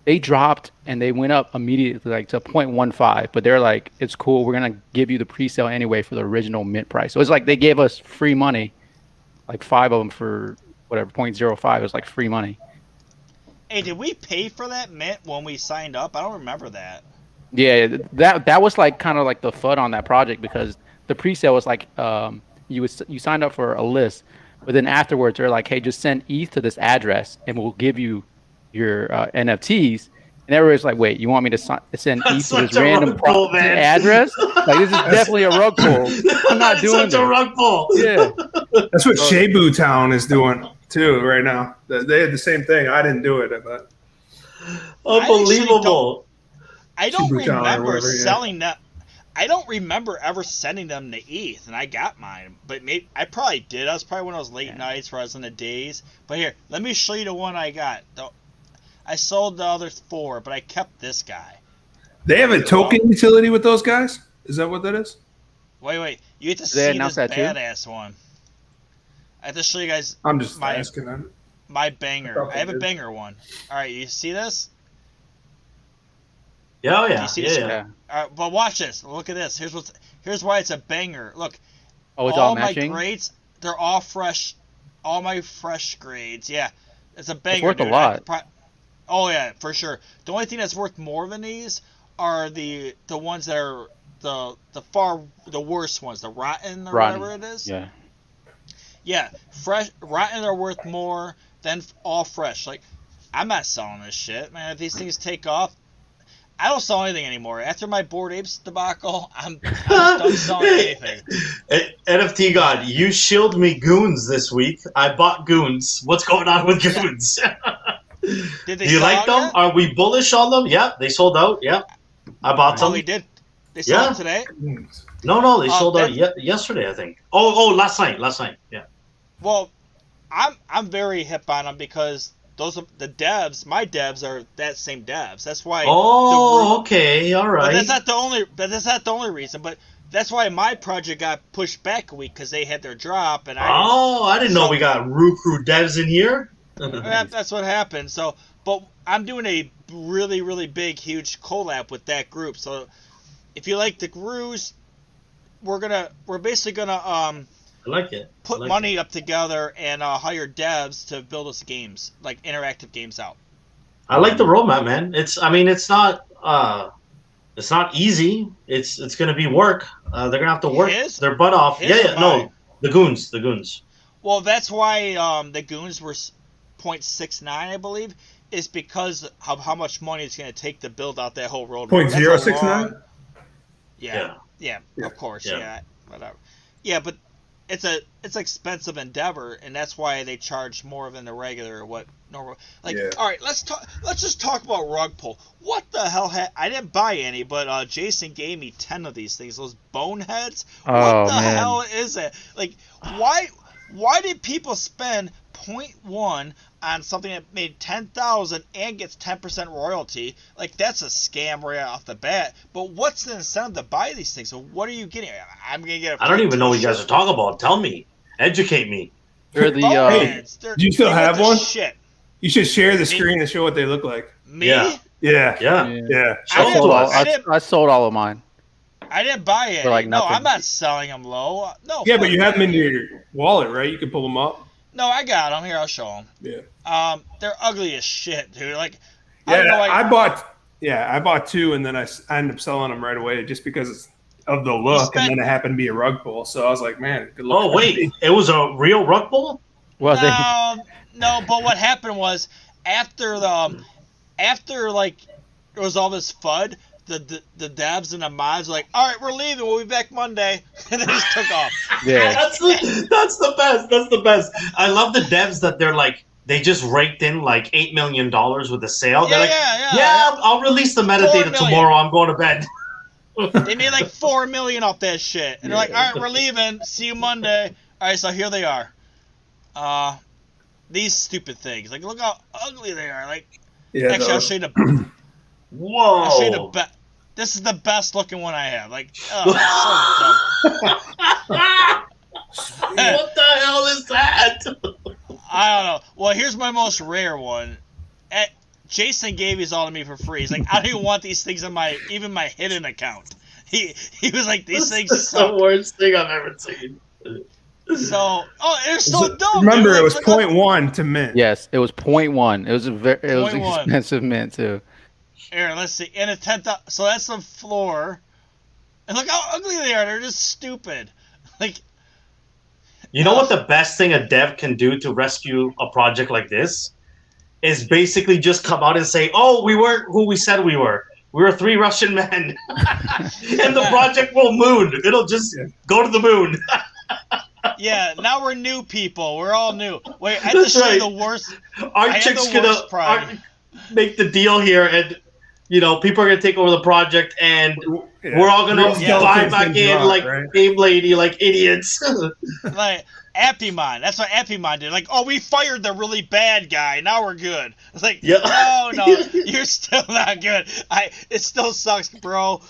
They dropped and they went up immediately, like to 0.15. But they're like, it's cool. We're gonna give you the pre-sale anyway for the original mint price. So it's like they gave us free money, like 5 of them for whatever 0.05. It was like free money. Hey, did we pay for that mint when we signed up? I don't remember that. Yeah, that was like kind of like the FUD on that project because the pre-sale was like you signed up for a list, but then afterwards they're like, hey, just send ETH to this address and we'll give you your NFTs. And everybody's like, wait, you want me to send ETH to this random address? Like this is definitely a rug pull. I'm not doing such a rug pull. Yeah, that's what Shabu Town is doing too right now. They had the same thing. I didn't do it, but unbelievable. I don't remember selling that. I don't remember ever sending them to ETH, and I got mine. But maybe I probably did. I was probably one of those late nights where I was in the days. But here, let me show you the one I got. I sold the other 4, but I kept this guy. They have a token utility with those guys? Is that what that is? Wait. You have to see this badass one. I have to show you guys. I'm just asking. My banger. I have a banger one. All right, you see this? Yeah, yeah. You see this? But watch this. Look at this. Here's why it's a banger. Look. Oh, it's all matching? My grades, they're all fresh. All my fresh grades. Yeah. It's a banger. It's worth a lot. Oh yeah, for sure. The only thing that's worth more than these are the ones that are the worst ones, the rotten or whatever it is. Yeah. Yeah, rotten are worth more than all fresh. Like, I'm not selling this shit, man. If these things take off, I don't sell anything anymore. After my Bored Apes debacle, I'm done selling anything. NFT God, you shilled me goons this week. I bought goons. What's going on with goons? Did they Do you like them? Yet? Are we bullish on them? Yeah, they sold out. Yeah, I bought some. Oh, they did. They sold out today. No, they sold out yesterday, I think. Oh, last night. Yeah. Well, I'm very hip on them because those are the devs. My devs are that same devs. That's why. Oh, okay, all right. But that's not the only reason. But that's why my project got pushed back a week because they had their drop, and I didn't know we got Crew devs in here. That's what happened. So, but I'm doing a really, really big, huge collab with that group. So, if you like the Grooves, we're basically gonna I like it. put money up together and hire devs to build us games, like interactive games out. I like the roadmap, man. It's not easy. It's gonna be work. They're gonna have to work their butt off. No, the goons. Well, that's why the goons were 0.69, I believe, is because of how much money it's gonna take to build out that whole roadmap. 0.069. Yeah, of course, yeah, whatever. Yeah, but it's expensive endeavor, and that's why they charge more than the regular normal. All right, let's just talk about rug pull. What the hell? I didn't buy any, but Jason gave me 10 of these things. Those boneheads. What the hell is it? Like, why did people spend 0.1 on something that made 10,000 and gets 10% royalty? Like, that's a scam right off the bat. But what's the incentive to buy these things? So what are you getting? I'm gonna get. I don't even know what you guys are talking about. Tell me, educate me. They're the. Hey, do you still have one? Shit. You should share the screen and show what they look like. Me? Yeah. I sold all of mine. I didn't buy it. Like no, I'm not selling them low. No. Yeah, but you have them in your wallet, right? You can pull them up. No, I got them. Here, I'll show them. Yeah. They're ugly as shit, dude. Like, I bought 2, and then I ended up selling them right away just because of the look, and then it happened to be a rug pull. So I was like, man, good luck. Oh wait, it was a real rug pull? No, but what happened was after like there was all this FUD, the devs and the mods were like, all right, we're leaving. We'll be back Monday, and they just took off. Yeah, that's the best. That's the best. I love the devs that they're like they just raked in like $8 million with the sale. They're I'll release the metadata tomorrow. I'm going to bed. They made like $4 million off that shit, and they're like, all right, we're leaving. See you Monday. All right, so here they are. These stupid things. Like, look how ugly they are. Like, actually, I'll show you the. Whoa! I'll show you the This is the best looking one I have. Like, oh, so dumb. What the hell is that? I don't know. Well, here's my most rare one. Jason gave these all to me for free. He's like, I don't even want these things in my hidden account. He was like, these things suck. The worst thing I've ever seen. So, they're so dumb. Remember, it was 0.1 to mint. Yes, it was 0.1. It was an expensive mint too. Here, let's see. And a 10,000. So that's the floor. And look how ugly they are. They're just stupid. Like, you know what the best thing a dev can do to rescue a project like this is basically just come out and say, "Oh, we weren't who we said we were. We were 3 Russian men, and the project will moon. It'll just go to the moon." Yeah, now we're new people. We're all new. Wait, I have to show you the worst. Our chick's gonna make the deal here, and people are gonna take over the project, and we're all gonna buy back in like Game Lady, like idiots. Like Appymon. That's what Appymon did. Like, oh, we fired the really bad guy. Now we're good. It's like, no, you're still not good. It still sucks, bro.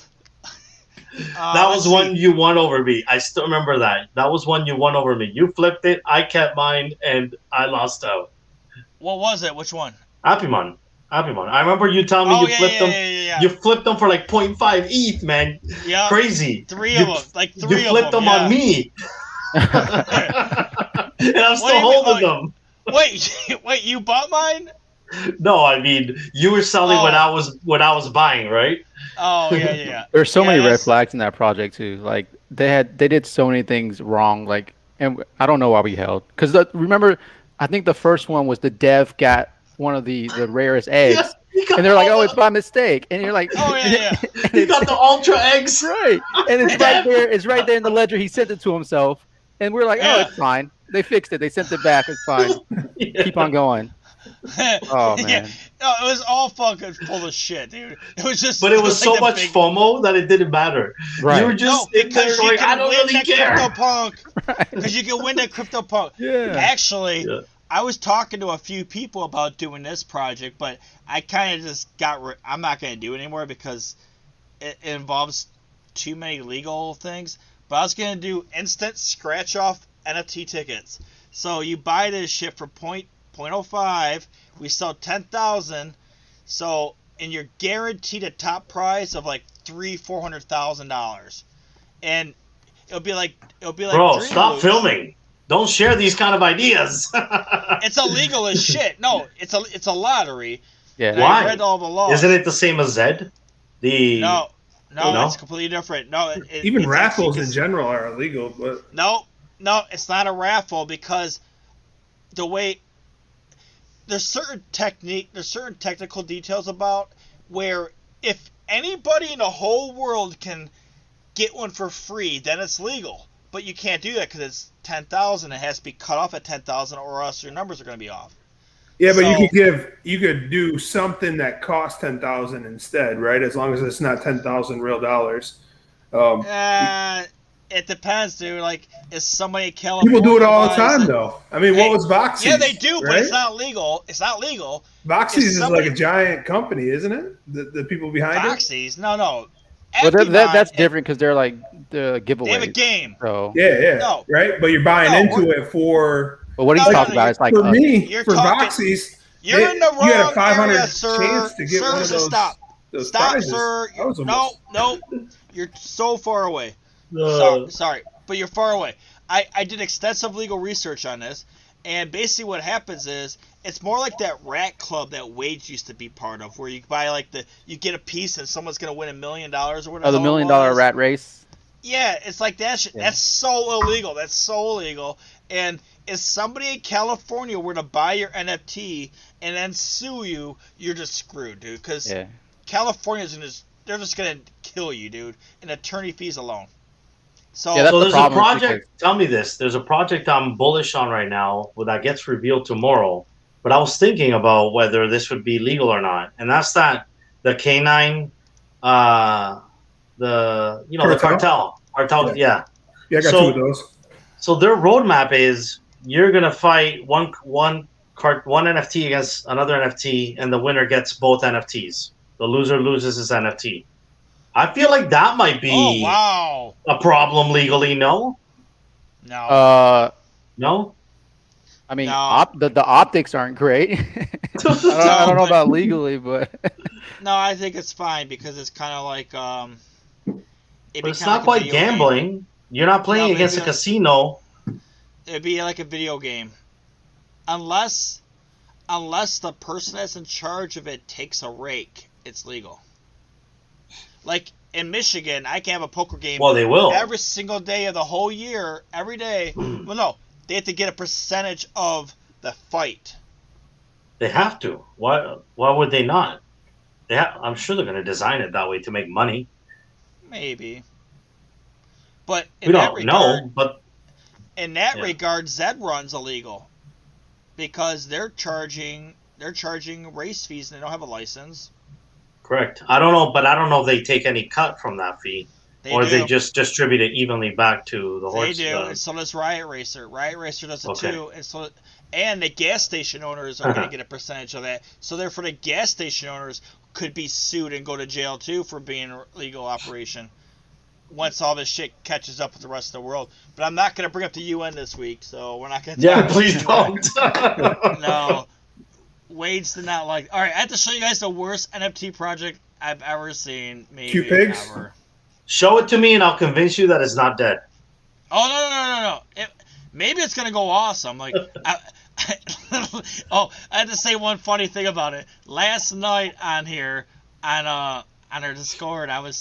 That was one you won over me. I still remember that. That was one you won over me. You flipped it, I kept mine, and I lost out. What was it? Which one? Appymon. I remember you telling me you flipped them. Yeah. You flipped them for like 0.5 ETH, man. Yeah. Crazy. 3 of them. Like 3 of them. You flipped them on me. And I'm still holding them. Wait, you bought mine? No, I mean you were selling when I was buying, right? Oh yeah. There's so many red flags in that project too. Like they did so many things wrong. Like, and I don't know why we held. Because remember, I think the first one was the dev got one of the rarest eggs, and they're like, "Oh, it's by mistake," and you're like, "Oh yeah." He got the ultra eggs, right? And it's right there. It's right there in the ledger. He sent it to himself, and we're like, "Oh, it's fine." They fixed it. They sent it back. It's fine. Keep on going. Oh man. Yeah. No, it was all fucking full of shit, dude. It was just. But it was so much FOMO that it didn't matter. Right. You were just because you can I don't win really that care. CryptoPunk. Because you can win that CryptoPunk. Yeah. Actually, I was talking to a few people about doing this project, but I kind of just I'm not going to do it anymore because it involves too many legal things, but I was gonna do instant scratch off NFT tickets. So you buy this shit for 0.05, we sell 10,000, so and you're guaranteed a top prize of like $400,000, and it'll be like Bro, Dream stop Loops. filming. Don't share these kind of ideas. It's illegal as shit. No, it's a lottery. Yeah. And Why? I read all the laws. Isn't it the same as Zed? No, No? it's completely different. No, Even it's raffles actually, in general are illegal, but No, it's not a raffle because the way there's certain technical details about where if anybody in the whole world can get one for free, then it's legal. But you can't do that because it's 10,000. It has to be cut off at 10,000, or else your numbers are going to be off. yeah, but So- you could do something that costs 10,000 instead, right? As long as it's not 10,000 real dollars. It depends, dude. Like, is somebody in California? People do it all the buys time, it- though. I mean, what was Voxies? Yeah, they do, but right? it's not legal. It's not legal. Voxies if is somebody- like a giant company, isn't it? The people behind it. Foxies? No. Well, that's Epimon, different because they're like the giveaways. They have a game. So, Yeah, No. right. But you're buying No, into it for but what are you No, talking no, about? It's like for me You're for talking- Voxies. You're in the wrong You had a 500 area, sir. chance to get Sir, one of those. Stop, Those stop, prizes. sir. That was No, almost- you're so far away. No. Sorry, but you're far away. I did extensive legal research on this, and basically what happens is it's more like that rat club that Wage used to be part of, where you buy like you get a piece and someone's gonna win $1 million or whatever. oh, the $1 million rat race. Yeah, it's like that shit. Yeah. That's so illegal. That's so illegal. And if somebody in California were to buy your NFT and then sue you, you're just screwed, dude. Because Yeah. California's they're just gonna kill you, dude, in attorney fees alone. So Yeah, that's So the there's a problem project. Tell me this. There's a project I'm bullish on right now that gets revealed tomorrow. But I was thinking about whether this would be legal or not, and that's the canine, the cartel. Yeah. Yeah, I got So- two of those. So their roadmap is you're gonna fight one NFT against another NFT, and the winner gets both NFTs. The loser loses his NFT. I feel like that might be oh wow, a problem legally. No, no, no. I mean, No. the optics aren't great. I don't know about legally, but no. I think it's fine because it's kind of like But it's not quite gambling. You're not playing No, against a maybe casino. It'd be like a video game, unless the person that's in charge of it takes a rake. It's legal. Like in Michigan, I can have a poker game. Well, they will. Every single day of the whole year, every day. Well, no, they have to get a percentage of the fight. They have to. Why would they not? I'm sure they're going to design it that way to make money. Maybe. But We in that don't regard, know, but in that Yeah. regard, Zedrun's illegal because they're charging race fees and they don't have a license. correct. I don't know, but I don't know if they take any cut from that fee, or do. they just distribute it evenly back to the They horse. do, and so does Riot Racer. Riot Racer does it Okay. too, and the gas station owners are going to get a percentage of that. So therefore, the gas station owners could be sued and go to jail too for being a legal operation once all this shit catches up with the rest of the world. But I'm not going to bring up the UN this week, so we're not going to. Yeah, please don't. No, Wade's did not like. All right, I have to show you guys the worst NFT project I've ever seen. Maybe Cute pigs? ever. Show it to me, and I'll convince you that it's not dead. Oh no! Maybe it's gonna go awesome. Like, I had to say one funny thing about it. Last night on here, on our Discord, I went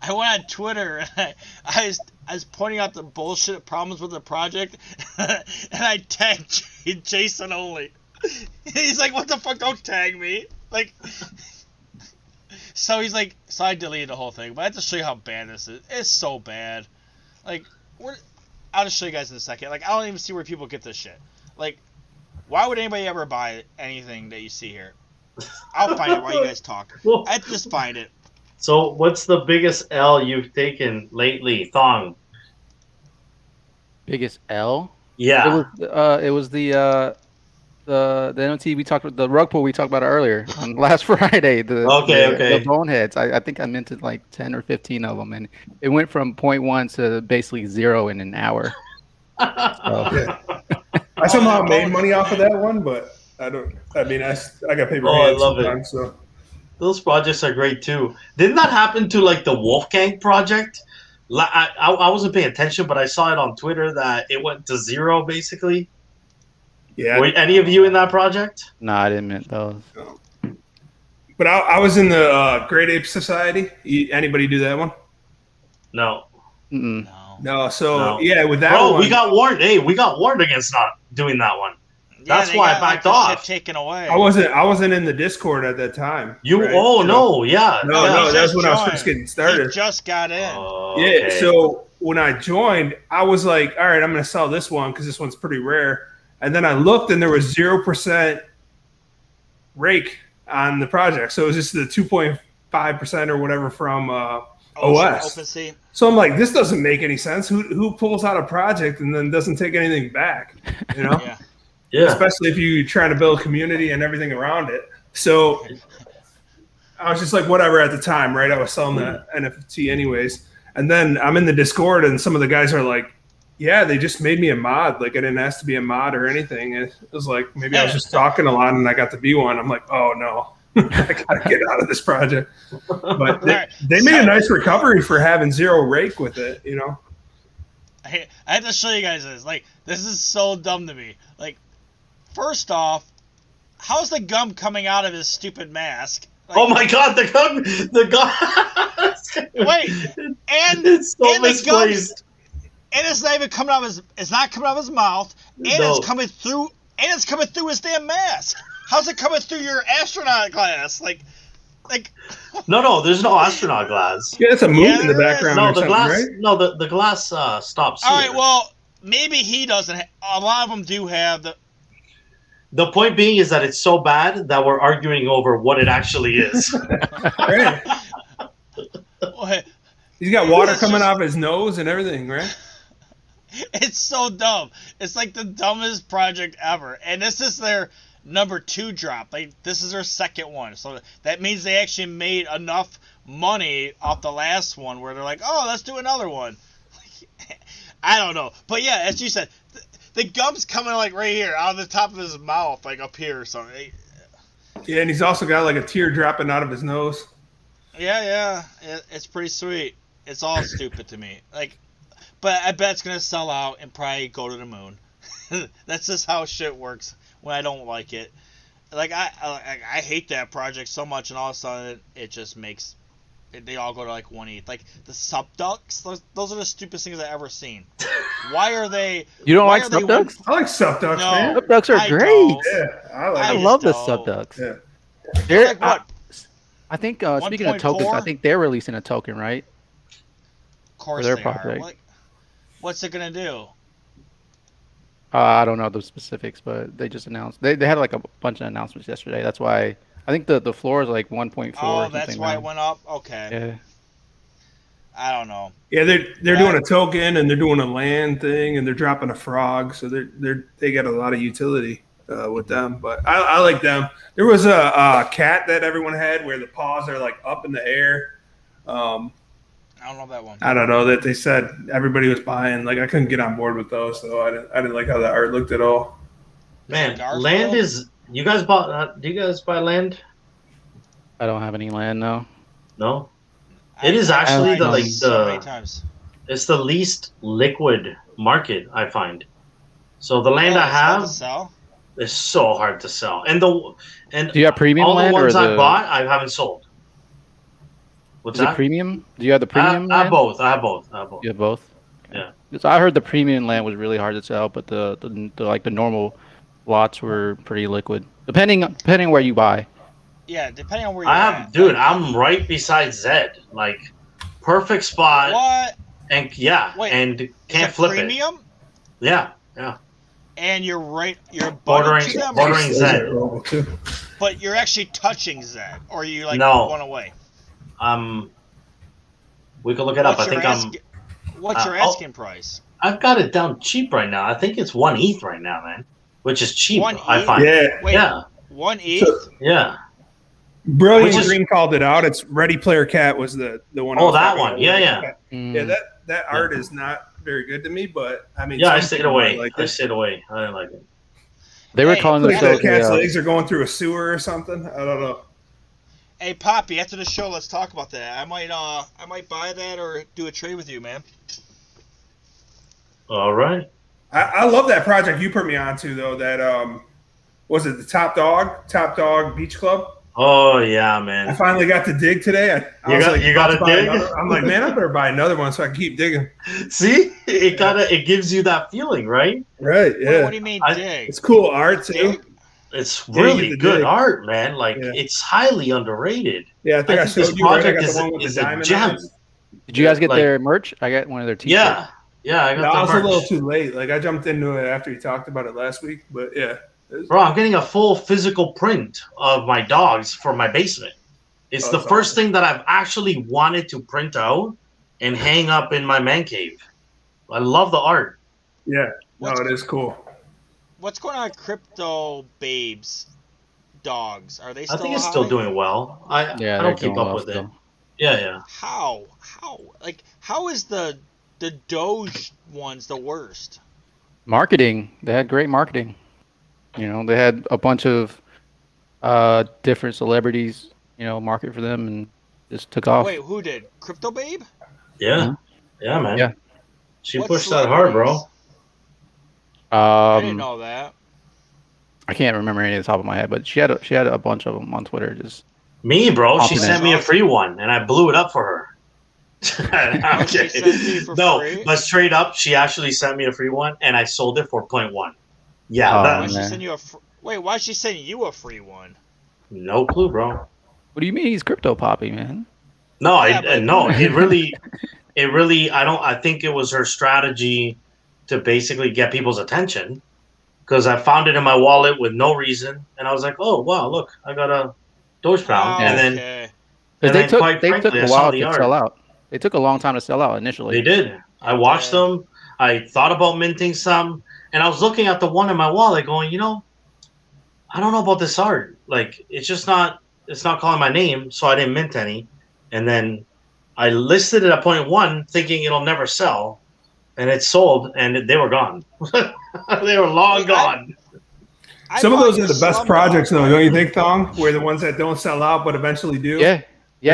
on Twitter and I was pointing out the bullshit problems with the project, and I tagged Jason only. He's like, "What the fuck? Don't tag me!" Like. So he's like, so I deleted the whole thing, but I have to show you how bad this is. It's so bad. Like, I'll just show you guys in a second. Like, I don't even see where people get this shit. Like, why would anybody ever buy anything that you see here? I'll find it while you guys talk. Well, I just find it. So, what's the biggest L you've taken lately, Thong? biggest L. Yeah. It was the the NFT we talked about, the rug pull we talked about earlier on last Friday. The boneheads. I think I minted like 10 or 15 of them, and it went from 0.1 to basically 0 in an hour. Yeah. I somehow made money off of that one, but I don't. I mean, I got paper hands I love sometimes, it. so. Those projects are great too. Didn't that happen to like the Wolfgang project? I wasn't paying attention, but I saw it on Twitter that it went to 0 basically. Yeah. Were any of you in that project? No, I didn't mint those. But I was in the Great Ape Society. Anybody do that one? No. Mm-mm. No. So No. yeah, with that one, we got warned. Hey, we got warned against not doing that one. That's why I backed off. Shit taken away. I wasn't in the Discord at that time. You? Right? Oh So, no, yeah. no. he That's just when I was joined. first getting started. He just got in. Yeah. So when I joined, I was like, all right, I'm going to sell this one because this one's pretty rare. And then I looked, and there was 0% rake on the project. So it was just the 2.5% or whatever from OS. OpenSea. So I'm like, this doesn't make any sense. Who pulls out a project and then doesn't take anything back? You know, Yeah. especially if you're trying to build community and everything around it. So I was just like, whatever at the time, right? I was selling the NFT anyways. And then I'm in the Discord, and some of the guys are like, yeah, they just made me a mod. Like, I didn't ask to be a mod or anything. And it was like, maybe I was just talking a lot and I got to be one. I'm like, oh no, I gotta get out of this project. But they made a nice recovery for having 0 rake with it, you know? I have to show you guys this. Like, this is so dumb to me. Like, first off, how's the gum coming out of his stupid mask? Like, Oh my god, the gun. Wait, and it's so and the gums, misplaced. and it's not even coming out of it's not coming out of his mouth, and it's coming through his damn mask. How's it coming through your astronaut glass? Like No, there's no astronaut glass. Yeah, it's a moon in the there is. background No, or the something, glass. right? No, the glass stops. all here. right, well, maybe he doesn't. A lot of them do have the. The point being is that it's so bad that we're arguing over what it actually is. Right. He's got water coming off his nose and everything, right? It's so dumb. It's like the dumbest project ever. And this is their number 2 drop. Like, this is their second one. So that means they actually made enough money off the last one where they're like, oh, let's do another one. I don't know. But yeah, as you said, the gum's coming like right here out of the top of his mouth, like up here or something. Yeah, and he's also got like a tear dropping out of his nose. Yeah. It's pretty sweet. It's all stupid to me. Like, but I bet it's gonna sell out and probably go to the moon. That's just how shit works when I don't like it. Like I hate that project so much, and all of a sudden it just makes they all go to like 1 ETH. Like the subducts, those are the stupidest things I've ever seen. Why are they? You don't like subducts? I like subducts, man. Subducts are great. Don't. Yeah, I just love the don't. subducts. Yeah. They're, Like what? I think speaking of tokens, 1.4? I think they're releasing a token, right? Of course their they are. project. Like, what's it gonna do? I don't know the specifics, but they just announced. They had like a bunch of announcements yesterday. That's why I think the floor is like 1.4. Oh, that's why it went up. Okay. Yeah. I don't know. Yeah, they're doing a token, and they're doing a land thing, and they're dropping a frog, so they got a lot of utility with them. But I like them. There was a cat that everyone had where the paws are like up in the air. I don't know that one. I don't know that they said everybody was buying. Like I couldn't get on board with those, so I didn't like how the art looked at all. Man, Garfield? land is. You guys bought? Do you guys buy land? I don't have any land now. No. It is actually tried the so many times. it's the least liquid market I find. So the land I It's hard to have sell? is so hard to sell, and Do you have premium all the land ones or I bought I haven't sold. What's is that? it premium? Do you have the premium? I have land? both. I have both. You have both. Yeah. So I heard the premium land was really hard to sell, but the like the normal lots were pretty liquid, depending where you buy. Yeah, depending on where you're I have, at. dude. I'm right beside Zed, like perfect spot, What? and Wait, and can't flip premium? it. Yeah. And you're Bordering- butting to them, bordering Those Zed. are horrible, too. but you're actually touching Zed, or you like No. one away. We can look it up. I think What's your asking price? I've got it down cheap right now. I think it's 1 ETH right now, man. which is cheap. 1 I ETH? find. Yeah. Wait, Yeah. 1 ETH? Yeah. Brilliant Which is- Green called it out. It's Ready Player Cat was the one. I Oh, was that talking one. about. Yeah. Yeah, that art is not very good to me, but I mean, Yeah, I some stayed people away. like I it. stayed away. I didn't like it. They were Hey, calling Like the themselves cat's a, legs are going through a sewer or something. I don't know. Hey, Poppy, after the show, let's talk about that. I might buy that or do a trade with you, man. All right. I love that project you put me onto though. That was it the Top Dog Beach Club? Oh yeah, I man. finally got to dig today. You got to dig? I'm like, man, I better buy another one so I can keep digging. See, it gives you that feeling, right? Right? Yeah. What do you mean, dig? It's cool art too. Dig? It's Yeah, you really get to good dig. art, man. Like Yeah. it's highly underrated. Yeah, I think I this showed you. Right? I project got is, the one with is the a diamond gem. eyes. Did you guys get Like- their merch? I got one of their t-shirts. Yeah, I No, got I was the a little merch. too late. Like I jumped into it after you talked about it last week, but yeah. Bro, I'm getting a full physical print of my dogs for my basement. It's Oh, the that's first awesome. thing that I've actually wanted to print out and hang up in my man cave. I love the art. Yeah. No, What's- it is cool. What's going on with Crypto Babes dogs? Are they still I think it's high? still doing well. I Yeah, I they're don't keep doing up well with it. still. Yeah. How? How is the Doge ones the worst? Marketing. They had great marketing. You know, they had a bunch of different celebrities, market for them and just took off. Wait, who did? Crypto Babe? Yeah. Mhm. Yeah, man. Yeah. She What pushed that hard, bro. celebrities? I didn't Um, know that. I can't remember any of the top of my head, but she had a bunch of them on Twitter. Just Me, bro. She Compliment. sent me a free one, and I blew it up for her. I'm She kidding. sent you for No, free? but straight up, she actually sent me a free one, and I sold it for 0.1. Yeah, Oh, Why'd that, she man. send you Wait, why'd she send you a free one? no clue, bro. what do you mean he's CryptoPapi, man? No, Yeah, but- no. It really. I think it was her strategy to basically get people's attention, because I found it in my wallet with no reason, and I was like, oh wow, look, I got a Dogepound, Oh, and then okay. Because And then, quite they frankly, took I a saw while the to art. sell out. They took a long time to sell out initially. they did. I watched them. I thought about minting some, and I was looking at the one in my wallet, going, I don't know about this art. Like, it's not calling my name, so I didn't mint any. And then I listed it at 0.1, thinking it'll never sell, and it sold, and they were gone. They were long Wait, gone. I Some of bought those your are the best Slumdog, projects, though, right? don't you think, Thong? Where the ones that don't sell out but eventually do. Yeah.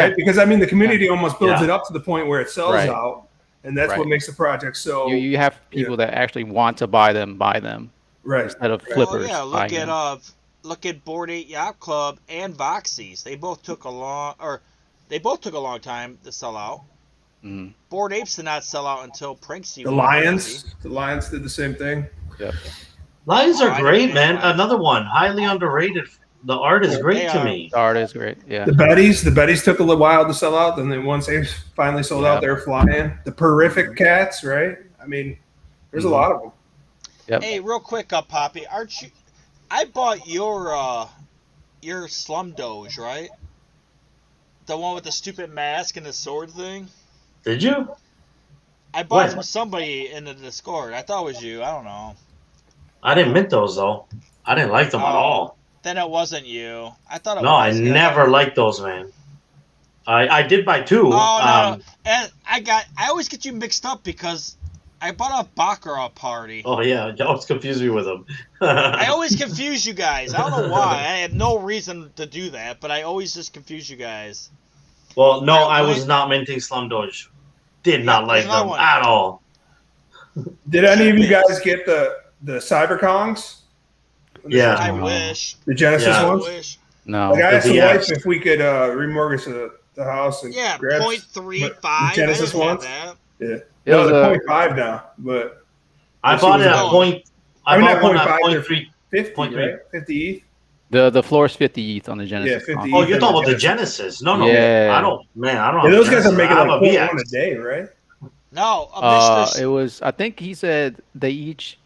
Right? Because I mean, the community almost builds Yeah. it up to the point where it sells Right. out, and that's Right. what makes the project so. You have people that actually want to buy them Right. instead of Oh flippers. yeah, buying them. look at Bored Ape Yacht Club and Voxies. They both took a long time to sell out. Mhm. Bored Apes did not sell out until Pranksy. The Lions did the same thing. Lions Oh, are I great, didn't man. know that. Another one, highly underrated. The art is great They to are. me. The art is great. Yeah. The Betties took a little while to sell out, and then once they finally sold out, Yeah. they were flying. The Perfect Cats, right? I mean, there's a lot of them. Yep. Hey, real quick, Poppy, aren't you? I bought your Slum Doge, right? The one with the stupid mask and the sword thing. Did you? I bought it When? from somebody in the Discord. I thought it was you. I don't know. I didn't mint those though. I didn't like them at Oh. all. Then it wasn't you. I thought it No, I was. never liked those, man. I did buy two. Oh no! And I always get you mixed up because I bought a Baccarat party. Oh yeah, you always confuse me with them. I always confuse you guys. I don't know why. I have no reason to do that, but I always just confuse you guys. Well, no, I Wait. was not minting Slum Doge. Did not Yeah, like there's another them one. at all. Did any of you guys get the Cyberkongs? Yeah. I wish. The Genesis Yeah. I ones? wish. No. Like I asked The the wife DX. if we could remortgage the house and Yeah, grab 0.35. the Genesis I didn't ones? have that. Yeah. It No, was they're a- 0.5 now, but I She bought was it at going. point. I mean, bought not one at 0.5, 0.3. 50, 0.3. right? 50 ETH. The floor's 50 ETH on the Genesis. 50 console. Oh, ETH. you're talking about the Genesis? No, Yeah. I don't. Man, I don't. Yeah, have those guys Genesis. are making I have like a 0.1 VX. a day, right? No, Mr. It was. I think he said they each.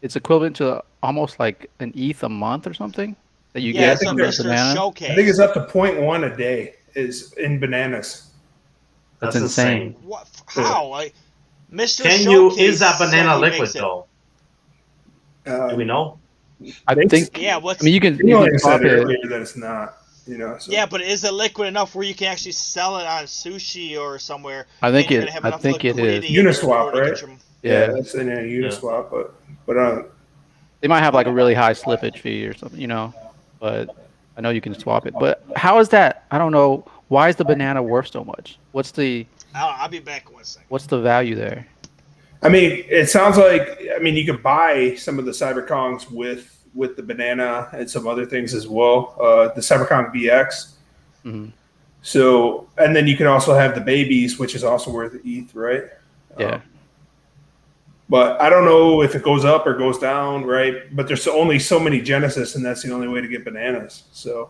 It's equivalent to almost like an ETH a month or something that you Yeah, get it's a from the Mr. banana. Showcase. I think it's up to 0.1 a day is in bananas. That's insane. What? How? Like, Mr. Can you? Showcase Is that banana said he liquid makes it. though? Do we know? I think. Yeah, I mean, you can Like I swap said it. earlier that it's not. So. Yeah, but is it liquid enough where you can actually sell it on sushi or somewhere? I think and you're it. gonna have I enough think it is. liquidity in there Uniswap, to right? get your- Yeah, that's in a Uniswap, but They might have like a really high slippage fee or something, but I know you can swap it. But how is that? I don't know. Why is the banana worth so much? I'll be back in 1 second. What's the value there? I mean, it sounds like you could buy some of the CyberKongs with the banana and some other things as well. The CyberKong BX. Mm-hmm. So, and then you can also have the babies, which is also worth ETH, right? Yeah. But I don't know if it goes up or goes down, right? But there's only so many Genesis, and that's the only way to get bananas. So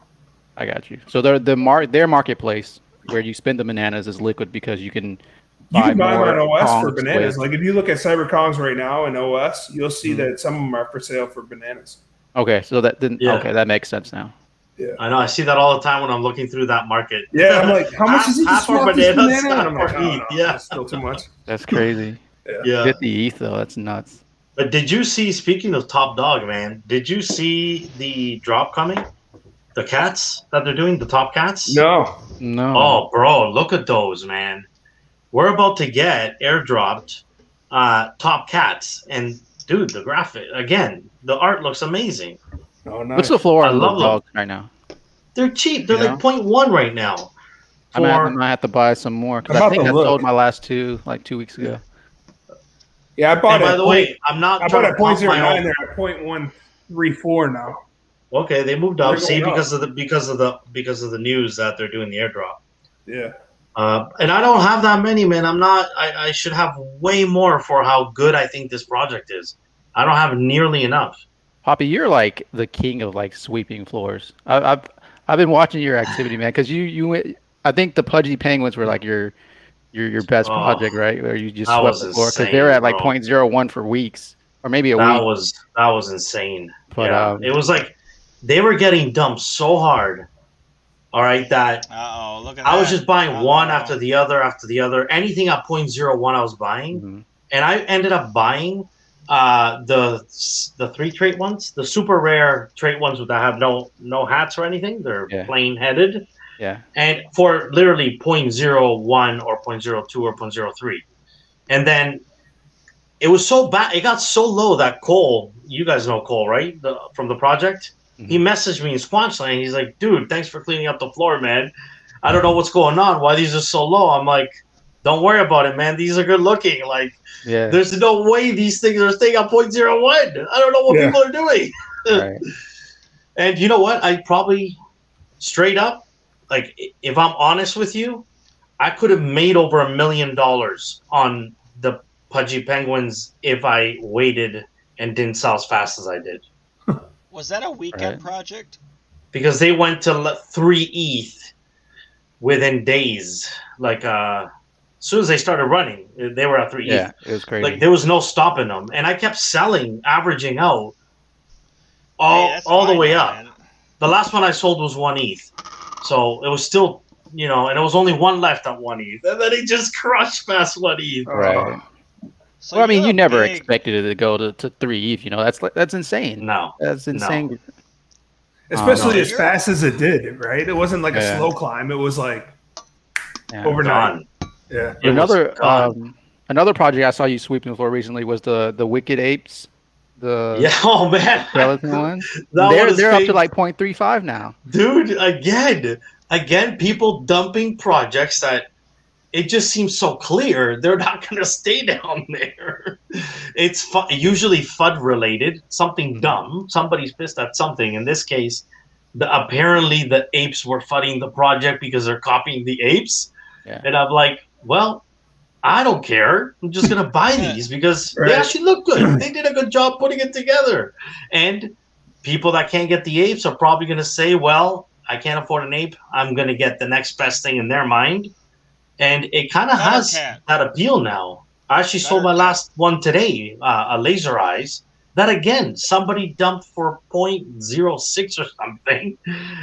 I got you. So their marketplace where you spend the bananas is liquid because you can buy them on OS for Kongs bananas. with- Like if you look at CyberKongs right now in OS, you'll see that some of them are for sale for bananas. Okay, so that makes sense now. Yeah, I know. I see that all the time when I'm looking through that market. yeah. I'm like, how much is it to half swap are this bananas, banana? half And I'm like, are oh, ETH. no, Yeah, that's still too much. That's crazy. yeah. 50 ETH though, that's nuts. But did you see? Speaking of Top Dog, man, did you see the drop coming? The cats that they're doing, the top cats. No. Oh, bro, look at those, man. We're about to get airdropped top cats, and dude, the graphic again, the art looks amazing. Oh, nice. What's the floor I on love the dogs right now? They're cheap. They're You like 0.1 right now. I might have to buy some more because I think I sold my last two like 2 weeks ago. Yeah, I bought And it. by the way, I'm not. I bought at trying to pump my 0.09. own- They're at 0.134 now. Okay, they moved up. They're See, going because of the news that they're doing the airdrop. Yeah. And I don't have that many, man. I should have way more for how good I think this project is. I don't have nearly enough. Papi, you're like the king of like sweeping floors. I've been watching your activity, man. Because you I think the Pudgy Penguins were like your best project, right? Where you just that swept was the floor because insane, they were at like bro. 0.01 for weeks or maybe a That week. was insane. But, yeah, it was like they were getting dumped so hard. All right, that look at I was that. just buying one after the other. Anything at 0.01 I was buying. Mhm. And I ended up buying the 3 trait ones, the super rare trait ones that have no hats or anything. They're plain headed. Yeah. And for literally 0.01 or 0.02 or 0.03. And then it was so bad. It got so low that Cole, you guys know Cole, right? From the project. He messaged me in Squanchland. He's like, dude, thanks for cleaning up the floor, man. I don't know what's going on. Why these are so low? I'm like, don't worry about it, man. These are good looking. Like, there's no way these things are staying at 0.01. I don't know what people are doing. Right. And you know what? I probably, straight up, like, if I'm honest with you, I could have made over $1 million on the Pudgy Penguins if I waited and didn't sell as fast as I did. Was that a weekend project? Because they went to 3 ETH within days. Like, as soon as they started running, they were at 3 ETH. Yeah, it was crazy. Like, there was no stopping them. And I kept selling, averaging out all the way up. Man. The last one I sold was 1 ETH. So it was still, and it was only one left at 1 ETH. And then it just crushed past 1 ETH. Right. So well, I mean, you never expected it to go to 3 ETH. That's insane. No, that's insane. No. Especially as fast as it did, right? It wasn't like a slow climb. It was like overnight. Yeah. Another project I saw you sweeping the floor recently was the Wicked Apes. Oh man, skeleton one. They're up to like 0.35 now. Dude, again, people dumping projects that. It just seems so clear they're not going to stay down there. It's usually FUD related, something dumb. Somebody's pissed at something. In this case, apparently the apes were FUDding the project because they're copying the apes. Yeah. And I'm like, well, I don't care. I'm just going to buy these because they actually look good. They did a good job putting it together. And people that can't get the apes are probably going to say, well, I can't afford an ape. I'm going to get the next best thing in their mind. And it kind of has that appeal now. I actually sold my last one today, a Laser Eyes. That, again, somebody dumped for 0.06 or something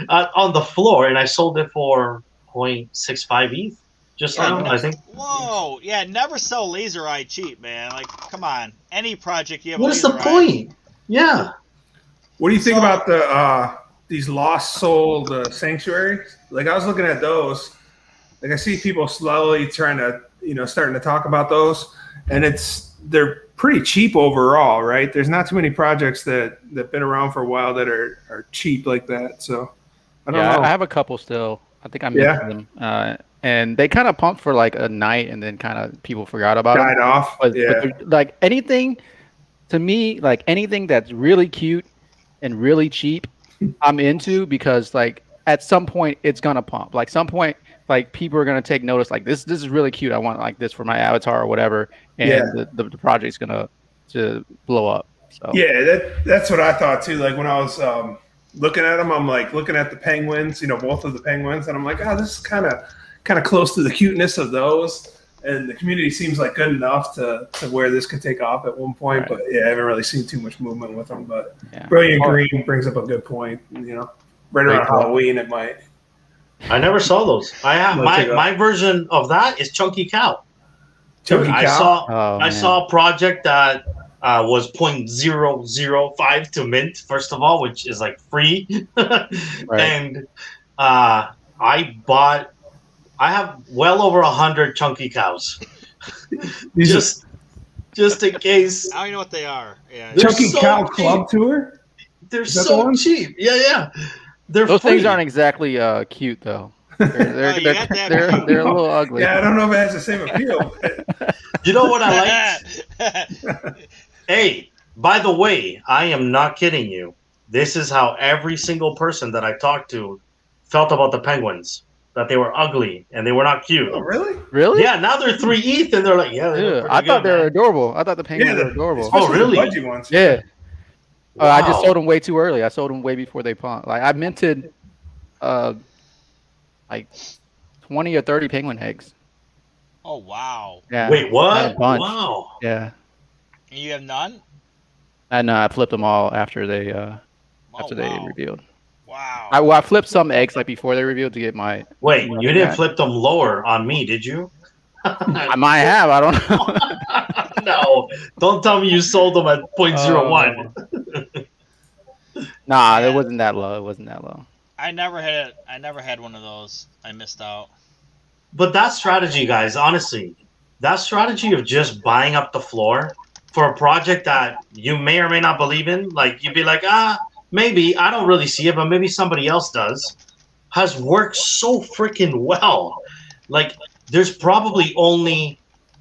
on the floor, and I sold it for 0.65 ETH. Just now, I think. Whoa. Yeah, never sell Laser Eye cheap, man. Like, come on. Any project you have What is the point? Yeah. What do you think about these lost soul sanctuaries? Like I was looking at those. Like I see people slowly trying to, starting to talk about those, and they're pretty cheap overall, right? There's not too many projects that've been around for a while that are cheap like that. So I don't know. I have a couple still. I think I mentioned them. And they kind of pumped for like a night, and then kind of people forgot about Died them. off. But Yeah. like anything, to me, like anything that's really cute and really cheap, I'm into, because like at some point it's gonna pump. Like some point, like people are gonna take notice. Like this is really cute. I want like this for my avatar or whatever, and the project's gonna blow up. So yeah, that's what I thought too. Like when I was looking at them, I'm like looking at the penguins, both of the penguins, and I'm like, this is kind of close to the cuteness of those, and the community seems like good enough to where this could take off at one point. Right. But yeah, I haven't really seen too much movement with them. But Brilliant Green brings up a good point. Right around Halloween it might. I never saw those. I have my version of that is Chunky Cow. I saw a project that was 0.005 to mint, first of all, which is like free. And I have well over 100 Chunky Cows. just in case. I don't know what they are. Yeah. Chunky Cow Club Tour? They're so cheap. Yeah. Those things aren't exactly cute though. They're a little ugly. Yeah, I don't know if it has the same appeal. You know what I like? Hey, by the way, I am not kidding you. This is how every single person that I talked to felt about the penguins. That they were ugly and they were not cute. Oh, really? Really? Yeah, now they're 3 ETH and they're like, I thought they were adorable. I thought the penguins were adorable. Oh, really? The budgie ones. Yeah. Wow. I just sold them way too early. I sold them way before they pumped. Like I minted like 20 or 30 penguin eggs. Oh, wow. Yeah. Wait, what? Wow. Yeah. And you have none? I flipped them all after they revealed. Wow. I flipped some eggs like before they revealed to get my. Wait, you didn't flip them lower on me, did you? I might have. I don't know. No, don't tell me you sold them at 0.01. Nah, it wasn't that low. It wasn't that low. I never had one of those. I missed out. But that strategy, guys, honestly, that strategy of just buying up the floor for a project that you may or may not believe in, like you'd be like, maybe, I don't really see it, but maybe somebody else does, has worked so freaking well. Like, there's probably only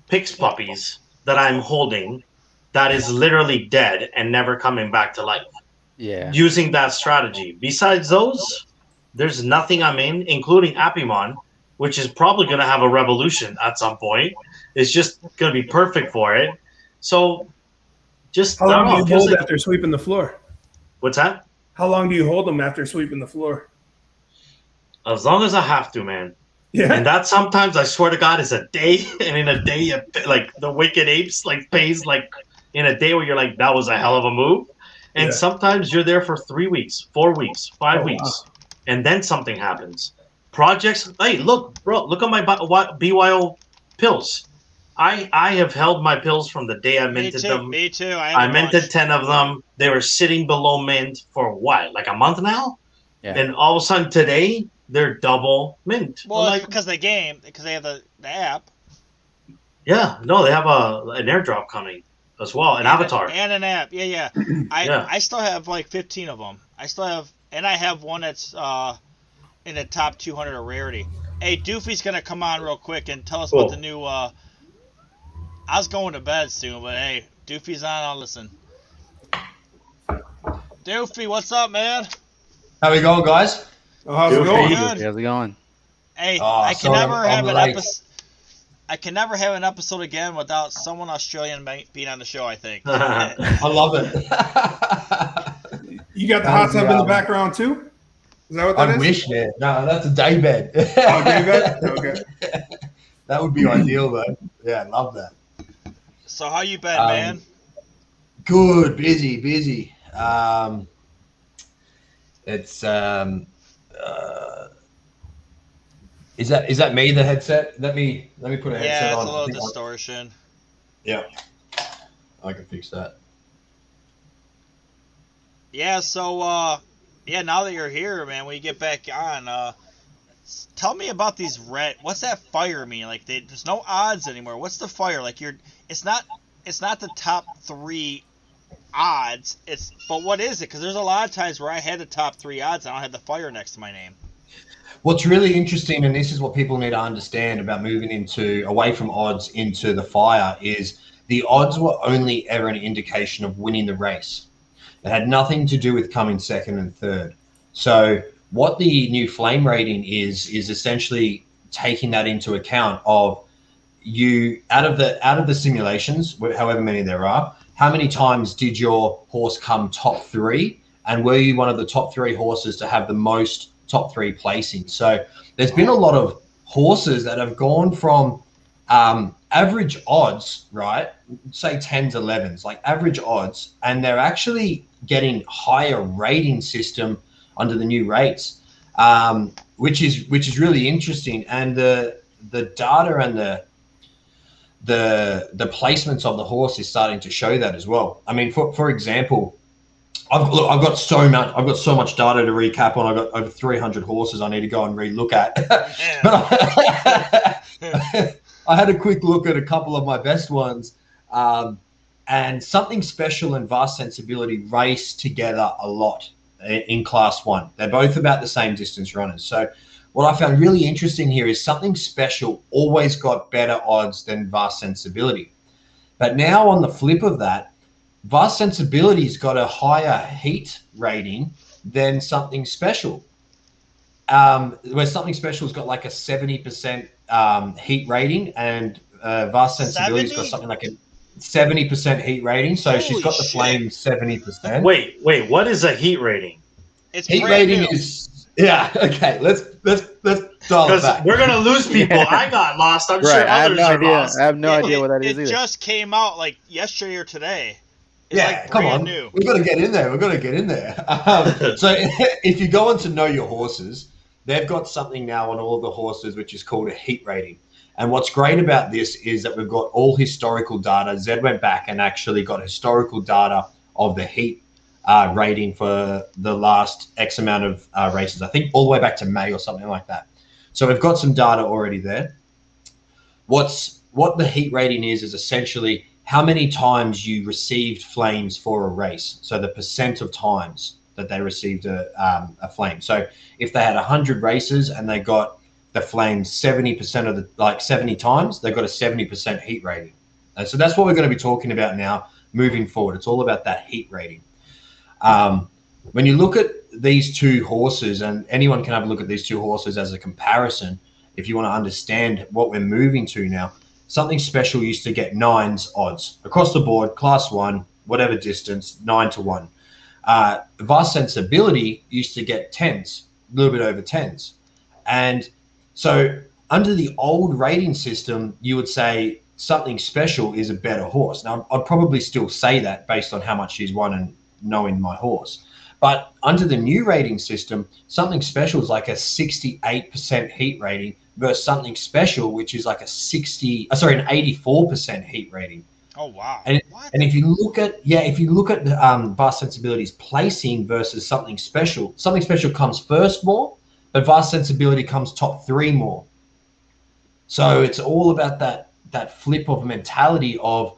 Pix Puppies that I'm holding that is literally dead and never coming back to life. Yeah. Using that strategy. Besides those, there's nothing I'm in, including Appimon, which is probably going to have a revolution at some point. It's just going to be perfect for it. So, just how long do you hold after sweeping the floor? What's that? How long do you hold them after sweeping the floor? As long as I have to, man. Yeah. And that sometimes, I swear to God, is a day. And in a day, like the Wicked Apes, like pays like in a day where you're like, that was a hell of a move. And sometimes you're there for 3 weeks, 4 weeks, 5 weeks, wow. And then something happens. Projects. Hey, look, bro, look at my BYO pills. I have held my pills from the day I minted them. Me too. I minted 10 of them. They were sitting below mint for what, like a month now? Yeah. And all of a sudden today, they're double mint. Well, like, because they have the app. Yeah, no, they have an airdrop coming as well, an avatar. And an app, yeah. I still have like 15 of them. I have one that's in the top 200 of rarity. Hey, Doofy's going to come on real quick and tell us about the new... I was going to bed soon, but hey, Doofy's on. I'll listen. Doofy, what's up, man? How we going, guys? Oh, how's it going? How's it going? Hey, I can never have an episode again without someone Australian being on the show, I think. I love it. You got the hot tub in the background, too? Is that what that is? I wish, man. No, that's a day bed. Oh, day bed? Okay. That would be ideal, though. Yeah, I love that. So how you been, man? Good, busy. It's is that me, the headset? Let me put a headset on. Yeah, it's a little distortion. Yeah, I can fix that. Yeah, so yeah, now that you're here, man, when you get back on, tell me about these red. What's that fire mean? Like, there's no odds anymore. What's the fire? Like, it's not, it's not the top 3 odds. But what is it? Because there's a lot of times where I had the top 3 odds, and I don't have the fire next to my name. What's really interesting, and this is what people need to understand about moving away from odds into the fire, is the odds were only ever an indication of winning the race. It had nothing to do with coming second and third. So what the new flame rating is essentially taking that into account of you out of the simulations, however many there are, how many times did your horse come top 3, and were you one of the top 3 horses to have the most top 3 placings? So there's been a lot of horses that have gone from average odds, right? Say 10s, 11s, like average odds, and they're actually getting higher rating system under the new rates, which is really interesting. And the data and the placements of the horse is starting to show that as well. I mean, for example, I've got so much data to recap on. I've got over 300 horses I need to go and relook at. But I had a quick look at a couple of my best ones, and Something Special and Vast Sensibility race together a lot in Class 1. They're both about the same distance runners. So what I found really interesting here is Something Special always got better odds than Vast Sensibility. But now on the flip of that, Vast Sensibility's got a higher heat rating than Something Special, where Something Special's got like a 70% heat rating, and Vast Sensibility's got something like a 70% heat rating. So Holy she's got the flame 70%. Wait, what is a heat rating? It's Heat brand rating new. is okay. Let's dial it back. We're gonna lose people. I got lost. I'm sure I have others no are idea. lost. I have no idea what that is It either. just came out like yesterday or today. It's Yeah, like come brand on. new. We've got to get in there. So if you go on to Know Your Horses, they've got something now on all of the horses, which is called a heat rating. And what's great about this is that we've got all historical data. Zed went back and actually got historical data of the heat rating for the last X amount of races. I think all the way back to May or something like that. So we've got some data already there. What the heat rating is essentially how many times you received flames for a race. So the percent of times that they received a flame. So if they had 100 races and they got the flames 70% of 70 times, they've got a 70% heat rating. So that's what we're going to be talking about now moving forward. It's all about that heat rating. When you look at these two horses, and anyone can have a look at these two horses as a comparison, if you want to understand what we're moving to now, Something Special used to get 9s odds across the board, Class 1, whatever distance, 9-1. Vast Sensibility used to get 10s, a little bit over 10s. And so under the old rating system, you would say Something Special is a better horse. Now, I'd probably still say that based on how much she's won and knowing my horse. But under the new rating system, Something Special is like a 68% heat rating versus Something Special, which is like an 84% heat rating. Oh wow! And if you look at Vast Sensibility's placing versus Something Special comes first more, but Vast Sensibility comes top 3 more. So it's all about that flip of mentality of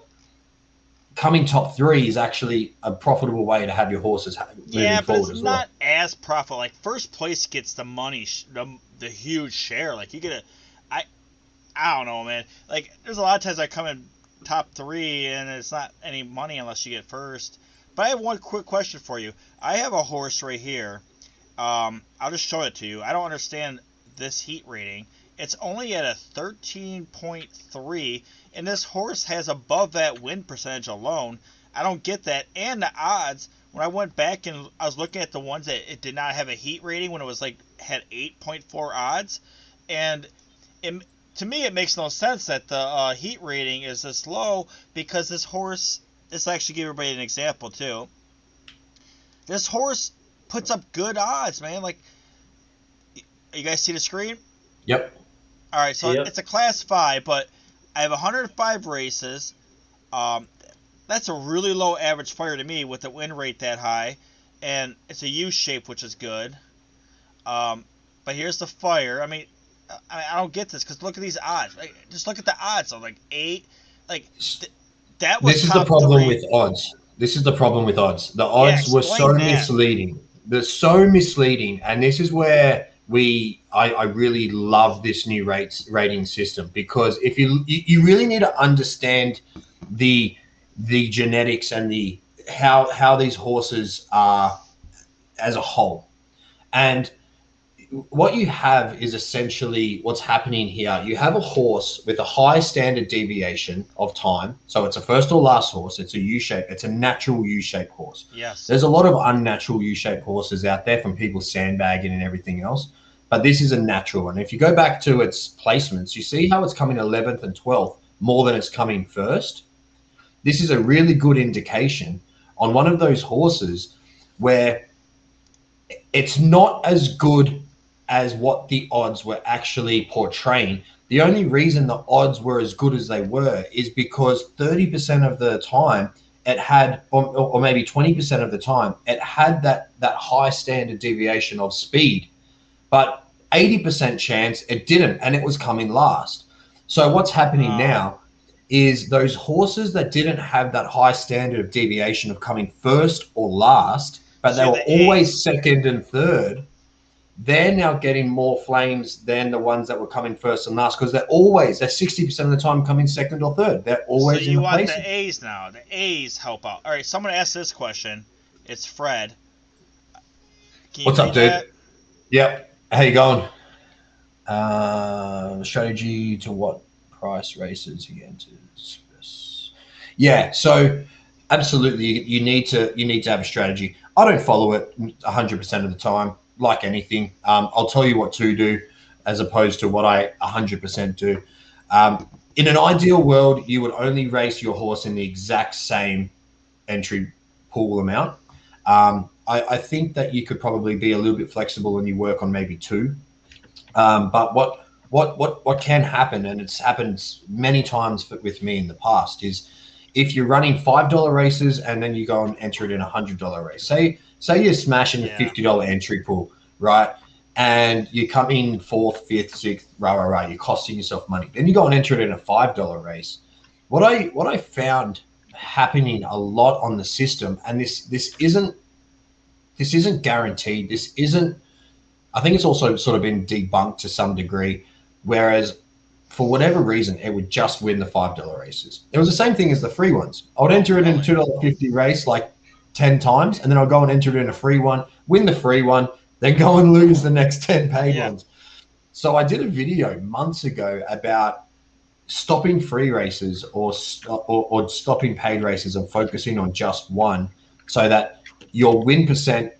coming top 3 is actually a profitable way to have your horses moving forward as well. Not as profitable. Like first place gets the money, the huge share. Like you get I don't know, man. Like there's a lot of times I come in top 3 and it's not any money unless you get first. But I have one quick question for you. I have a horse right here. I'll just show it to you. I don't understand this heat rating. It's only at a 13.3, and this horse has above that win percentage alone. I don't get that. And the odds, when I went back and I was looking at the ones that it did not have a heat rating when it was had 8.4 odds, and to me it makes no sense that the heat rating is this low, because this horse, this will actually give everybody an example too. This horse puts up good odds, man. Like, you guys see the screen? Yep. All right, so It's a Class 5, but I have 105 races. That's a really low average fire to me with the win rate that high. and it's a U shape, which is good. But here's the fire. I mean, I don't get this because look at these odds. Like, just look at the odds. So like 8, like that was. This is the problem with odds. This is the problem with odds. The odds were so misleading. They're so misleading, and this is where I really love this new rating system, because if you really need to understand the genetics and the how these horses are as a whole. And what you have is essentially what's happening here. You have a horse with a high standard deviation of time. So it's a first or last horse. It's a U-shape. It's a natural U-shaped horse. Yes. There's a lot of unnatural U-shaped horses out there from people sandbagging and everything else. But this is a natural one. If you go back to its placements, you see how it's coming 11th and 12th more than it's coming first. This is a really good indication on one of those horses where it's not as good as what the odds were actually portraying. The only reason the odds were as good as they were is because 30% of the time it had, or maybe 20% of the time, it had that high standard deviation of speed, but 80% chance it didn't, and it was coming last. So what's happening now is those horses that didn't have that high standard of deviation of coming first or last, but they were always second and third, they're now getting more flames than the ones that were coming first and last, because they're 60% of the time coming second or third. They're always so in the want placing. the A's now. The A's help out. All right, someone asked this question. It's Fred. What's up, dude? That? Yep. How you going? Strategy to what price races he enters? Yeah, so absolutely, you need to have a strategy. I don't follow it 100% of the time. Like anything, I'll tell you what to do as opposed to what I 100% do. In an ideal world, you would only race your horse in the exact same entry pool amount. I think that you could probably be a little bit flexible and you work on maybe 2. But what can happen, and it's happened many times with me in the past, is if you're running $5 races and then you go and enter it in a $100 race. Say you're smashing the $50 entry pool, right? And you come in 4th, 5th, 6th, rah. You're costing yourself money. Then you go and enter it in a $5 race. What I found happening a lot on the system, and this isn't guaranteed. This isn't. I think it's also sort of been debunked to some degree. Whereas, for whatever reason, it would just win the $5 races. It was the same thing as the free ones. I would enter it in a $2.50 race like 10 times, and then I'll go and enter it in a free one, win the free one, then go and lose the next 10 paid ones. So I did a video months ago about stopping free races or stopping paid races and focusing on just one, so that your win percent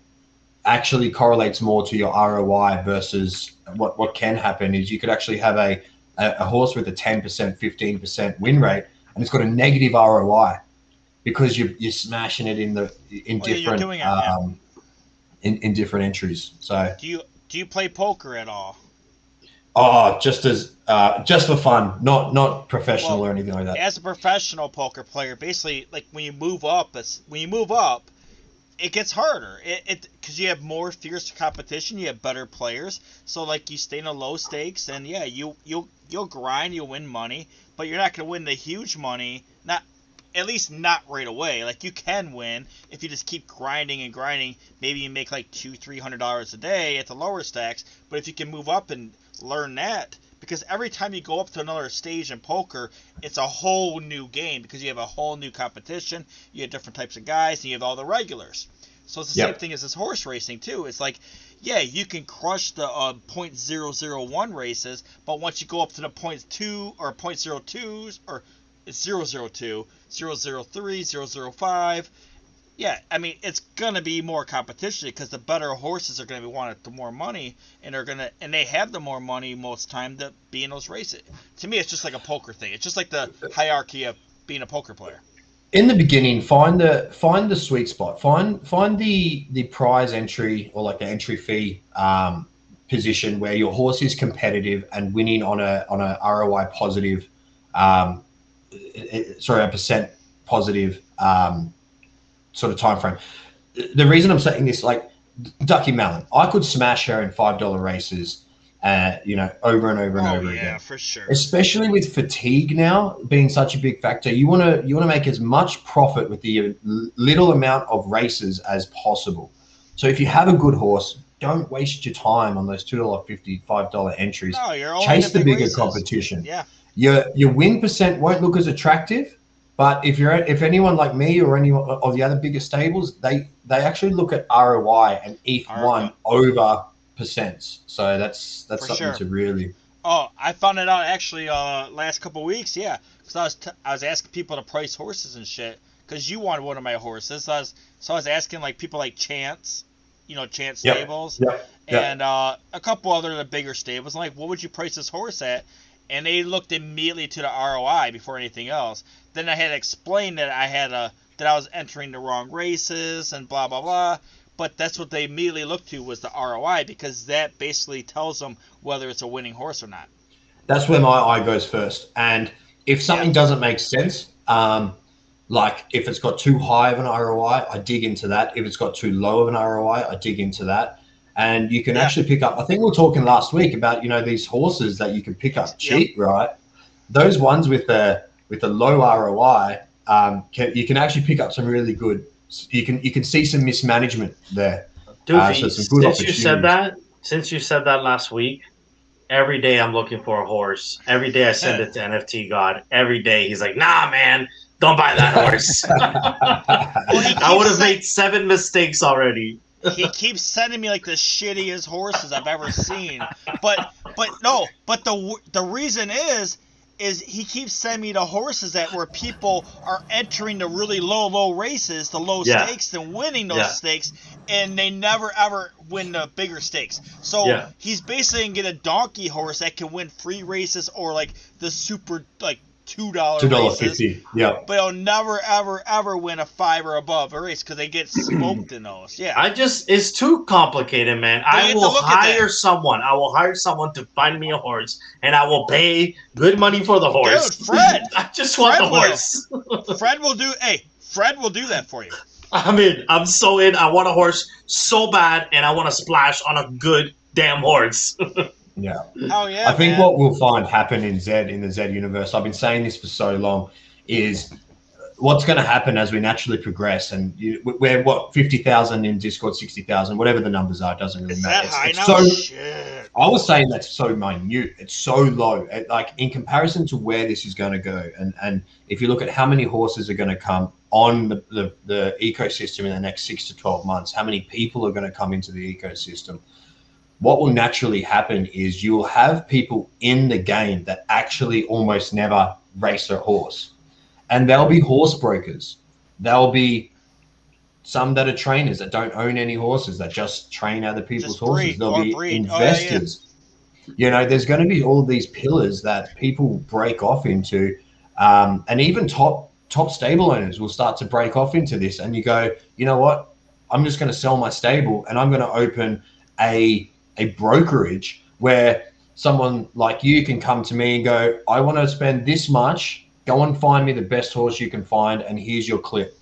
actually correlates more to your ROI versus what can happen is you could actually have a horse with a 10%, 15% win rate, and it's got a negative ROI because you're smashing it in different in different entries. So do you play poker at all? Oh, just for fun, not professional or anything like that. As a professional poker player, basically, like when you move up, it gets harder. It because you have more fierce competition, you have better players. So like you stay in a low stakes, and you'll grind, you'll win money, but you're not gonna win the huge money. At least not right away. Like you can win if you just keep grinding and grinding. Maybe you make like $200-300 a day at the lower stacks. But if you can move up and learn that, because every time you go up to another stage in poker, it's a whole new game because you have a whole new competition. You have different types of guys, and you have all the regulars. So it's the same thing as this horse racing too. It's like, you can crush the .001 races, but once you go up to the .2 or .02s or 002, 003, 005. I mean, it's gonna be more competition because the better horses are gonna be wanting the more money, and they have the more money most time to be in those races. To me, it's just like a poker thing. It's just like the hierarchy of being a poker player. In the beginning, find the sweet spot. Find the prize entry or like the entry fee position where your horse is competitive and winning on a ROI positive. A percent positive sort of time frame. the reason I'm saying this, like Ducky Mellon, I could smash her in $5 races, over and over and over again. Yeah, for sure. Especially with fatigue now being such a big factor, you want to make as much profit with the little amount of races as possible. So if you have a good horse, don't waste your time on those $2.50, $5 entries. No, you're only Chase the bigger races. competition. Yeah. Your win percent won't look as attractive, but if anyone like me or any of the other bigger stables, they actually look at ROI and ETH1 over percents. So that's something to really. Oh, I found it out actually last couple of weeks. Yeah, because I was asking people to price horses and shit. Because you wanted one of my horses, so I was asking like people like Chance, Chance Stables, and a couple other the bigger stables. I'm like, what would you price this horse at? And they looked immediately to the ROI before anything else. Then I had to explain that that I was entering the wrong races and blah blah blah. But that's what they immediately looked to was the ROI, because that basically tells them whether it's a winning horse or not. That's where my eye goes first. And if something doesn't make sense, like if it's got too high of an ROI, I dig into that. If it's got too low of an ROI, I dig into that. And you can actually pick up, I think we were talking last week about, these horses that you can pick up cheap, right? Those ones with the low ROI, you can actually pick up some really good, you can see some mismanagement there. Doofy, so some good since you said that last week, every day I'm looking for a horse. Every day I send it to NFT God. Every day he's like, nah, man, don't buy that horse. I would have made 7 mistakes already. He keeps sending me like the shittiest horses I've ever seen. But the reason is he keeps sending me the horses where people are entering the really low races, the low stakes, and winning those stakes, and they never ever win the bigger stakes. So he's basically gonna get a donkey horse that can win free races or like the super like $2.50. Yeah. But he'll never, ever, ever win a 5 or above a race because they get smoked in those. Yeah. It's too complicated, man. I will hire someone to find me a horse, and I will pay good money for the horse. Dude, Fred. I just want the horse. Fred will do that for you. I'm so in. I want a horse so bad, and I want to splash on a good damn horse. Yeah. Oh yeah. I think what we'll find happen in the Zed universe, I've been saying this for so long, is what's going to happen as we naturally progress. And we're 50,000 in Discord, 60,000, whatever the numbers are, it doesn't really matter. I was saying that's so minute. It's so low. Like in comparison to where this is going to go. And if you look at how many horses are going to come on the ecosystem in the next 6 to 12 months, how many people are going to come into the ecosystem, what will naturally happen is you'll have people in the game that actually almost never race a horse. And there'll be horse brokers. There'll be some that are trainers that don't own any horses, that just train other people's horses. There'll be investors. There's going to be all of these pillars that people break off into. And even top stable owners will start to break off into this. And you go, you know what? I'm just going to sell my stable and I'm going to open a brokerage where someone like you can come to me and go, I want to spend this much, go and find me the best horse you can find, and here's your clip.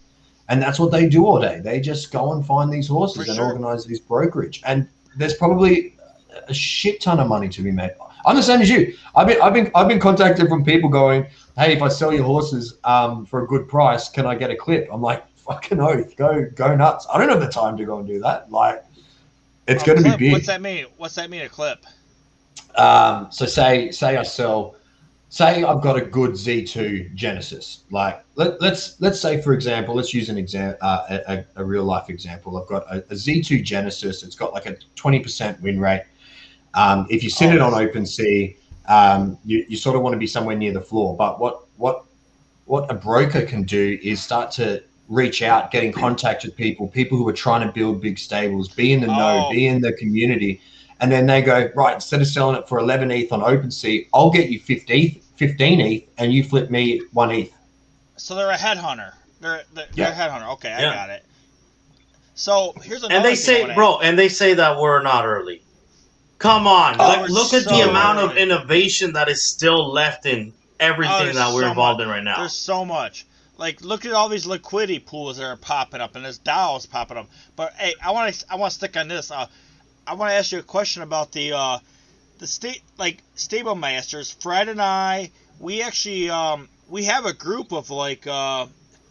And that's what they do all day. They just go and find these horses and organize this brokerage. And there's probably a shit ton of money to be made. I'm the same as you. I've been contacted from people going, hey, if I sell your horses for a good price, can I get a clip? I'm like, fucking oath, go nuts. I don't have the time to go and do that. Like, it's going to be big. What's that mean? What's that mean, a clip? So say I sell, say I've got a good Z2 Genesis. Like let's say, for example, let's use an example, a real life example. I've got a Z2 Genesis. It's got like a 20% win rate. If you sit it on OpenSea, you sort of want to be somewhere near the floor. But what a broker can do is start to reach out, get in contact with people who are trying to build big stables, be in the know, be in the community. And then they go, right, instead of selling it for 11 ETH on OpenSea, I'll get you 15 ETH and you flip me 1 ETH. So they're a headhunter. They're a headhunter. Okay, I got it. So here's another thing. And they say that we're not early. Come on. Look at the amount of innovation that is still left in everything that we're involved in right now. There's so much. Like, look at all these liquidity pools that are popping up, and there's DAOs popping up. But hey, I want to stick on this. I want to ask you a question about the stable masters. Fred and I, we actually we have a group of like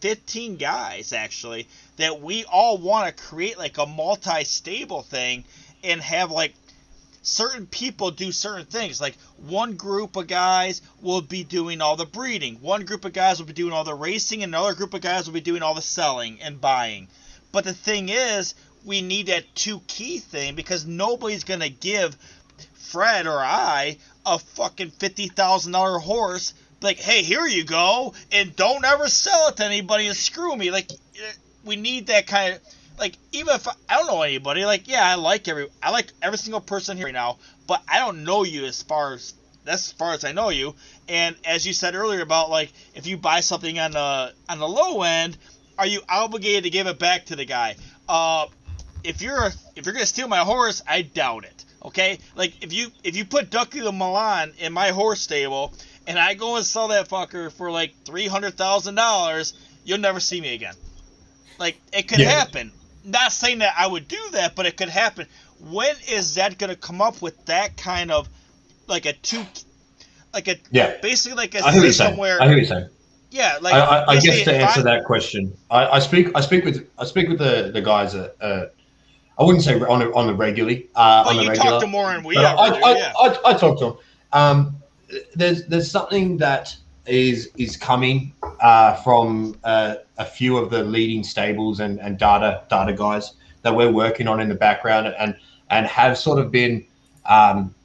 15 guys actually that we all want to create like a multi-stable thing and have like certain people do certain things. Like one group of guys will be doing all the breeding, one group of guys will be doing all the racing, and another group of guys will be doing all the selling and buying. But the thing is, we need that two key thing, because nobody's gonna give Fred or I a fucking $50,000 horse like, hey, here you go, and don't ever sell it to anybody and screw me. Like, we need that kind of, like, even if I don't know anybody, like, yeah, I like every single person here right now, but I don't know you as far as I know you. And as you said earlier about, like, if you buy something on the low end, are you obligated to give it back to the guy? If you're gonna steal my horse, I doubt it. Okay, like if you put Ducky the Milan in my horse stable and I go and sell that fucker for like $300,000, you'll never see me again. Like, it could happen. Not saying that I would do that, but it could happen. When is Zed gonna come up with that kind of like basically like a system where? I hear what you're saying. Yeah, like I guess to answer that question, I speak with the guys at. I wouldn't say on the regularly. On the regular. Talk to more and we I talk to them. There's something that is coming from a few of the leading stables and data guys that we're working on in the background and have sort of been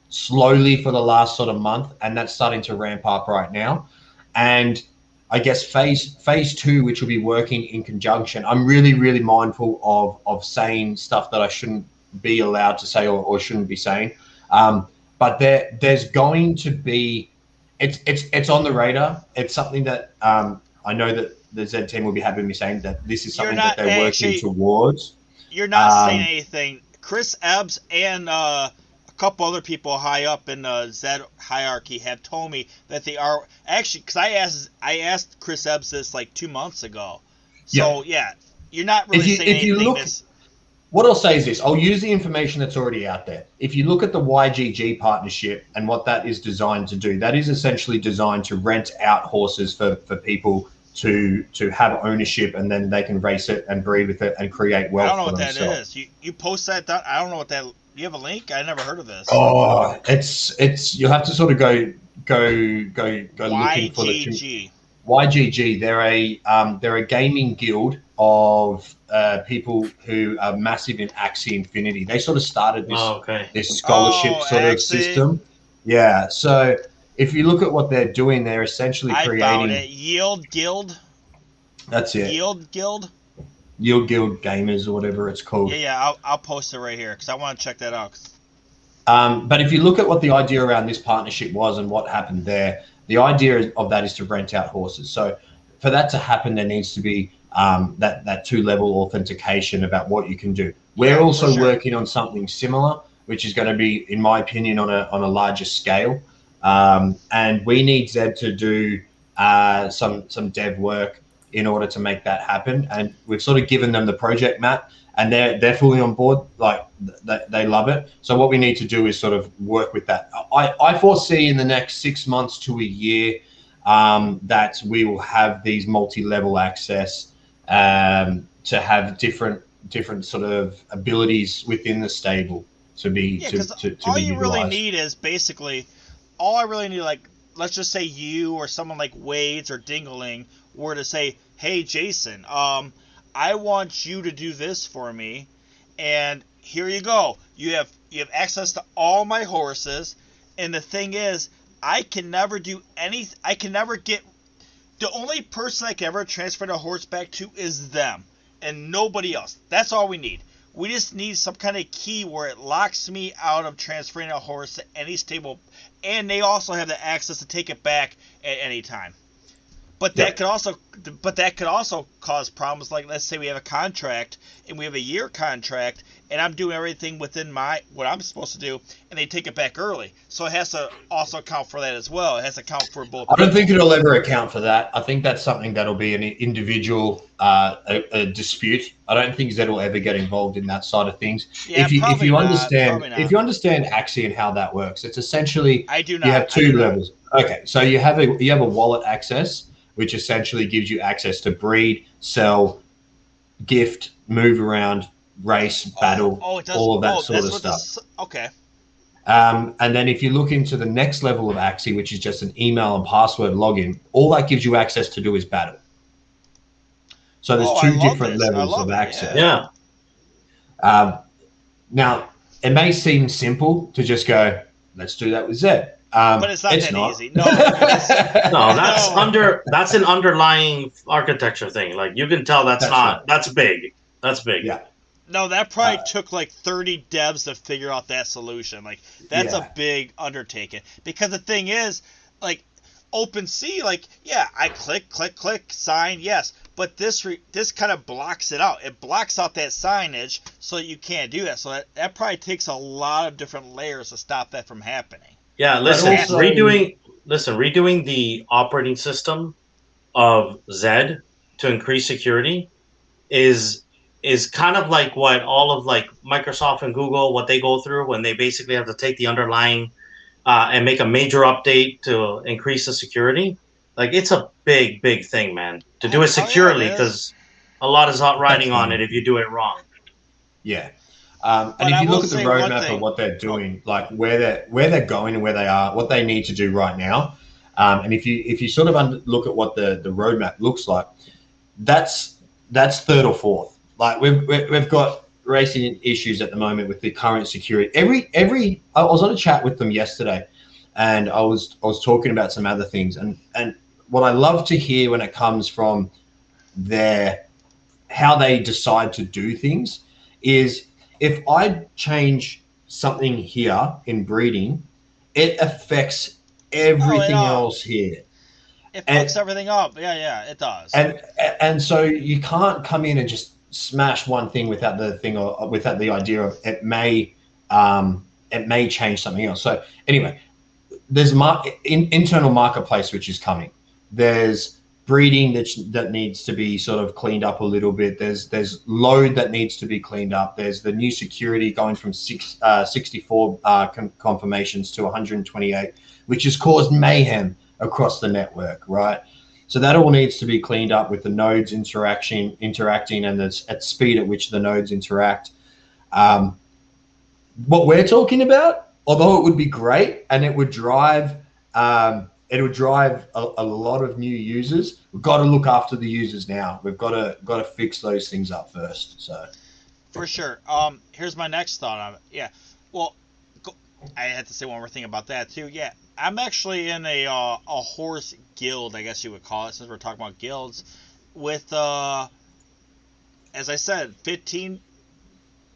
slowly for the last sort of month, and that's starting to ramp up right now. And I guess phase 2, which will be working in conjunction. I'm really, really mindful of saying stuff that I shouldn't be allowed to say or shouldn't be saying. But there's going to be, it's on the radar. It's something that I know that the Zed team will be happy with me saying that this is something that they're working towards. You're not saying anything. Chris Ebbs and a couple other people high up in the Zed hierarchy have told me that they are actually, because I asked Chris Ebbs this like 2 months ago. So yeah, you're not really saying anything. What I'll say is this: I'll use the information that's already out there. If you look at the YGG partnership and what that is designed to do, that is essentially designed to rent out horses for people to have ownership, and then they can race it and breed with it and create wealth. I don't know what that is. You post that down. I don't know what that. You have a link? I never heard of this. Oh, it's you'll have to sort of go looking for the YGG. They're a gaming guild of people who are massive in Axie Infinity. They sort of started this scholarship of system. Yeah. So if you look at what they're doing, they're essentially creating Yield Guild. That's it. Yield Guild Gamers or whatever it's called. Yeah, I'll post it right here because I want to check that out. But if you look at what the idea around this partnership was and what happened there, the idea of that is to rent out horses. So for that to happen, there needs to be that 2-level authentication about what you can do. We're also working on something similar, which is going to be, in my opinion, on a larger scale. And we need Zed to do some dev work in order to make that happen. And we've sort of given them the project map, and they're fully on board. Like they love it. So what we need to do is sort of work with that. I foresee in the next 6 months to a year that we will have these multi-level access to have different sort of abilities within the stable to be all you really need is basically all I really need. Like, let's just say you or someone like Wade's or Dingling were to say, hey, Jason, I want you to do this for me, and here you go. You have access to all my horses, and the thing is, I can never do anything. I can never get. The only person I can ever transfer the horse back to is them, and nobody else. That's all we need. We just need some kind of key where it locks me out of transferring a horse to any stable, and they also have the access to take it back at any time. But that could also cause problems. Like, let's say we have a contract and we have a year contract, and I'm doing everything within what I'm supposed to do, and they take it back early. So it has to also account for that as well. It has to account for both. I don't think it'll ever account for that. I think that's something that'll be an individual a dispute. I don't think Zed will ever get involved in that side of things. Yeah, if you understand Axie and how that works, it's essentially I do not. You have two levels. Okay, so you have a wallet access, which essentially gives you access to breed, sell, gift, move around, race, battle, all of that sort of stuff. Okay. And then if you look into the next level of Axie, which is just an email and password login, all that gives you access to do is battle. So there's two different levels of access. Yeah. Now, it may seem simple to just go, let's do that with Zed. But it's not easy. No, that's an underlying architecture thing. Like, you can tell that's big. That's big. Yeah. No, that probably took like 30 devs to figure out that solution. Like, that's a big undertaking. Because the thing is, like, OpenSea, like, yeah, I click, sign, yes. But this kind of blocks it out. It blocks out that signage so that you can't do that. So that probably takes a lot of different layers to stop that from happening. Yeah, listen, redoing the operating system of Zed to increase security is kind of like what all of like Microsoft and Google, what they go through when they basically have to take the underlying and make a major update to increase the security. Like, it's a big thing, man, to do it securely, because a lot is riding on it if you do it wrong. Yeah. And if you look at the roadmap of what they're doing, like where they're going and where they are, what they need to do right now, and if you sort of look at what the roadmap looks like, that's third or fourth. Like, we've got racing issues at the moment with the current security. I was on a chat with them yesterday, and I was talking about some other things, and what I love to hear when it comes from how they decide to do things is, if I change something here in breeding, it affects everything else here. It fucks everything up. Yeah, it does. And so you can't come in and just smash one thing without the thing, or without the idea of it may change something else. So anyway, there's internal marketplace which is coming. There's breeding that needs to be sort of cleaned up a little bit. There's load that needs to be cleaned up. There's the new security going from 64 confirmations to 128, which has caused mayhem across the network, right? So that all needs to be cleaned up with the nodes interacting and at speed at which the nodes interact. What we're talking about, although it would be great and it would drive a lot of new users, we've got to look after the users now. We've got to fix those things up first. So, for sure. Here's my next thought on it. Yeah. Well, I had to say one more thing about that too. Yeah, I'm actually in a horse guild, I guess you would call it, since we're talking about guilds, with as I said, 15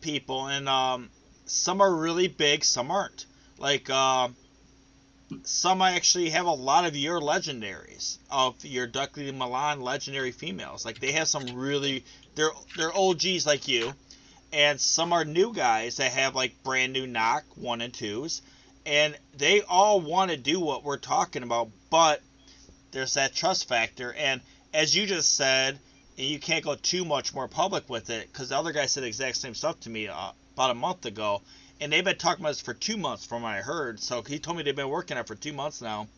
people, and some are really big, some aren't. Like, some actually have a lot of your legendaries, of your Duckley Milan legendary females. Like, they have some really, they're OGs like you, and some are new guys that have like brand new knock 1 and 2s, and they all want to do what we're talking about, but there's that trust factor. And as you just said, and you can't go too much more public with it, because the other guy said the exact same stuff to me about a month ago. And they've been talking about this for 2 months from what I heard. So he told me they've been working on it for 2 months now.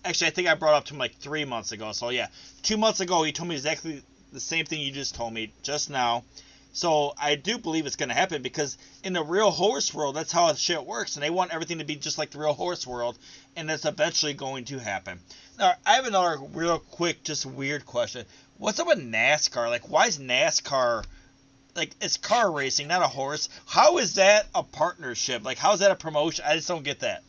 Actually, I think I brought it up to him like 3 months ago. So yeah, 2 months ago, he told me exactly the same thing you just told me just now. So I do believe it's going to happen, because in the real horse world, that's how shit works. And they want everything to be just like the real horse world. And that's eventually going to happen. Now, I have another real quick, just weird question. What's up with NASCAR? Like, why is NASCAR... Like, it's car racing, not a horse. How is that a partnership? Like, how is that a promotion? I just don't get that.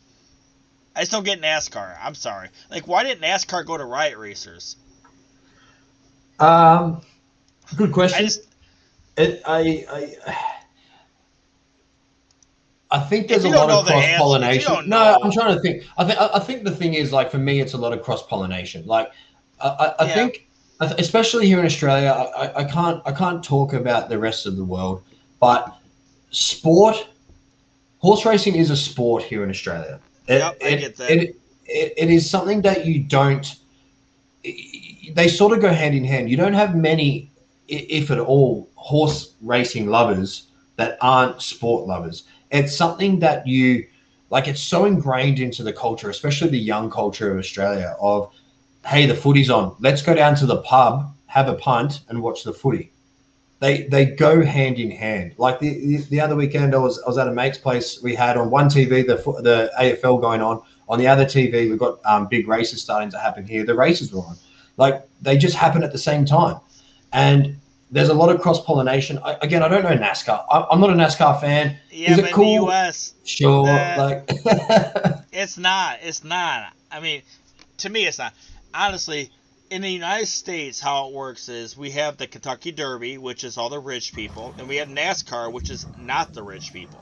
I just don't get NASCAR. I'm sorry. Like, why didn't NASCAR go to Riot Racers? Good question. I think there's a lot of cross-pollination. No, I'm trying to think. I think the thing is, like, for me, it's a lot of cross-pollination. Like, I think, especially here in Australia, I can't talk about the rest of the world, but horse racing is a sport here in Australia. I get that. It is something that you don't. They sort of go hand in hand. You don't have many, if at all, horse racing lovers that aren't sport lovers. It's something that you like. It's so ingrained into the culture, especially the young culture of Australia. Of, hey, the footy's on. Let's go down to the pub, have a punt, and watch the footy. They go hand in hand. Like the other weekend, I was at a mate's place. We had on one TV the AFL going on. On the other TV, we've got big races starting to happen here. The races were on. Like, they just happen at the same time. And there's a lot of cross-pollination. Again, I don't know NASCAR. I'm not a NASCAR fan. Yeah, Is but it cool? in the US, Sure. it's not. It's not. I mean, to me, it's not. Honestly, in the United States, how it works is we have the Kentucky Derby, which is all the rich people, and we have NASCAR, which is not the rich people.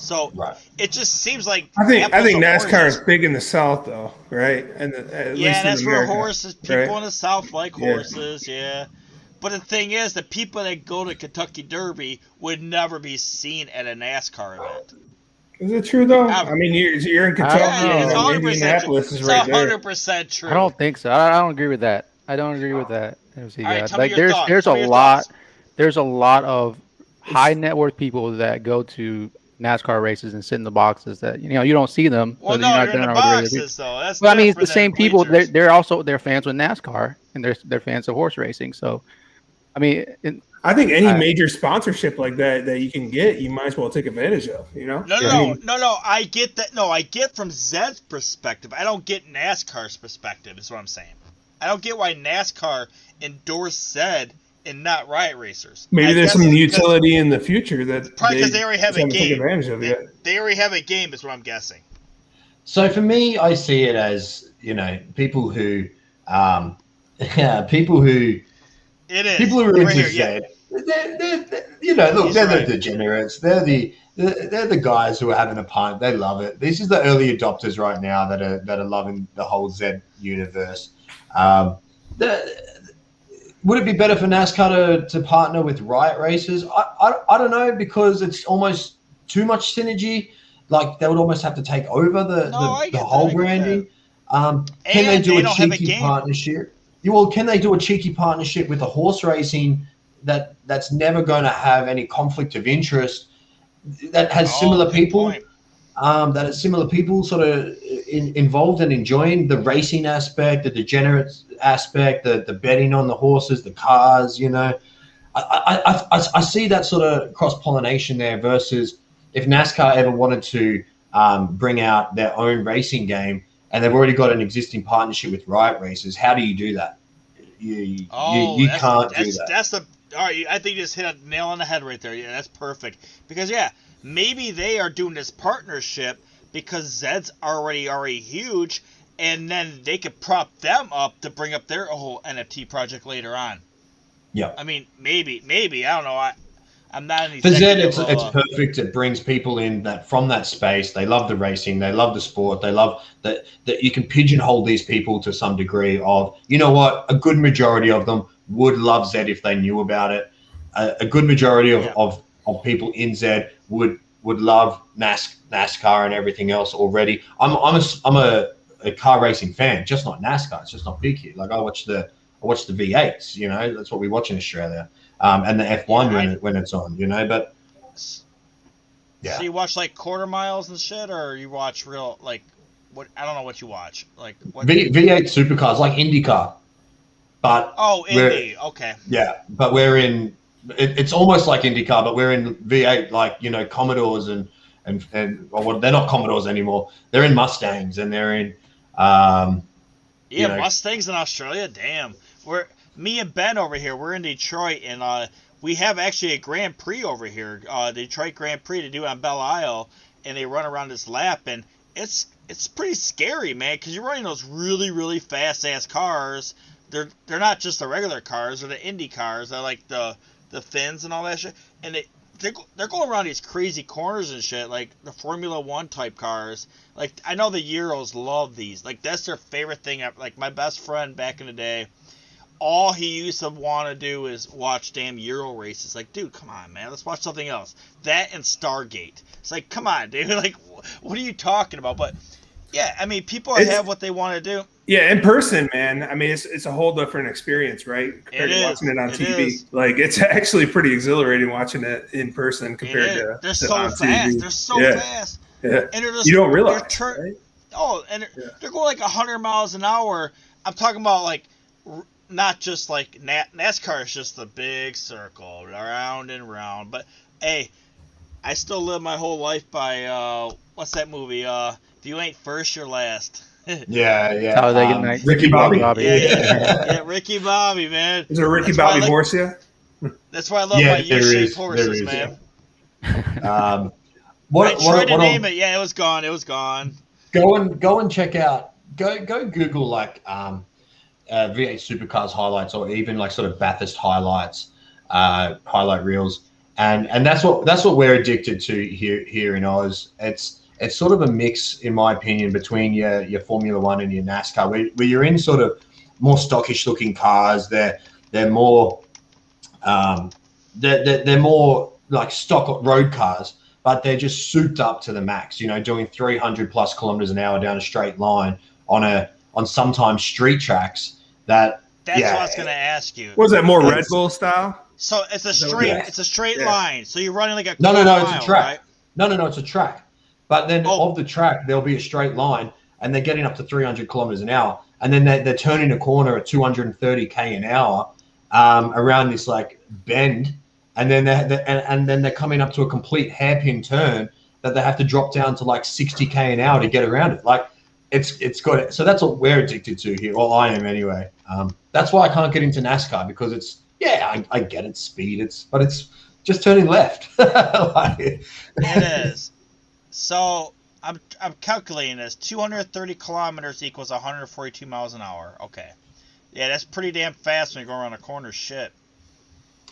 So it just seems like I think NASCAR is big in the South, though, right? And that's where horses. People in the South like horses, yeah. But the thing is, the people that go to Kentucky Derby would never be seen at a NASCAR event. Is it true though? I mean, you're in Kentucky. It's 100% Indianapolis is right there. 100% true. I don't think so. I don't agree with that. I don't agree with that. Right, like there's a lot of high net worth people that go to NASCAR races and sit in the boxes that you don't see them. Well, no, you're in the boxes though. That's I mean, it's the same people. They're fans with NASCAR and they're fans of horse racing. So, I mean, I think any major sponsorship like that you can get, you might as well take advantage of. No. I get that. No, I get from Zed's perspective. I don't get NASCAR's perspective. Is what I'm saying. I don't get why NASCAR endorsed Zed and not Riot Racers. Maybe there's some utility in the future that probably because they already have a game. Take advantage of they already have a game, is what I'm guessing. So for me, I see it as people who are into Zed. They're the degenerates. They're the guys who are having a punt. They love it. This is the early adopters right now that are loving the whole Zed universe. Would it be better for NASCAR to partner with Riot Racers? I don't know, because it's almost too much synergy. Like, they would almost have to take over the whole branding. Can they do a cheeky partnership? Well, can they do a cheeky partnership with the horse racing that's never going to have any conflict of interest, that has similar people? That has similar people sort of involved and enjoying the racing aspect, the degenerate aspect, the betting on the horses, the cars. I see that sort of cross-pollination there. Versus if NASCAR ever wanted to bring out their own racing game, and they've already got an existing partnership with Riot Racers, how do you do that? You can't do that. All right, I think you just hit a nail on the head right there. Yeah, that's perfect. Because maybe they are doing this partnership because Zed's already huge, and then they could prop them up to bring up their whole NFT project later on. Yeah. I mean, maybe. I don't know. I'm not any. For Zed, it's perfect. It brings people in from that space. They love the racing. They love the sport. They love that you can pigeonhole these people to some degree of, a good majority of them would love Zed if they knew about it. A good majority of people in Zed would love NASCAR and everything else already. I'm a car racing fan, just not NASCAR. It's just not big here. Like, I watch the V8s. That's what we watch in Australia, and the F1 when it's on. But yeah. So you watch like quarter miles and shit, or you watch real what? I don't know what you watch. Like what? V8 supercars, like IndyCar. But Indy, okay. Yeah, but we're in. It's almost like IndyCar, but we're in V8, like Commodores and they're not Commodores anymore. They're in Mustangs, and they're in. Mustangs in Australia. Damn, me and Ben over here. We're in Detroit, and we have actually a Grand Prix over here. Detroit Grand Prix to do on Belle Isle, and they run around this lap, and it's pretty scary, man, because you're running those really, really fast ass cars. They're not just the regular cars or the Indy cars. They're like the Fins and all that shit. And they're going around these crazy corners and shit, like the Formula One type cars. Like I know the Euros love these. Like that's their favorite thing. Like my best friend back in the day, all he used to want to do is watch damn Euro races. Like, dude, come on, man, let's watch something else. That and Stargate. It's like, come on, dude. Like, what are you talking about? But yeah, I mean, people have what they want to do. Yeah, in person, man. I mean, it's a whole different experience, right? Compared to watching it on TV. Like, it's actually pretty exhilarating watching it in person compared to they're so on fast. TV. They're so fast. Yeah. And they're just, you don't realize, right? Oh, and they're going like 100 miles an hour. I'm talking about like not just like NASCAR is just a big circle, round and round. But hey, I still live my whole life by what's that movie? If you ain't first, you're last. Yeah. Talladega Nights. Ricky Bobby. Yeah, Ricky Bobby, man. Is there a Ricky Bobby horse yet? That's why I love my U-shaped horses, man. Yeah. I tried to name it. Yeah, it was gone. Go and check out. Go Google like V8 Supercars highlights, or even like sort of Bathurst highlights, highlight reels, and that's what we're addicted to here in Oz. It's sort of a mix, in my opinion, between your Formula One and your NASCAR, where you're in sort of more stockish looking cars. They're more they're more like stock road cars, but they're just souped up to the max. You know, doing 300 plus kilometers an hour down a straight line on sometimes street tracks. That's what I was going to ask you. Was that more Red Bull style? So it's a straight line. So you're running like a no, mile, it's a track. Right? No, it's a track. But then of the track, there'll be a straight line, and they're getting up to 300 kilometers an hour, and then they're turning a corner at 230k an hour around this like bend, and then they're coming up to a complete hairpin turn that they have to drop down to like 60k an hour to get around it. Like it's got it. So that's what we're addicted to here. Well, I am anyway. That's why I can't get into NASCAR, because it's I get it, speed, but it's just turning left. It is. So I'm calculating this. 230 kilometers equals 142 miles an hour. Okay. Yeah, that's pretty damn fast when you go around a corner. Shit.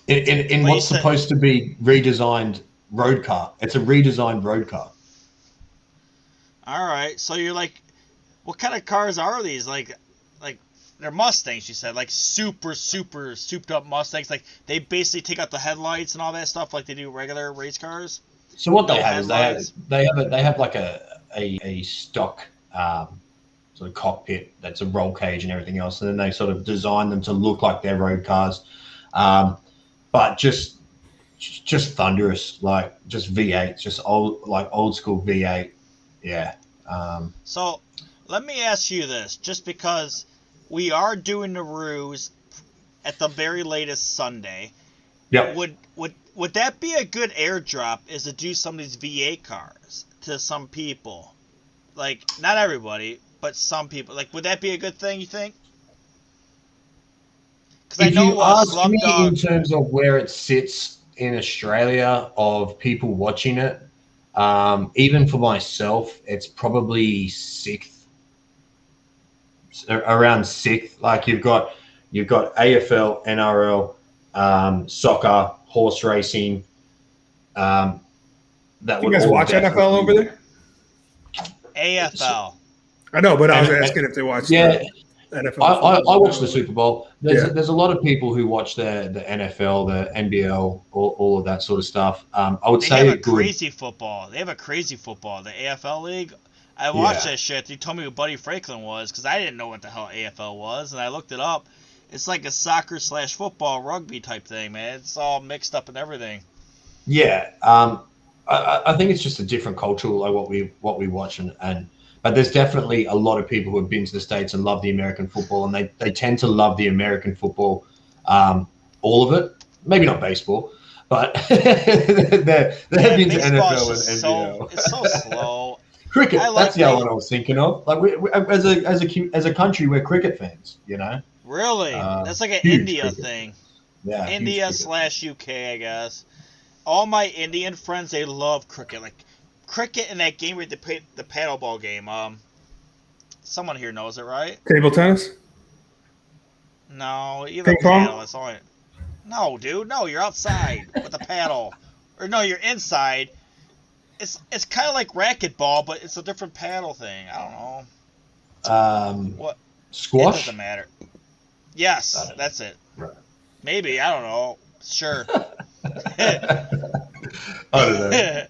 In what's supposed to be redesigned road car. It's a redesigned road car. All right. So you're like, what kind of cars are these? Like they're Mustangs, you said, like super souped up Mustangs. Like they basically take out the headlights and all that stuff like they do regular race cars. So what they have is they have like a stock sort of cockpit that's a roll cage and everything else, and then they sort of design them to look like they're road cars, but just thunderous, like just V8, just old school V8. Yeah. So let me ask you this, just because we are doing the ruse at the very latest Sunday. Yeah. Would that be a good airdrop, is to do some of these V8 cars to some people? Like, not everybody, but some people. Like, would that be a good thing, you think? If you ask me in terms of where it sits in Australia of people watching it, even for myself, it's probably around sixth. Like you've got AFL, NRL, soccer, horse racing. That you guys watch NFL over there? AFL. I know, but I was asking if they watch. NFL. I watch the Super Bowl. There's a lot of people who watch the NFL, the NBL, all of that sort of stuff. I would say they have a crazy football. They have a crazy football. The AFL league. I watched that shit. You told me who Buddy Franklin was, because I didn't know what the hell AFL was, and I looked it up. It's like a soccer / football rugby type thing, man. It's all mixed up and everything. Yeah, I think it's just a different culture, like what we watch, but there's definitely a lot of people who have been to the States and love the American football, and they tend to love the American football, all of it. Maybe not baseball, but they're been to NFL and NBL. It's so slow. Cricket, that's the other one I was thinking of. Like we as a country, we're cricket fans, you know. Really? That's like an India cricket thing. Yeah, India / UK, I guess. All my Indian friends, they love cricket. Like cricket in that game with the paddleball game. Someone here knows it, right? Table tennis? No, even paddle. It's only. No, dude. No, you're outside with a paddle. or no, you're inside. It's kind of like racquetball, but it's a different paddle thing. I don't know. What? Squash? It doesn't matter. Yes, that's it. Right. Maybe, I don't know. Sure. I don't know.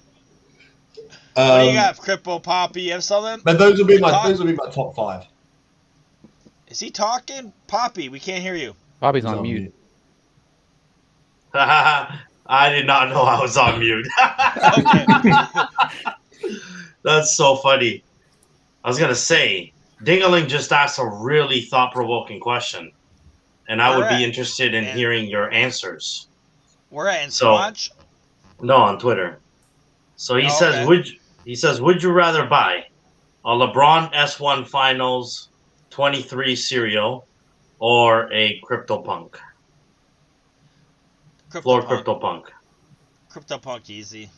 What do you got, CryptoPapi? You have something? But those will be my top 5. Is he talking? Poppy, we can't hear you. Poppy's on mute. I did not know I was on mute. That's so funny. I was gonna say, Dingaling just asked a really thought-provoking question, and I would be interested in hearing your answers. We're at Squatch? No, on Twitter. So he says, would you rather buy a LeBron S1 Finals 23 cereal or a CryptoPunk? CryptoPunk. CryptoPunk easy.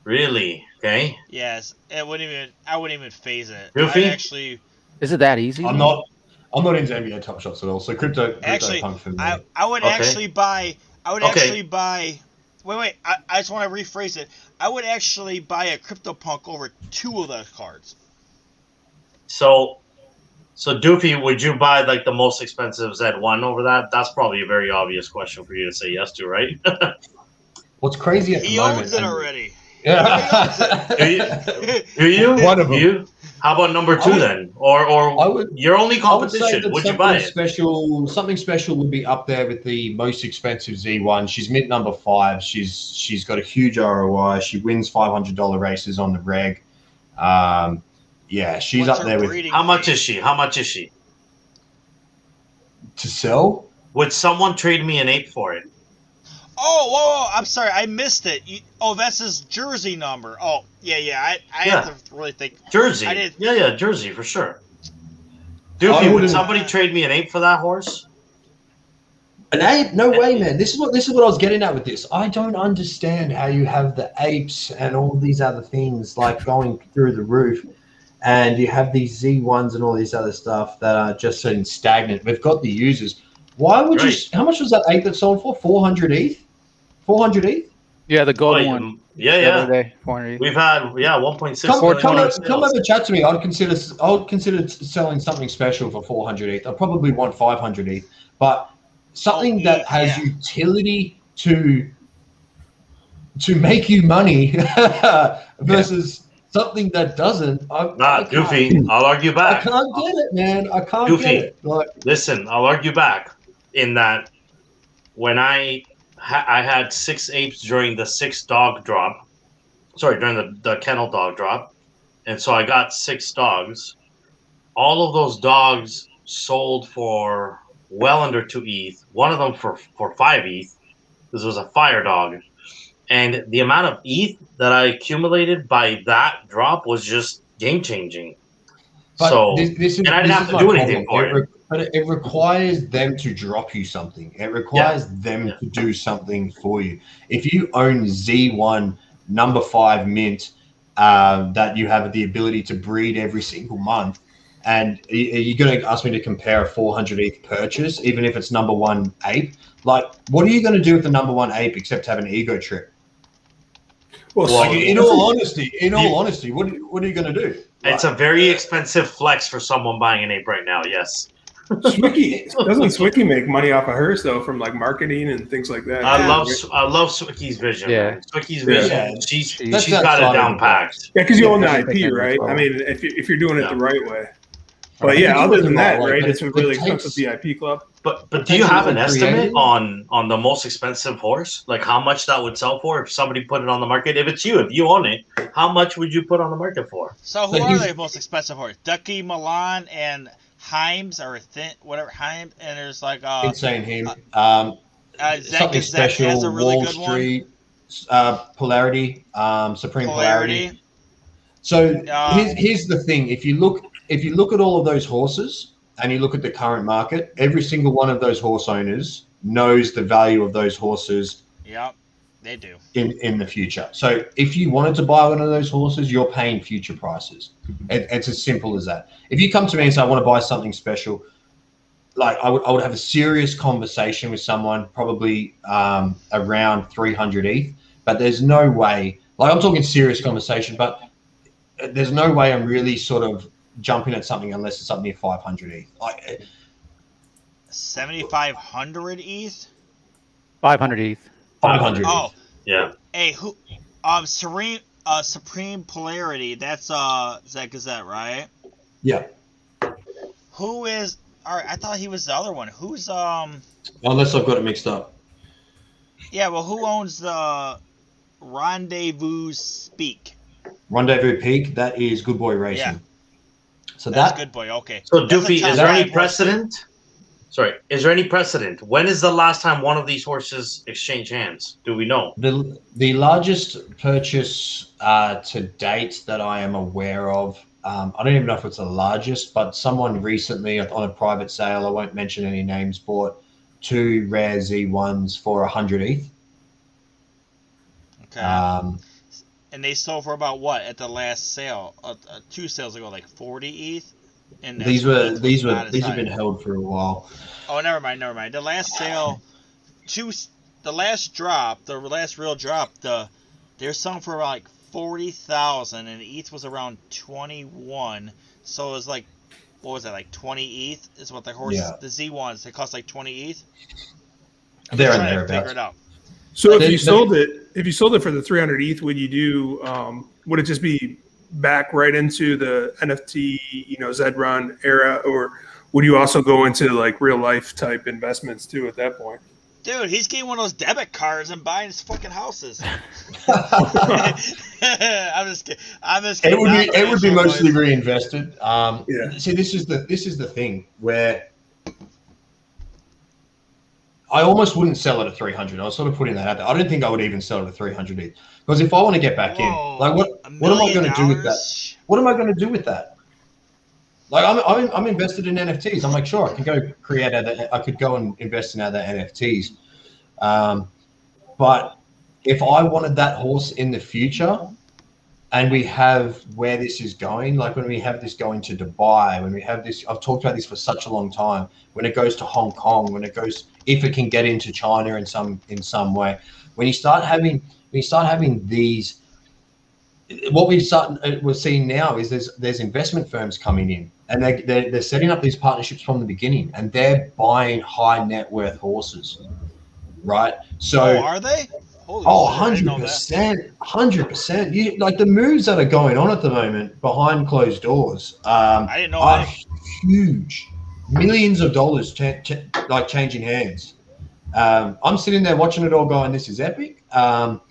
Really? Okay. Yes. I wouldn't even phase it. Doofy? Is it that easy? I'm not into NBA Top Shots at all. So CryptoPunk for me. I would actually buy. Wait. I just want to rephrase it. I would actually buy a CryptoPunk over 2 of those cards. So Doofy, would you buy like the most expensive Z1 over that? That's probably a very obvious question for you to say yes to, right? What's crazy at the moment? He owns it already. Yeah. Do you? One of them. You? How about number 2 then? Or your only competition? Would you buy it? Something special would be up there with the most expensive Z1. She's mint number 5. She's got a huge ROI. She wins $500 races on the reg. Yeah, she's up there with. How much is she? To sell? Would someone trade me an ape for it? Oh, whoa, I'm sorry, I missed it. That's his jersey number. Oh, yeah. I have to really think. Jersey. Yeah, jersey for sure. Doofy, would somebody trade me an ape for that horse? An ape? No way, man. This is what I was getting at with this. I don't understand how you have the apes and all these other things like going through the roof, and you have these Z1s and all this other stuff that are just sitting stagnant. We've got the users. Why would you? How much was that ape that sold for? 400 ETH. 400 ETH. Yeah, the gold one. Yeah. Day, 400 ETH. We've had 1.6. Come over, chat to me. I'd consider selling something special for 400 ETH. I probably want 500 ETH, but something that has utility to make you money versus something that doesn't. Doofy, I'll argue back. I can't get it, man. I can't get it. Listen, I'll argue back in that when I had 6 apes during the 6 dog drop. Sorry, during the kennel dog drop. And so I got 6 dogs. All of those dogs sold for well under 2 ETH. One of them for 5 ETH. This was a fire dog. And the amount of ETH that I accumulated by that drop was just game-changing. But and I didn't have to do anything for it. But it requires them to drop you something. It requires them to do something for you. If you own Z1 number 5 mint that you have the ability to breed every single month, and are you going to ask me to compare a 400 ETH purchase, even if it's number 1 ape? Like, what are you going to do with the number 1 ape except have an ego trip? Well, in all honesty, what are you going to do? It's a very expensive flex for someone buying an ape right now. Yes. Doesn't Swicky make money off of hers though, from like marketing and things like that? I love Swicky's vision. Yeah, man. Swicky's vision. She's got it down packed. Yeah, because you own the IP, right? I mean, if you're doing it the right way. But yeah, other than that, right? It's a really expensive VIP club. But do you have an estimate on the most expensive horse? Like how much that would sell for if somebody put it on the market? If it's you, if you own it, how much would you put on the market for? So who are the most expensive horse? Ducky, Milan, and Heims or Heims, and there's like Insane him. Zed Gazette has a really Wall good Street, Polarity, Supreme Polarity. So here's the thing: if you look at all of those horses and you look at the current market, every single one of those horse owners knows the value of those horses. Yep, they do. In the future. So if you wanted to buy one of those horses, you're paying future prices. It's as simple as that. If you come to me and say, I want to buy something special, like I would have a serious conversation with someone, probably around 300 ETH, but there's no way. Like, I'm talking serious conversation, but there's no way I'm really sort of jumping at something unless it's something near 500 ETH. Like 7,500 ETH. 500 ETH. 500. Oh, yeah. Hey, who? Supreme Polarity. That's Zed Gazette, right? Yeah. Who is? All right, I thought he was the other one. Who's Unless I've got it mixed up. Yeah, well, who owns the Rendezvous Peak? Rendezvous Peak. That is Good Boy Racing. Yeah. So That's Good Boy. Okay. So That's Doofy, a is there any top precedent? Sorry, is there any precedent? When is the last time one of these horses exchanged hands? Do we know? The largest purchase to date that I am aware of, I don't even know if it's the largest, but someone recently on a private sale, I won't mention any names, bought 2 rare Z1s for 100 ETH. Okay. And they sold for about what at the last sale? 2 sales ago, like 40 ETH. And these have been held for a while. Oh, never mind. The last sale, the last real drop, they're selling for like 40,000, and ETH was around 21. So it was like, what was that, like 20 ETH is what the horse, the Z1s, they cost like 20 ETH. They're in there, figure it out. So if you sold it for the 300 ETH, would you do? Would it just be back right into the NFT, Zedrun era, or would you also go into like real life type investments too at that point? Dude, he's getting one of those debit cards and buying his fucking houses. I'm just kidding. It would be mostly reinvested. See, this is the thing where I almost wouldn't sell it at 300. I was sort of putting that out there. I don't think I would even sell it at 300 ETH. Because if I want to get back in, like what am I going to do with that? What am I going to do with that? Like I'm invested in NFTs. I'm like, sure, I could go and invest in other NFTs. But if I wanted that horse in the future, and we have where this is going, like when we have this going to Dubai, when we have this, I've talked about this for such a long time. When it goes to Hong Kong, if it can get into China in some way, when you start having these, what we're seeing now is there's investment firms coming in, and they're setting up these partnerships from the beginning, and they're buying high net worth horses, right? So are they? Holy 100%, 100%. Like the moves that are going on at the moment behind closed doors, I didn't know are that. huge, millions of dollars like changing hands. I'm sitting there watching it all, going, "This is epic." And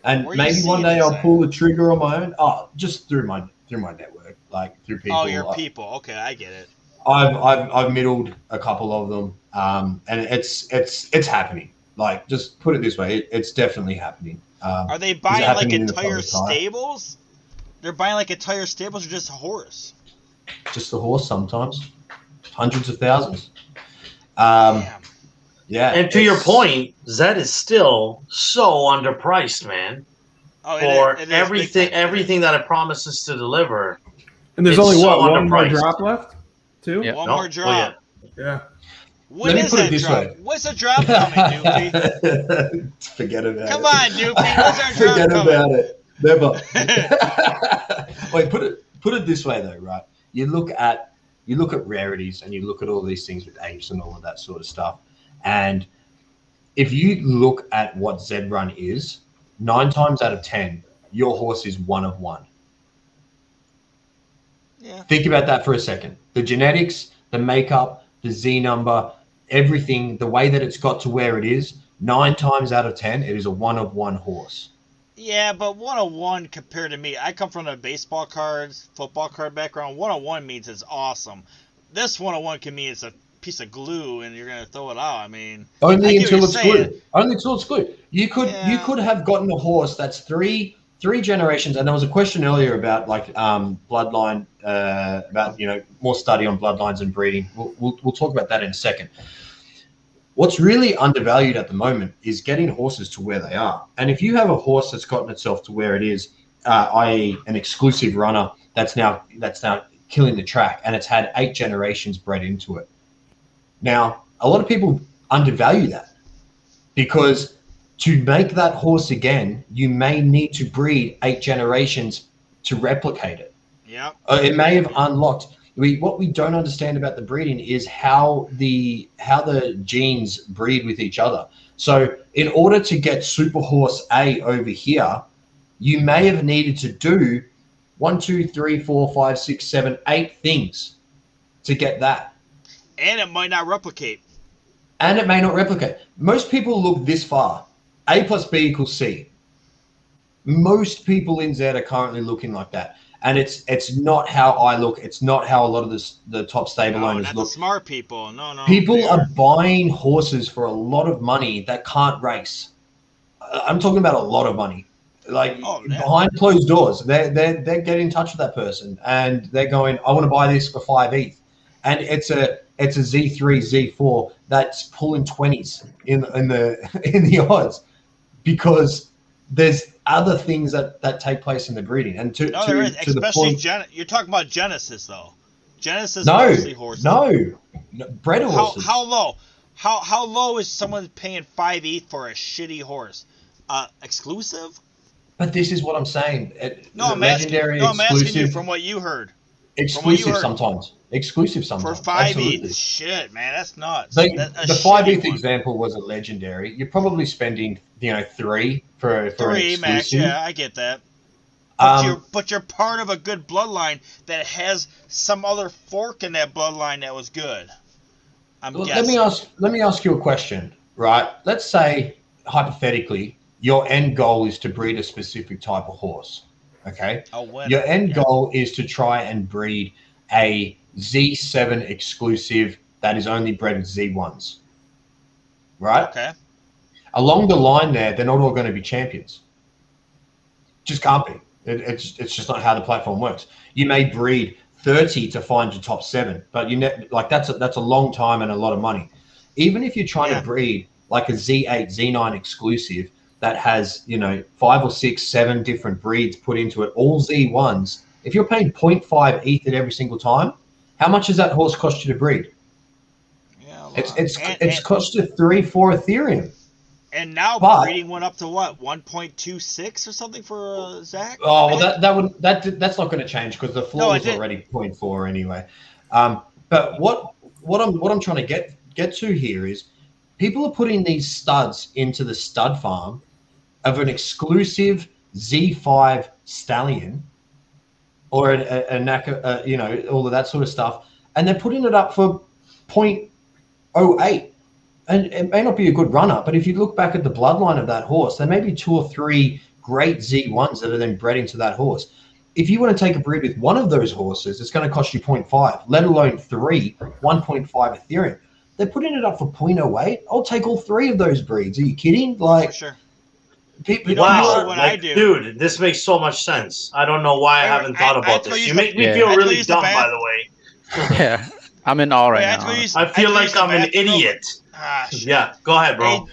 maybe one day I'll pull the trigger on my own. Oh, just through my network, like through people. Oh, your people. Okay, I get it. I've middled a couple of them, and it's happening. Like, just put it this way, it's definitely happening. Are they buying like entire stables? They're buying like entire stables, or just a horse? Just a horse sometimes. Hundreds of thousands. Damn. Yeah. And to your point, Zed is still so underpriced, man. Oh, for everything that it promises to deliver. And there's only one more drop left, too? Yeah. One more drop. Yeah. When is that drop? What's the drop coming, Doofy? Forget about it. Come on, Doofy. What's our drop Forget coming? about it. Never. Wait, put it this way though, right? You look at rarities, and you look at all these things with apes and all of that sort of stuff. And if you look at what Zedrun is, 9 times out of 10, your horse is one of one. Yeah. Think about that for a second. The genetics, the makeup, the Z number, everything, the way that it's got to where it is, 9 times out of 10, it is a one of one horse. Yeah, but 101 compared to me, I come from a baseball cards, football card background. 101 means it's awesome. This 101 can mean it's a piece of glue and you're gonna throw it out. I mean, only until it's glued. Only until it's glued. You could have gotten a horse that's three generations. And there was a question earlier about like bloodline, about more study on bloodlines and breeding. We'll talk about that in a second. What's really undervalued at the moment is getting horses to where they are. And if you have a horse that's gotten itself to where it is, i.e., an exclusive runner that's now killing the track, and it's had 8 generations bred into it. Now, a lot of people undervalue that because To make that horse again, you may need to breed 8 generations to replicate it. Yeah. It may have unlocked. What we don't understand about the breeding is how the genes breed with each other. So in order to get Super Horse A over here, you may have needed to do 1, 2, 3, 4, 5, 6, 7, 8 things to get that. And it might not replicate. And it may not replicate. Most people look this far. A plus B equals C. Most people in Zed are currently looking like that. And it's not how I look. It's not how a lot of the top stable owners not look. The smart people. No. People are buying horses for a lot of money that can't race. I'm talking about a lot of money. Like behind closed doors, they get in touch with that person and they're going, I want to buy this for 5 ETH. And it's a Z3, Z4 that's pulling 20s in the odds because there's other things that take place in the breeding. And to the point, you're talking about Genesis though. Genesis mostly horses. No, bred horses. How low? How low is someone paying 5 ETH for a shitty horse? Exclusive? But this is what I'm saying. I'm asking you from what you heard. Exclusive sometimes. Exclusive sometimes. For 5 ETH. Shit, man, that's nuts. The 5 ETH example was a legendary. You're probably spending, 3 for 3 max. Yeah, I get that. But you're part of a good bloodline that has some other fork in that bloodline that was good. Let me ask you a question, right? Let's say hypothetically your end goal is to breed a specific type of horse. Okay. Your end goal is to try and breed a Z7 exclusive that is only bred with Z1s. Right? Okay. Along the line there, they're not all going to be champions. Just can't be. It's just not how the platform works. You may breed 30 to find your top 7, but that's a long time and a lot of money. Even if you're trying to breed like a Z8, Z9 exclusive that has, 5 or 6, 7 different breeds put into it, all Z1s, if you're paying 0.5 ETH at every single time, how much does that horse cost you to breed? Yeah, it's cost you 3-4 Ethereum. And now breeding went up to what, 1.26 or something for Zach? Oh well, that's not going to change because the floor was already 0.4 anyway. But what I'm trying to get to here is people are putting these studs into the stud farm of an exclusive Z5 stallion or a NACA, all of that sort of stuff, and they're putting it up for 0.08. And it may not be a good runner, but if you look back at the bloodline of that horse, there may be 2 or 3 great Z1s that are then bred into that horse. If you want to take a breed with one of those horses, it's going to cost you 0.5, let alone 3, 1.5 Ethereum. They're putting it up for 0.08. I'll take all 3 of those breeds. Are you kidding? Like, for sure. I do. Dude, this makes so much sense. I don't know why I haven't thought about this. You make me feel really dumb, by the way. Yeah, I'm in awe right now. I feel like I'm an idiot. Yeah, go ahead, bro.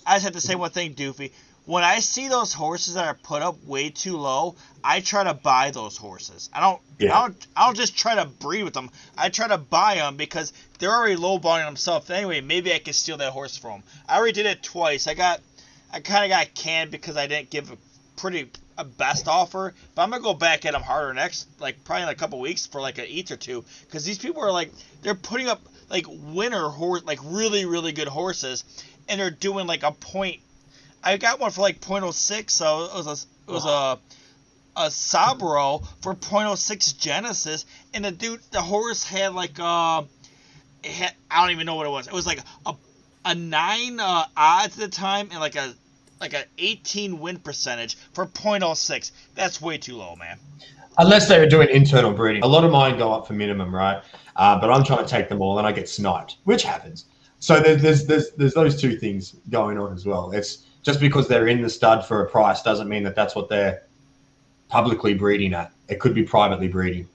I just have to say one thing, Doofy. When I see those horses that are put up way too low, I try to buy those horses. I don't just try to breed with them. I try to buy them because they're already lowballing themselves anyway. Maybe I can steal that horse from them. I already did it twice. I kind of got canned because I didn't give a best offer, but I'm gonna go back at them harder next, probably in a couple weeks for an ETH or 2, because these people are they're putting up winner horse, really really good horses, and they're doing a point. I got one for 0.06, so it was a Sabro for 0.06 Genesis, and the horse had I don't even know what it was. It was a 9 odds at the time and an 18 win percentage for 0.06. That's way too low, man. Unless they were doing internal breeding. A lot of mine go up for minimum, right? But I'm trying to take them all and I get sniped, which happens. So there's those 2 things going on as well. It's just because they're in the stud for a price doesn't mean that that's what they're publicly breeding at. It could be privately breeding.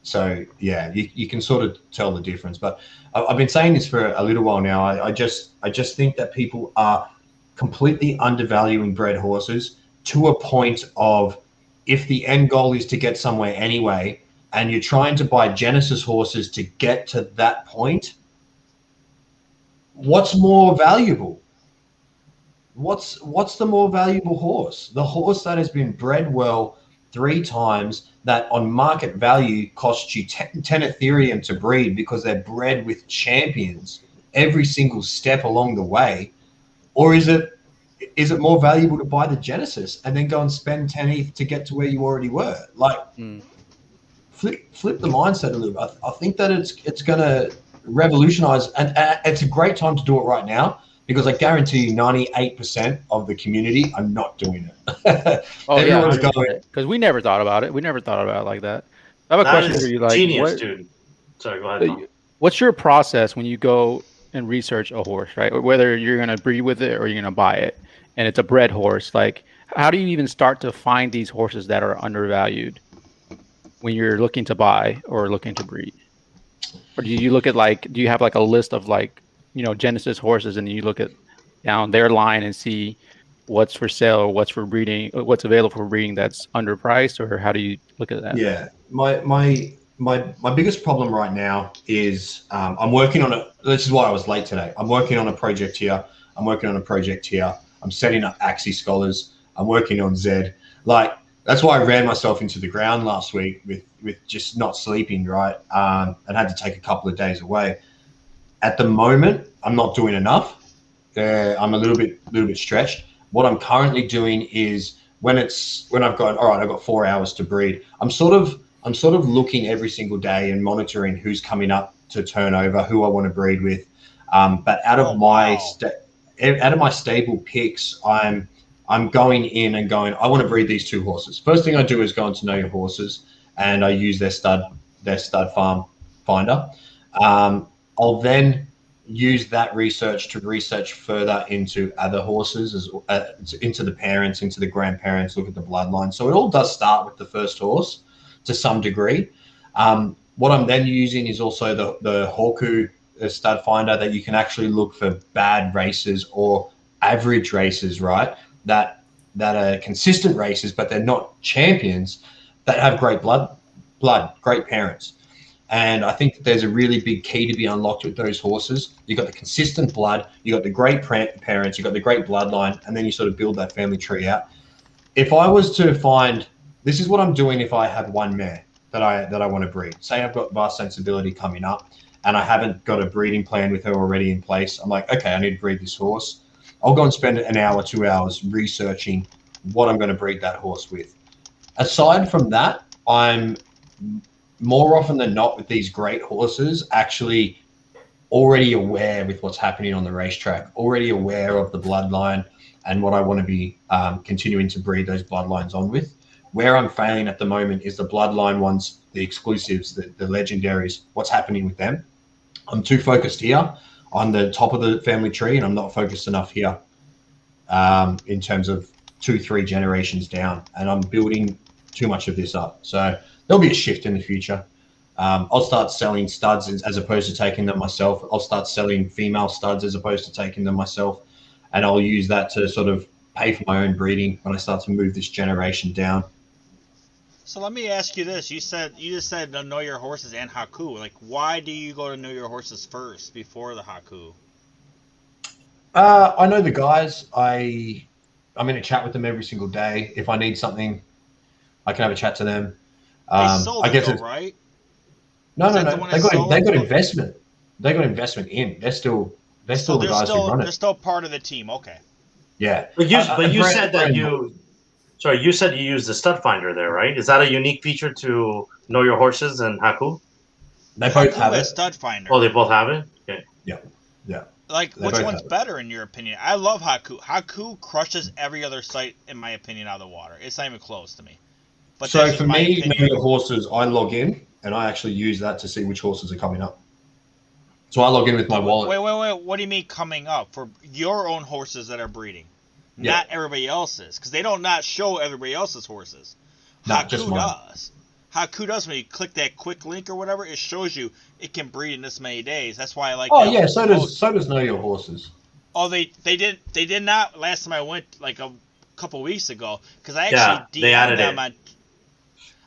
So yeah, you can sort of tell the difference. But I've been saying this for a little while now. I just think that people are completely undervaluing bred horses to a point of, if the end goal is to get somewhere anyway, and you're trying to buy Genesis horses to get to that point, what's more valuable? what's the more valuable horse? The horse that has been bred well 3 times, that on market value costs you 10 Ethereum to breed because they're bred with champions every single step along the way? Or is it more valuable to buy the Genesis and then go and spend 10 ETH to get to where you already were? Like, flip the mindset a little bit. I think that it's going to revolutionize, and it's a great time to do it right now, because I guarantee you 98% of the community are not doing it. Oh, Everyone's yeah, going, because we never thought about it. We never thought about it like that. I have a question for you. Like, genius, dude. Sorry, go ahead, Tom. What's your process when you go and research a horse, right? Whether you're going to breed with it or you're going to buy it, and it's a bred horse, like, how do you even start to find these horses that are undervalued when you're looking to buy or looking to breed? Or do you look at, like, do you have like a list of, like, Genesis horses, and you look at down their line and see what's for sale or what's for breeding, what's available for breeding that's underpriced, or how do you look at that? Yeah, my biggest problem right now is I'm working on a. This is why I was late today. I'm working on a project here. I'm setting up Axie Scholars. I'm working on Zed. Like, that's why I ran myself into the ground last week with just not sleeping, right? And had to take a couple of days away. At the moment, I'm not doing enough. I'm a little bit stretched. What I'm currently doing is when I've got 4 hours to breed, I'm sort of looking every single day and monitoring who's coming up to turn over, who I want to breed with. But out of my stable picks, I'm going in and going, I want to breed these 2 horses. First thing I do is go into Know Your Horses, and I use their stud farm finder. I'll then use that research to research further into other horses, into the parents, into the grandparents, look at the bloodline. So it all does start with the first horse to some degree. What I'm then using is also the Hawku stud finder, that you can actually look for bad races or average races, right? That are consistent races, but they're not champions, that have great blood, great parents. And I think that there's a really big key to be unlocked with those horses. You've got the consistent blood, you've got the great parents, you've got the great bloodline, and then you sort of build that family tree out. If I was to find, this is what I'm doing if I have one mare that I want to breed. Say I've got Vast Sensibility coming up, and I haven't got a breeding plan with her already in place. I'm like, okay, I need to breed this horse. I'll go and spend an hour, 2 hours researching what I'm going to breed that horse with. Aside from that, I'm more often than not with these great horses actually already aware with what's happening on the racetrack, already aware of the bloodline and what I want to be continuing to breed those bloodlines on with. Where I'm failing at the moment is the bloodline ones, the exclusives, the legendaries, what's happening with them. I'm too focused here on the top of the family tree, and I'm not focused enough here in terms of 2-3 generations down, and I'm building too much of this up. So there'll be a shift in the future. I'll start selling studs as opposed to taking them myself. I'll start selling female studs as opposed to taking them myself, and I'll use that to sort of pay for my own breeding when I start to move this generation down. So let me ask you this: you just said to Know Your Horses and Haku. Like, why do you go to Know Your Horses first before the Haku? I know the guys. I'm in a chat with them every single day. If I need something, I can have a chat to them. They sold I guess it though, right? No. They got investment. They got investment in. They're still the guys who run it. They're still part of the team. Okay. Yeah. But you said that you. Sorry, you said you use the stud finder there, right? Is that a unique feature to Know Your Horses and Haku? They both have it. Stud finder. Oh, they both have it? Okay. Yeah. Like, which one's better in your opinion? I love Haku. Haku crushes every other site, in my opinion, out of the water. It's not even close to me. But so for me, Know Your Horses, I log in and I actually use that to see which horses are coming up. So I log in with my wallet. Wait. What do you mean coming up? For your own horses that are breeding? Yeah. Not everybody else's, because they don't not show everybody else's horses. No, Haku does. Haku does. When you click that quick link or whatever, it shows you it can breed in this many days. That's why I like. Oh yeah, so does Know Your Horses. Oh, they did not. Last time I went, like a couple weeks ago, because I actually DM'd them on.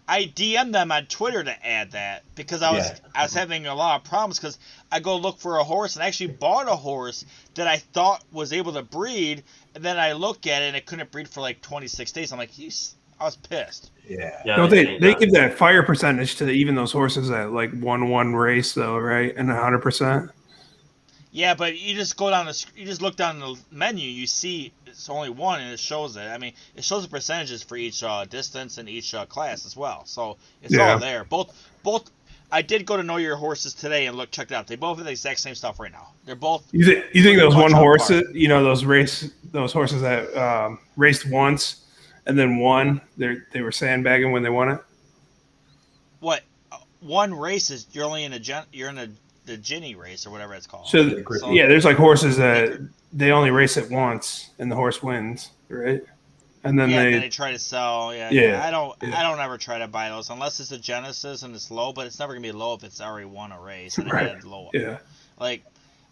I DM'd them on Twitter to add that because I was having a lot of problems because I go look for a horse and I actually bought a horse that I thought was able to breed, and then I look at it and it couldn't breed for like 26 days. I'm like, I was pissed. Yeah. Don't they give that fire percentage to even those horses that like won one race though, right? And 100%. Yeah, but you just go down you just look down the menu, you see it's only one, and it shows it. I mean, it shows the percentages for each distance and each class as well. So it's all there. Both. I did go to Know Your Horses today and check it out. They both have the exact same stuff right now. They're both. You think those one horses, those horses that raced once and then won, they were sandbagging when they won it? What? One race is you're only in the Ginny race or whatever it's called. So there's like horses that they only race it once and the horse wins, right? And then they try to sell. Yeah. I don't ever try to buy those unless it's a Genesis and it's low, but it's never gonna be low if it's already won a race and it had low. Yeah. Like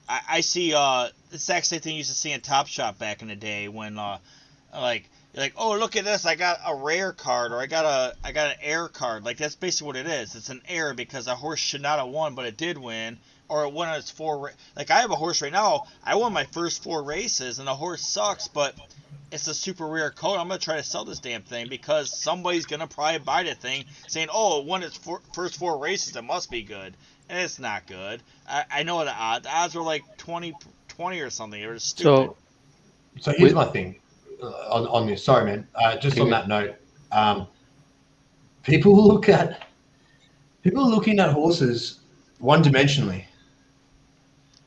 I see the exact same thing you used to see in Top Shop back in the day when like you're like, oh, look at this, I got a rare card or I got an air card. Like that's basically what it is. It's an air because a horse should not have won, but it did win. Or it won its 4 like I have a horse right now. I won my first 4 races and the horse sucks, but it's a super rare code. I'm gonna try to sell this damn thing because somebody's gonna probably buy the thing, saying, "Oh, it won its first 4 races. It must be good," and it's not good. I know the odds. The odds were like 20 or something. It was stupid. So here's my thing on this. Sorry, man. Just on that note, people are looking at horses one-dimensionally.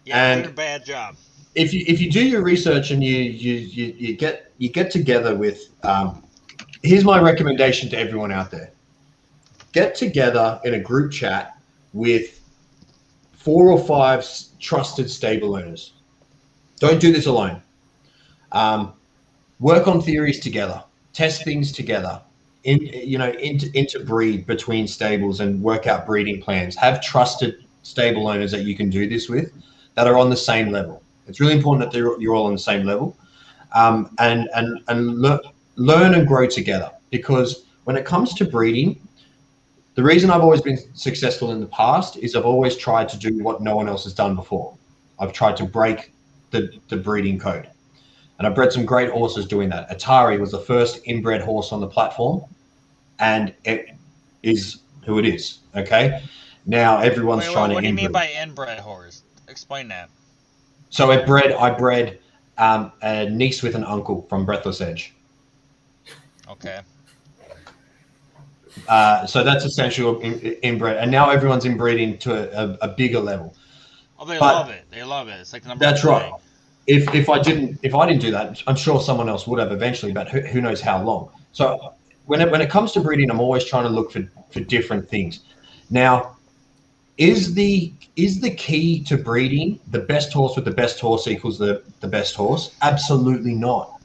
Yeah, doing a bad job. If you do your research and you get together with, here's my recommendation to everyone out there: get together in a group chat with 4 or 5 trusted stable owners. Don't do this alone. Work on theories together, test things together, interbreed between stables and work out breeding plans. Have trusted stable owners that you can do this with that are on the same level. It's really important that you're all on the same level, and learn and grow together. Because when it comes to breeding, the reason I've always been successful in the past is I've always tried to do what no one else has done before. I've tried to break the breeding code, and I've bred some great horses doing that. Atari was the first inbred horse on the platform, and it is who it is. Okay, now everyone's trying to. What do you mean by inbred horse? Explain that. So I bred a niece with an uncle from Breathless Edge. Okay. So that's essential inbred, and now everyone's inbreeding to a bigger level. Oh, they love it. They love it. It's like the number. That's right. If I didn't do that, I'm sure someone else would have eventually, but who knows how long. So when it comes to breeding, I'm always trying to look for different things. Now, is the key to breeding the best horse with the best horse equals the best horse? Absolutely not.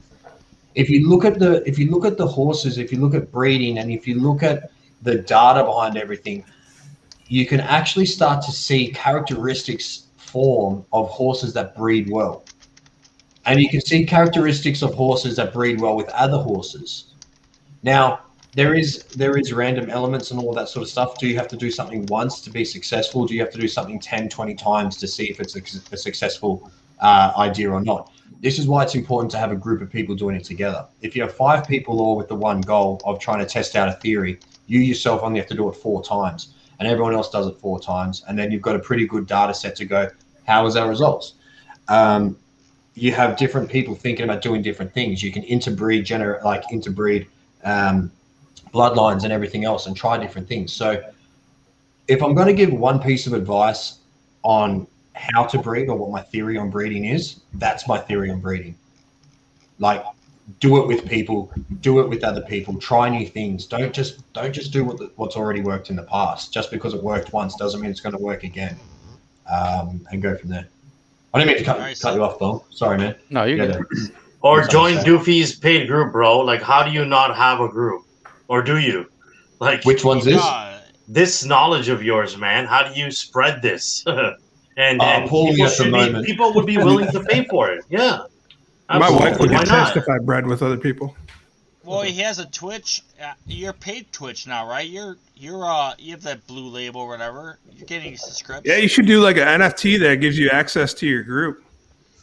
If you look at the horses, if you look at breeding, and if you look at the data behind everything, you can actually start to see characteristics form of horses that breed well. And you can see characteristics of horses that breed well with other horses. Now, there is random elements and all that sort of stuff. Do you have to do something once to be successful? Do you have to do something 10, 20 times to see if it's a successful idea or not? This is why it's important to have a group of people doing it together. If you have 5 people all with the one goal of trying to test out a theory, you yourself only have to do it 4 times, and everyone else does it 4 times, and then you've got a pretty good data set to go, how was our results? You have different people thinking about doing different things. You can interbreed bloodlines and everything else and try different things. So if I'm going to give one piece of advice on how to breed or what my theory on breeding is, that's my theory on breeding. Like, do it with people, do it with other people, try new things. Don't just do what's already worked in the past. Just because it worked once doesn't mean it's going to work again. And go from there. I didn't mean to cut you off, Thong. Sorry, man. No, you're good. Or join Doofy's paid group, bro. Like, how do you not have a group? Or do you? Like, which one's this? This knowledge of yours, man. How do you spread this? and people would be willing to pay for it. Yeah. Absolutely. My wife would get pissed if I bred with other people. Well, he has a Twitch. You're paid Twitch now, right? You have that blue label or whatever. You're getting subscriptions. Yeah, you should do like an NFT that gives you access to your group.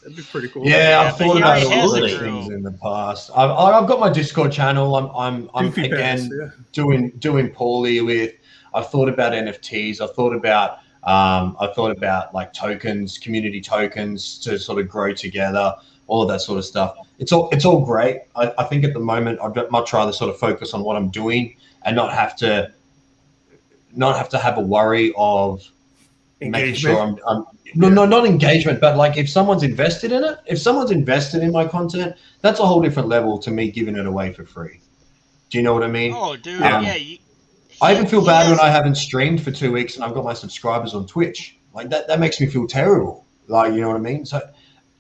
That'd be pretty cool. Yeah, I've thought about all a those group. things in the past. I've got my Discord channel. I'm Doofy again Pass, doing poorly with. I've thought about NFTs. I've thought about like tokens, community tokens to sort of grow together, all of that sort of stuff. It's all great. I think at the moment I'd much rather sort of focus on what I'm doing and not have to have a worry of making sure I'm not engagement, but like if someone's invested in it, if someone's invested in my content, that's a whole different level to me giving it away for free. Do you know what I mean? Oh, dude, I even feel bad when I haven't streamed for 2 weeks and I've got my subscribers on Twitch. Like that makes me feel terrible. Like, you know what I mean? So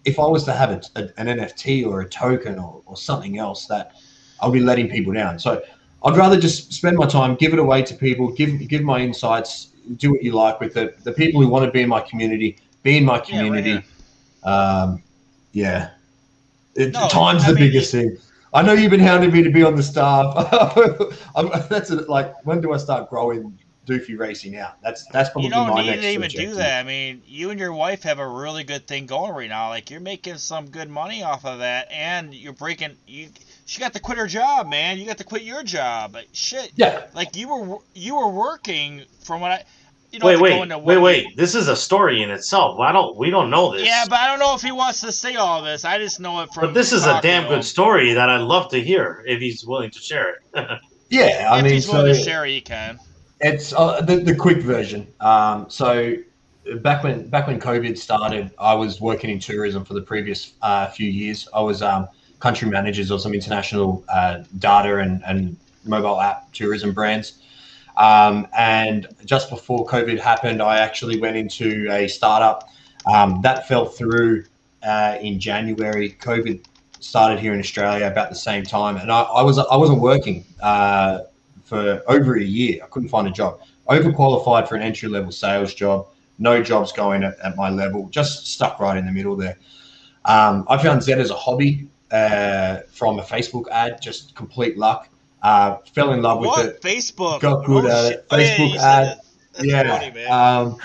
if I was to have an NFT or a token or something else, that I'll be letting people down. So I'd rather just spend my time, give it away to people, give my insights, do what you like with it. The people who want to be in my community, be in my community. Time's the biggest thing. I know you've been hounding me to be on the staff. When do I start growing Doofy Racing out? That's probably my next. You don't need to even objective. do that. I mean, you and your wife have a really good thing going right now. Like, you're making some good money off of that, and you're breaking. She got to quit her job, man. You got to quit your job. But shit. Yeah. Like you were working from what I. Wait. This is a story in itself. We don't know this. Yeah, but I don't know if he wants to say all this. I just know it from. But this is a damn good story that I'd love to hear if he's willing to share it. Yeah, I mean, if he's willing to share it, he can. It's the quick version. So back when COVID started, I was working in tourism for the previous few years. I was country managers of some international data and mobile app tourism brands. And just before COVID happened, I actually went into a startup that fell through in January. COVID started here in Australia about the same time, and I wasn't working for over a year. I couldn't find a job. Overqualified for an entry-level sales job. No jobs going at my level. Just stuck right in the middle there. I found Zed as a hobby from a Facebook ad. Just complete luck. Fell in love with it. Facebook? Got good at it. Facebook ad. That's funny, man.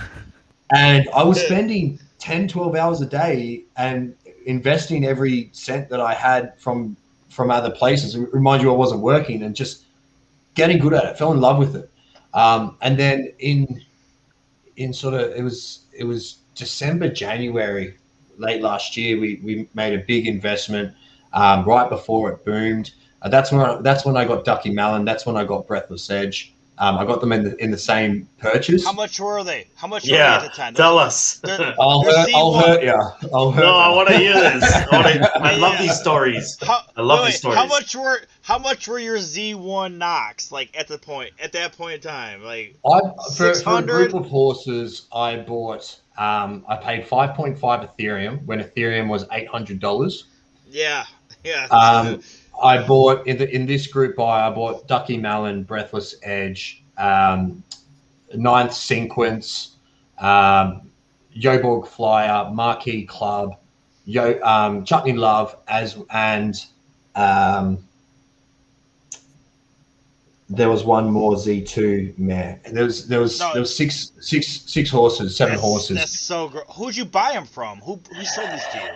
And I was spending 10, 12 hours a day and investing every cent that I had from other places. Remind you, I wasn't working and just getting good at it. Fell in love with it. And then in sort of it was December, January, late last year, we made a big investment right before it boomed. That's when I got Ducky Melon. That's when I got Breathless Edge. I got them in the same purchase. How much were they? How much were they at the time? Tell us. I'll hurt you. I want to hear this. I love these stories. These stories. How much were your Z1 Knox like at that point in time? Like for a group of horses, I bought. I paid 5.5 Ethereum when Ethereum was $800. Yeah. I bought in this group buy. I bought Ducky Melon, Breathless Edge, Ninth Sequence, Yoborg Flyer, Marquee Club, Chutney Love, and there was one more Z2 mare. There was six horses, seven horses. That's so great. Who'd you buy them from? Who sold these to you?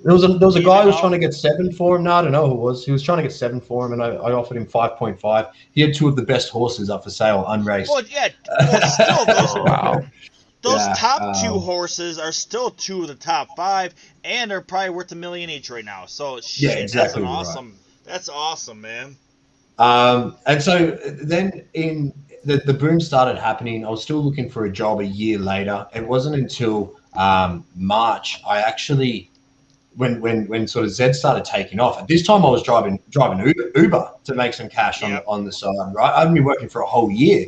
There was a guy who was trying to get 7 for him. No, I don't know who it was. He was trying to get 7 for him, and I offered him 5.5. He had 2 of the best horses up for sale, unraced. Well, yeah. Still, those top 2 horses are still 2 of the top 5, and they're probably worth $1 million each right now. So exactly. That's awesome, man. And so then in the boom started happening. I was still looking for a job a year later. It wasn't until March I actually. When sort of Zed started taking off, at this time I was driving Uber to make some cash on the side, right? I'd been working for a whole year,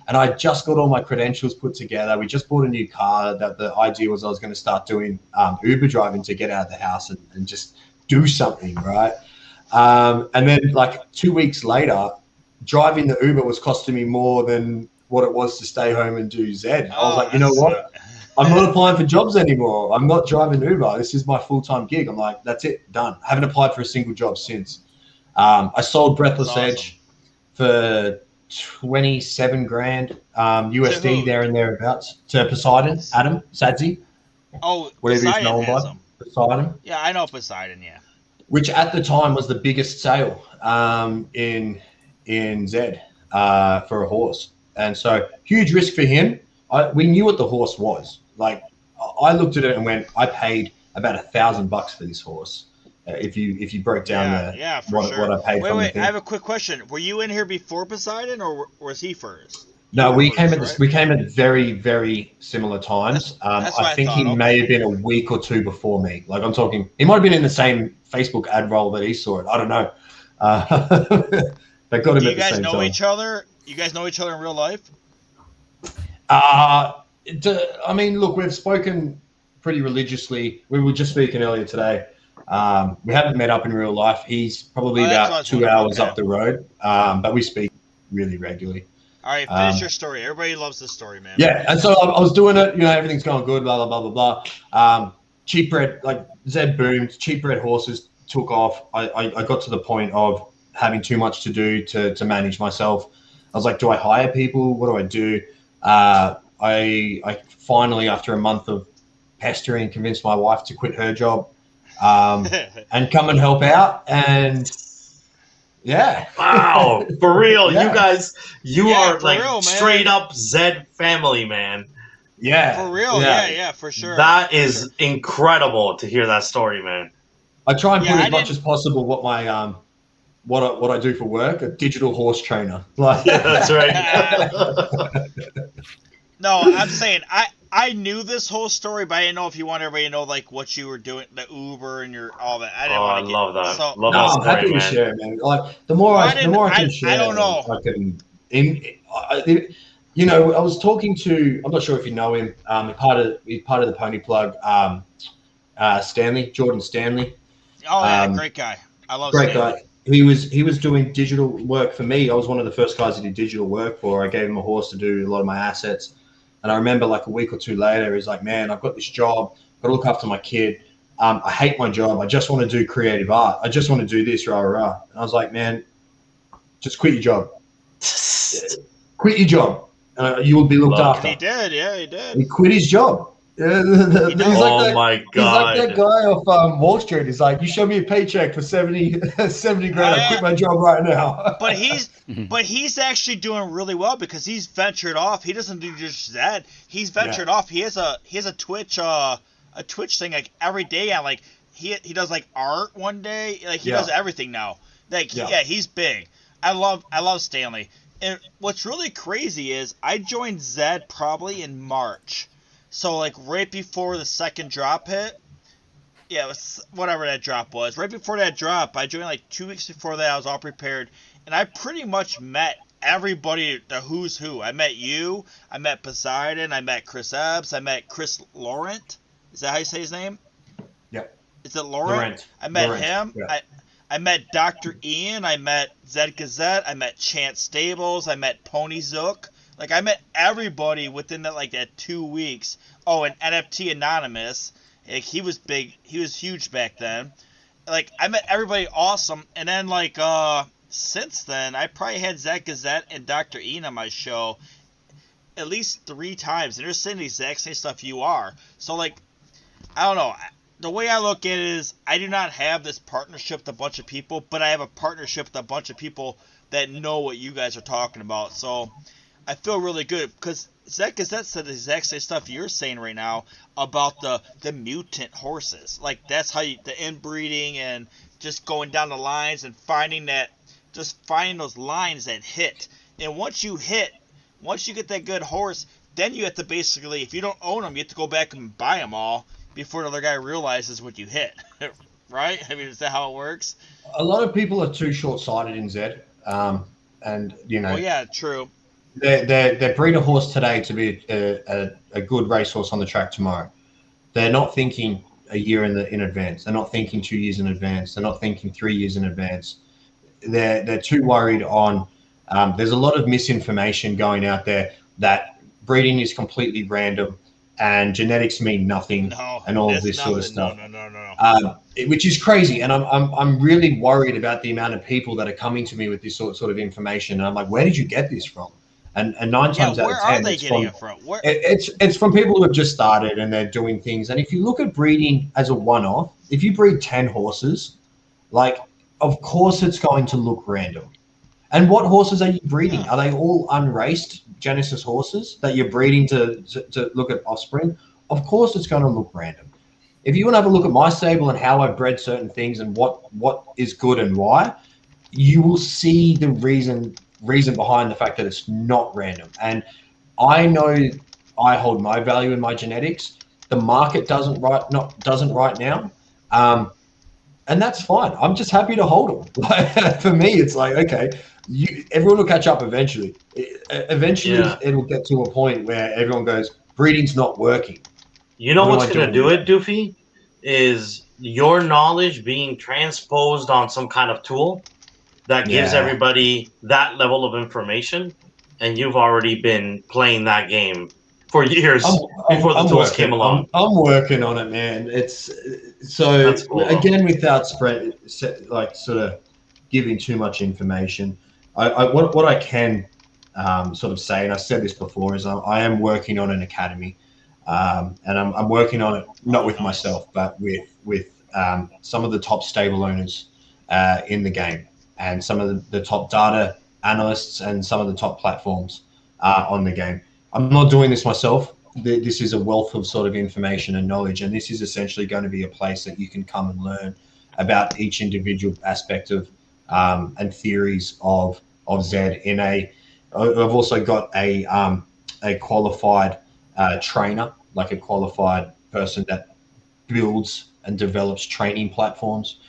and I just got all my credentials put together. We just bought a new car. That the idea was I was going to start doing Uber driving to get out of the house and just do something, right? And then like 2 weeks later, driving the Uber was costing me more than what it was to stay home and do Zed. I was like, you know what? I'm not applying for jobs anymore. I'm not driving Uber. This is my full-time gig. I'm like, that's it, done. I haven't applied for a single job since. I sold Breathless That's awesome. Edge for 27 grand USD there and thereabouts to Poseidon, Adam, Sadzi. Oh, whatever he's Poseidon known has by. them. Poseidon. Yeah, I know Poseidon. Yeah. Which at the time was the biggest sale in Zed for a horse, and so huge risk for him. We knew what the horse was. Like, I looked at it and went, I paid about $1,000 for this horse. If you broke down what I paid. Wait, I have a quick question. Were you in here before Poseidon, or was he first? No, we came at very, very similar times. That's I think he may have been a week or two before me. Like, I'm talking, he might have been in the same Facebook ad roll that he saw it. I don't know. They got him at the same time. Do you guys know each other? You guys know each other in real life? I mean, look, we've spoken pretty religiously. We were just speaking earlier today. We haven't met up in real life. He's probably about 2 hours up the road, but we speak really regularly. All right, finish your story. Everybody loves this story, man. Yeah, and so I was doing it. Everything's going good. Blah blah blah blah blah. Cheap bred, like Zed boomed. Cheap bred horses took off. I got to the point of having too much to do to manage myself. I was like, do I hire people? What do I do? I finally, after a month of pestering, convinced my wife to quit her job and come and help out. And yeah. Wow. For real. Yeah. You guys, you are like real, straight up Zed family, man. Yeah. For real. Yeah, for sure. That is incredible to hear that story, man. I try and put as much as possible what my what I do for work, a digital horse trainer. Like, yeah, that's right. No, I'm saying I knew this whole story, but I didn't know if you want everybody to know like what you were doing, the Uber and your all that. I didn't want to love that. So, Love that I'm happy story, to share, man. Like the more I can share, I don't know. I can. I was talking to. I'm not sure if you know him. He's part of the Pony Plug. Jordan Stanley. Oh yeah, great guy. I love great Stanley. guy. He was doing digital work for me. I was one of the first guys he did digital work for. I gave him a horse to do a lot of my assets. And I remember like a week or two later, he's like, man, I've got this job. I've got to look after my kid. I hate my job. I just want to do creative art. I just want to do this, rah, rah, rah. And I was like, man, just quit your job. Quit your job. You will be looked after. He did. Yeah, he did. He quit his job. My God. He's like that guy off Wall Street. He's like, you show me a paycheck for 70 grand. I quit my job right now. But he's actually doing really well because he's ventured off. He doesn't do just that. He's ventured off. He has a Twitch thing like every day. And like he does like art one day. Like he does everything now. Like he's big. I love Stanley. And what's really crazy is I joined Zed probably in March. So, like, right before the second drop hit, it was whatever that drop was. Right before that drop, I joined, like, 2 weeks before that. I was all prepared. And I pretty much met everybody, the who's who. I met you. I met Poseidon. I met Chris Ebbs. I met Chris Laurent. Is that how you say his name? Yep. Is it Laurent? I met him. Yeah. I met Dr. Ian. I met Zed Gazette. I met Chance Stables. I met Pony Zook. Like, I met everybody within that 2 weeks. Oh, and NFT Anonymous. Like, he was big. He was huge back then. Like, I met everybody awesome. And then, like, since then, I probably had Zed Gazette and Dr. Ian on my show at least 3 times. And they're saying the exact same stuff you are. So, like, I don't know. The way I look at it is I do not have this partnership with a bunch of people, but I have a partnership with a bunch of people that know what you guys are talking about. So I feel really good because Zed Gazette said the exact same stuff you're saying right now about the mutant horses. Like, that's how the inbreeding and just going down the lines and finding those lines that hit. And once you get that good horse, then you have to basically, if you don't own them, you have to go back and buy them all before another guy realizes what you hit. Right? I mean, is that how it works? A lot of people are too short-sighted in Zed. And, you know. Oh, yeah, true. They breed a horse today to be a good racehorse on the track tomorrow. They're not thinking a year in advance. They're not thinking 2 years in advance. They're not thinking 3 years in advance. They're too worried on. There's a lot of misinformation going out there that breeding is completely random and genetics mean nothing and all of this sort of stuff. No. which is crazy. And I'm really worried about the amount of people that are coming to me with this sort of information. And I'm like, where did you get this from? And 9 times out of 10, where are they getting it from? It's from people who have just started and they're doing things. And if you look at breeding as a one-off, if you breed 10 horses, like, of course it's going to look random. And what horses are you breeding? Are they all unraced Genesis horses that you're breeding to look at offspring? Of course it's going to look random. If you want to have a look at my stable and how I've bred certain things and what is good and why, you will see the reason behind the fact that it's not random. And I know I hold my value in my genetics. The market doesn't right now. And that's fine. I'm just happy to hold them. For me, it's like, okay, everyone will catch up eventually. It'll get to a point where everyone goes, breeding's not working. You know what's going to do it, Doofy? Is your knowledge being transposed on some kind of tool that gives everybody that level of information, and you've already been playing that game for years before the tools came along. I'm working on it, man. It's so cool, again, without sort of giving too much information. What I can sort of say, and I've said this before, is I am working on an academy, and I'm working on it not with myself, but with some of the top stable owners in the game, and some of the top data analysts, and some of the top platforms on the game. I'm not doing this myself. This is a wealth of sort of information and knowledge, and this is essentially going to be a place that you can come and learn about each individual aspect of and theories of Zed. I've also got a qualified trainer, like a qualified person that builds and develops training platforms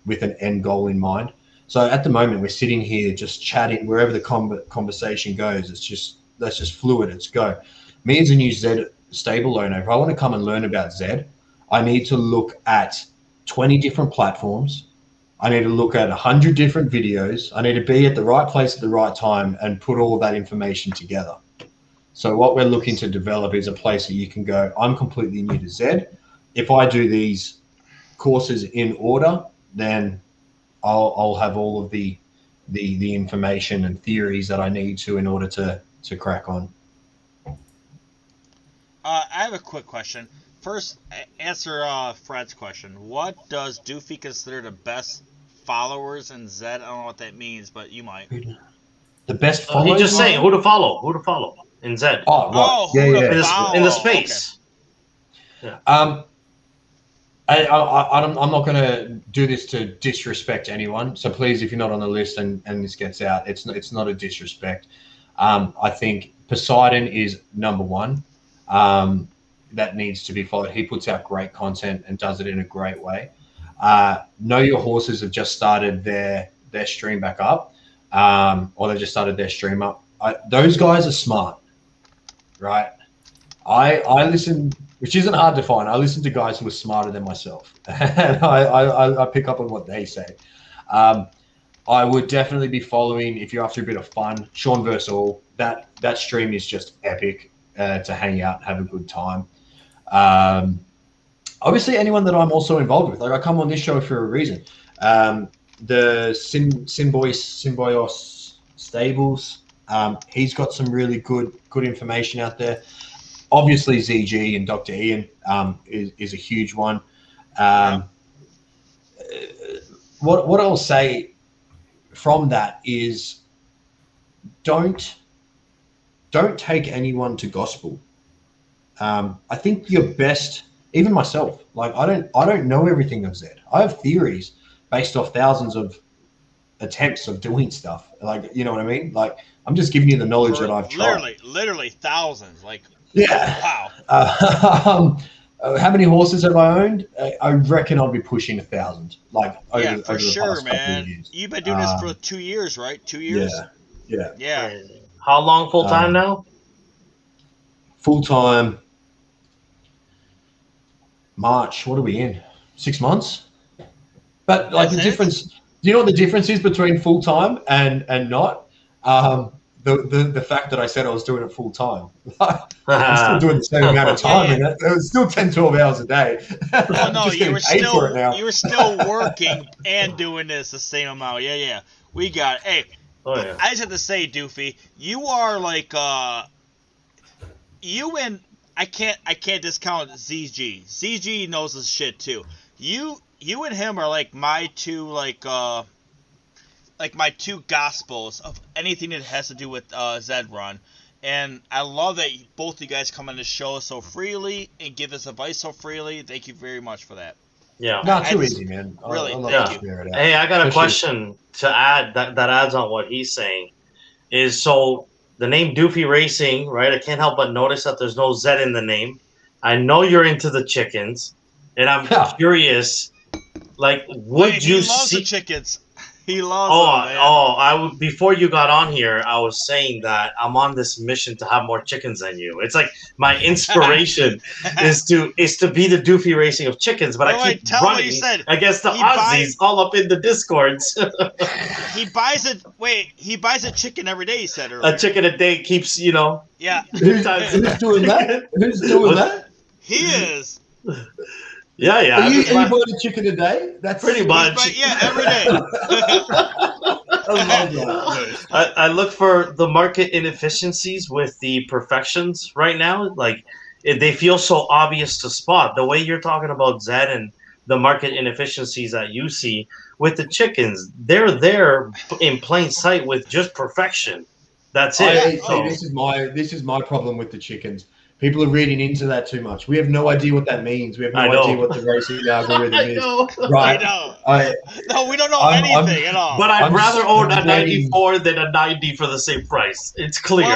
with an end goal in mind. So at the moment, we're sitting here just chatting. Wherever the conversation goes, that's just fluid. Let's go. Me as a new Zed stable owner, if I want to come and learn about Zed, I need to look at 20 different platforms. I need to look at 100 different videos. I need to be at the right place at the right time and put all of that information together. So what we're looking to develop is a place that you can go, I'm completely new to Zed. If I do these courses in order, then I'll have all of the information and theories that I need to in order to crack on. I have a quick question. First, answer Fred's question. What does Doofy consider the best followers in Zed? I don't know what that means, but you might. The best followers? He's just saying who to follow in Zed. Oh, right. In the space. Okay. Yeah. I'm not going to do this to disrespect anyone. So please, if you're not on the list and this gets out, it's not a disrespect. I think Poseidon is number one. That needs to be followed. He puts out great content and does it in a great way. Know Your Horses have just started their stream back up, or they just started their stream up. Those guys are smart, right? I listen, which isn't hard to find. I listen to guys who are smarter than myself, and I pick up on what they say. I would definitely be following, if you're after a bit of fun, Sean Versal. That stream is just epic to hang out and have a good time. Obviously, anyone that I'm also involved with, like I come on this show for a reason. The Symbiosis Stables, he's got some really good information out there. Obviously, ZG and Dr. Ian is a huge one. What I'll say from that is don't take anyone to gospel. I think your best, even myself, like I don't know everything of Zed. I have theories based off thousands of attempts of doing stuff. Like, you know what I mean? Like, I'm just giving you the knowledge that I've tried. Literally thousands. Like, yeah. Wow. How many horses have I owned? I reckon I'll be pushing 1,000. Like, over for the sure, past couple man. of years. You've been doing this for 2 years, right? 2 years? Yeah. How long full time now? Full time. March. What are we in? 6 months. But like the difference. Do you know what the difference is between full time and not? the fact that I said I was doing it full time. I'm still doing the same amount of time in it. It was still 10, 12 hours a day. Oh no, you were still working and doing this the same amount. Yeah. We got it. Hey, I just have to say, Doofy, you are like you and I can't discount ZG. ZG knows this shit too. You and him are like my two my two gospels of anything that has to do with Zedrun. And I love that both of you guys come on the show so freely and give us advice so freely. Thank you very much for that. Yeah. Not too easy, man. Really, thank you. Hey, I got a question to add that adds on what he's saying. Is so the name Doofy Racing, right? I can't help but notice that there's no Z in the name. I know you're into the chickens, and I'm curious, like, would you see the chickens? He loves them, man. Before you got on here, I was saying that I'm on this mission to have more chickens than you. It's like my inspiration is to be the Doofy Racing of chickens, but I keep running against the Aussies all up in the Discords. He buys a chicken every day, he said earlier. A chicken a day keeps, Yeah. Who's doing that? Who's doing that? He is. Yeah. Are you buying a chicken a day? That's pretty much. Yeah, every day. I look for the market inefficiencies with the perfections right now. Like, they feel so obvious to spot. The way you're talking about Zed and the market inefficiencies that you see with the chickens, they're there in plain sight with just perfection. That's it. This is my problem with the chickens. People are reading into that too much. We have no idea what that means. We have no idea what the racing algorithm is. Right? I know. No, we don't know anything at all. But I'd rather own a 94 than a 90 for the same price. It's clear.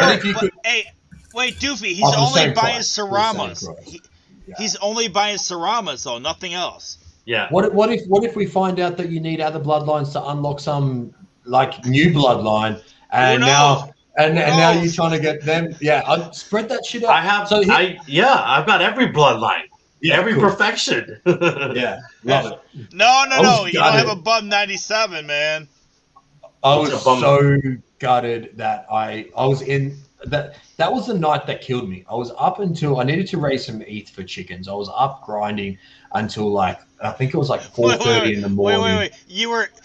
Hey, wait, Doofy, he's only buying Saramas. He's only buying Saramas, though, nothing else. Yeah. What if we find out that you need other bloodlines to unlock some like new bloodline, and now you're trying to get them? Yeah, I'd spread that shit out. I've got every bloodline, every perfection. Yeah, love it. No, you don't have a bum 97, man. I was so gutted that I was in that. That was the night that killed me. I was up until I needed to raise some ETH for chickens. I was up grinding until I think it was 4:30 in the morning. Wait.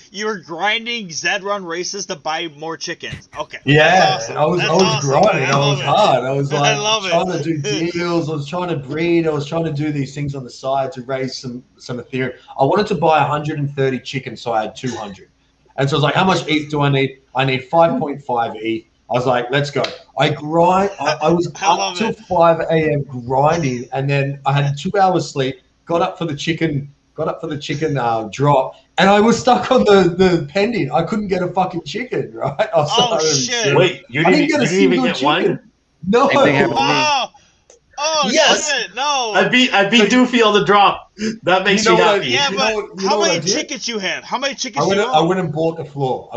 You were grinding Zedrun races to buy more chickens. Okay. Yeah, awesome. I was grinding. Man. I was hard. I was trying to do deals. I was trying to breed. I was trying to do these things on the side to raise some Ethereum. I wanted to buy 130 chickens, so I had 200. And so I was like, how much ETH do I need? I need 5.5 ETH. I was like, let's go. I grind. I was up till 5 a.m. grinding, and then I had 2 hours sleep. Got up for the chicken drop, and I was stuck on the pending. I couldn't get a fucking chicken, right? Shit! Wait, you didn't even get one? No. Oh yes. Shit! No. I beat Doofy on the drop. That makes me happy. Yeah, but how many chickens you have? How many chickens you have? I went and bought the floor.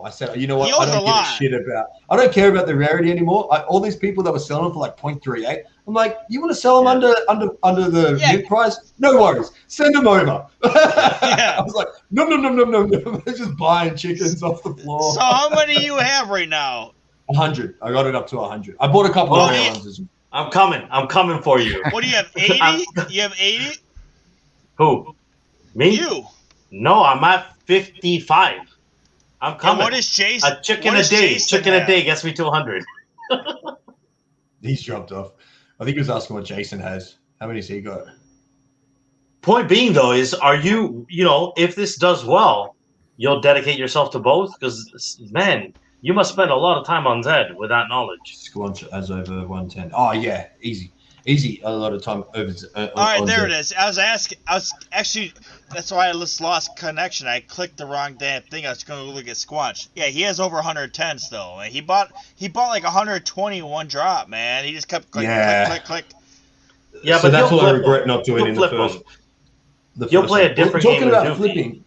I said, you know what? I don't give a shit about. I don't care about the rarity anymore. All these people that were selling them for like 0.38. I'm like, you want to sell them under the mint price? No worries. Send them over. I was like, no. Just buying chickens off the floor. So how many you have right now? 100. I got it up to 100. I bought a couple of rare ones as well. I'm coming for you. What do you have, 80? You have 80? Who? Me? You. No, I'm at 55. I'm coming. And what is Jason? A chicken a day. Chicken a day gets me to 100. He's dropped off. I think he was asking what Jason has. How many's he got? Point being, though, is are you if this does well, you'll dedicate yourself to both? Because, man, you must spend a lot of time on Zed with that knowledge. Squanch as over 110. Oh, yeah. Easy. A lot of time over. All right, there it is. I was actually, that's why I just lost connection. I clicked the wrong damn thing. I was going to look at Squanch. Yeah, he has over 110 still. He bought like 120 in one drop, man. He just kept click. Yeah, so that's what I regret not doing in the first. You'll play a different game. Talking about flipping.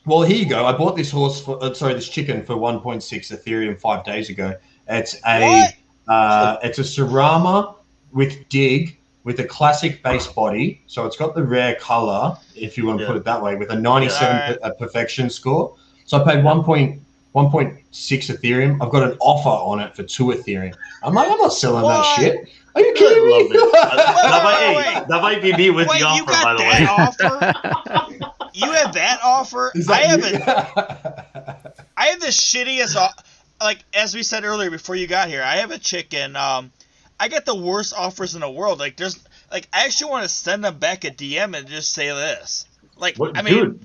Well, here you go. I bought this this chicken for 1.6 Ethereum 5 days ago. It's a Sarama with dig with a classic base body. So it's got the rare color, if you want to put it that way, with a 97 perfection score. So I paid 1.6 1.6 Ethereum. I've got an offer on it for 2 Ethereum. I'm like, I'm not selling that shit. Are you kidding me? That might be me with the offer, you got by the that way. offer? You have that offer? Is I that haven't. I have the shittiest. Like as we said earlier before you got here, I have a chicken. I get the worst offers in the world. Like there's like I actually want to send them back a DM and just say this. Like I mean, dude,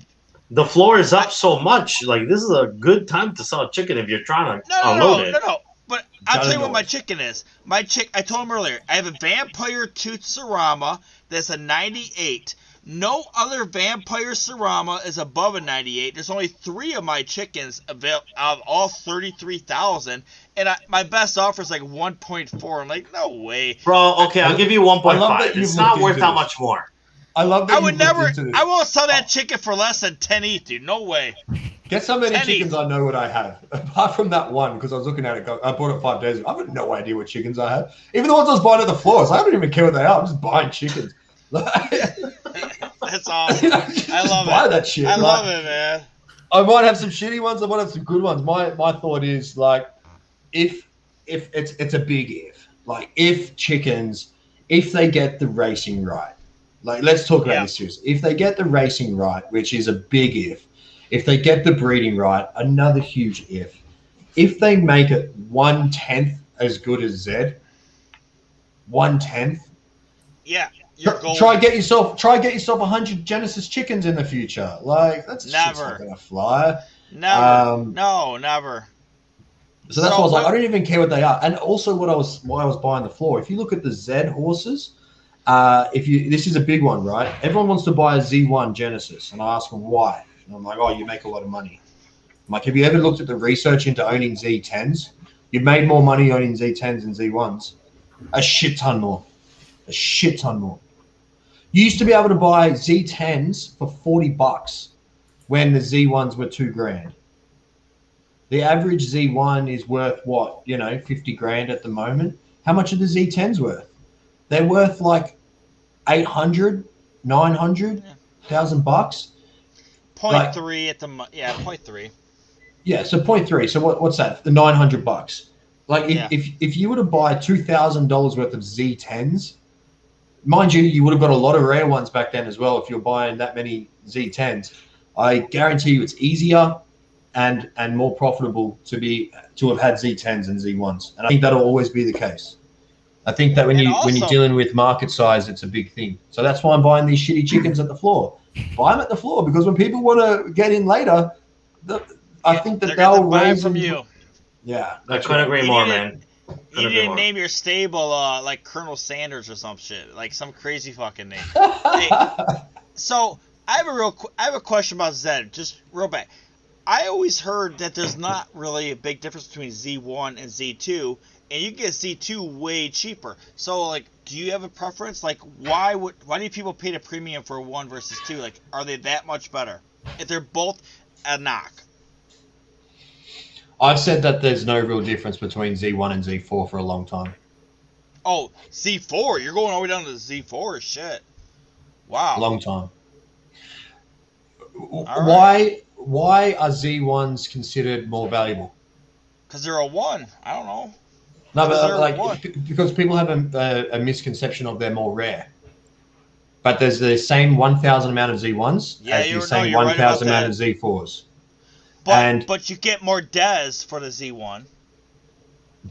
the floor is up so much. Like this is a good time to sell a chicken if you're trying to unload it. No. But I'll tell you what my chicken is. I told him earlier. I have a Vampire Tooth Sarama that's a 98. No other Vampire Sarama is above a 98. There's only 3 of my chickens out of all 33,000, and my best offer is like 1.4. I'm like, no way, bro. Okay, I'll give you 1.5. It's not worth that much more. I love that. I would never. I won't sell that chicken for less than 10 ETH, dude. No way. Guess how many chickens I know what I have? Apart from that one, because I was looking at it, I bought it 5 days ago. I've got no idea what chickens I have. Even the ones I was buying at the floor, I don't even care what they are. I'm just buying chickens. That's awesome. I love buy it. That shit. I love it, man. I might have some shitty ones. I might have some good ones. My thought is like, if it's a big if, like if chickens, if they get the racing right, like let's talk about this seriously. If they get the racing right, which is a big if they get the breeding right, another huge if they make it 1/10 as good as Zed, 1/10. Yeah. Try get yourself 100 Genesis chickens in the future. Like that's never not gonna fly. Never. No, never. So that's why I was like, I don't even care what they are. And also, why I was buying the floor. If you look at the Zed horses, this is a big one, right? Everyone wants to buy a Z1 Genesis, and I ask them why. And I'm like, oh, you make a lot of money. I'm like, have you ever looked at the research into owning Z10s? You've made more money owning Z10s and Z1s. A shit ton more. You used to be able to buy Z10s for $40 when the Z1s were $2,000. The average Z1 is worth what, 50 grand at the moment. How much are the Z10s worth? They're worth like 800, 900,000 bucks. 0.3 at the 0.3. Yeah, so 0.3. So what's that? The $900. Like if you were to buy $2,000 worth of Z10s, mind you, you would have got a lot of rare ones back then as well. If you're buying that many Z10s, I guarantee you it's easier and more profitable to have had Z10s and Z1s. And I think that'll always be the case. I think that when you're dealing with market size, it's a big thing. So that's why I'm buying these shitty chickens at the floor. Buy them at the floor because when people want to get in later, I think that they'll raise from you. Yeah, I couldn't agree more, man. You didn't name your stable like Colonel Sanders or some shit, like some crazy fucking name. Hey, so I have a question about Zed, just real back. I always heard that there's not really a big difference between Z1 and Z2, and you can get Z2 way cheaper. So, like, do you have a preference? Like, why do people pay the premium for 1 versus 2? Like, are they that much better if they're both a knock? I've said that there's no real difference between Z1 and Z4 for a long time. Oh, Z4? You're going all the way down to Z4? Shit. Wow. Long time. Right. Why are Z1s considered more valuable? Because they're a 1. I don't know. No, but because people have a misconception of they're more rare. But there's the same 1,000 amount of Z1s as the same 1,000 amount of Z4s. But you get more DES for the Z1.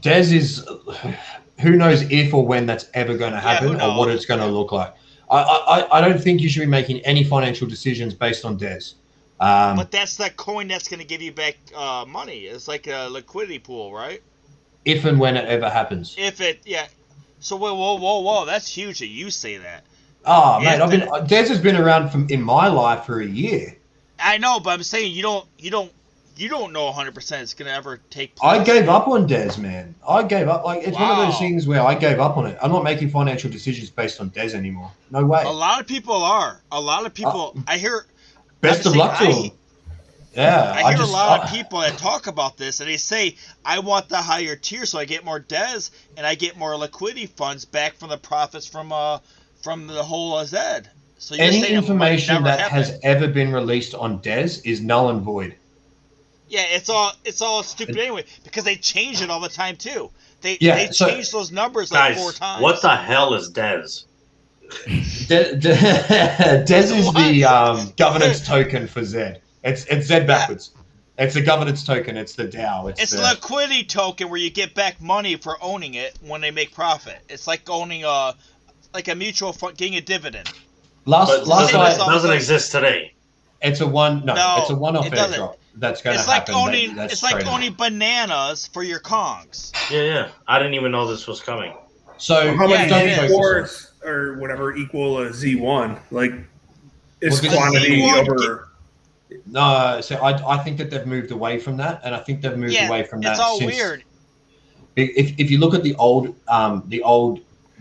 DES is, who knows if or when that's ever going to happen or what it's going to look like. I don't think you should be making any financial decisions based on DES. But that's that coin that's going to give you back money. It's like a liquidity pool, right? If and when it ever happens. So whoa, that's huge that you say that. Oh, man, DES has been around in my life for a year. I know, but I'm saying you don't know 100% it's going to ever take place. I gave up on DES, man. I gave up. Like, it's one of those things where I gave up on it. I'm not making financial decisions based on DES anymore. No way. A lot of people are. A lot of people, I hear... Best of luck to them. Yeah. I hear a lot of people that talk about this, and they say, I want the higher tier so I get more DES, and I get more liquidity funds back from the profits from the whole Zed. So any information that has ever been released on DES is null and void. Yeah, it's all stupid anyway because they change it all the time too. They so, change those numbers like Guys, 4 times. what the hell is Dez? Dez is the governance token for Zed. It's Zed backwards. Yeah. It's a governance token. It's the DAO. It's a liquidity token where you get back money for owning it when they make profit. It's like owning a mutual fund, getting a dividend. Last night doesn't exist today. It's a one-off airdrop that's going to happen. It's like owning bananas for your Kongs. Yeah. I didn't even know this was coming. So how many Z4s or whatever equal a Z1? Like, is quantity over? No, so I think that they've moved away from that, and I think they've moved away from that. It's all weird. If you look at the old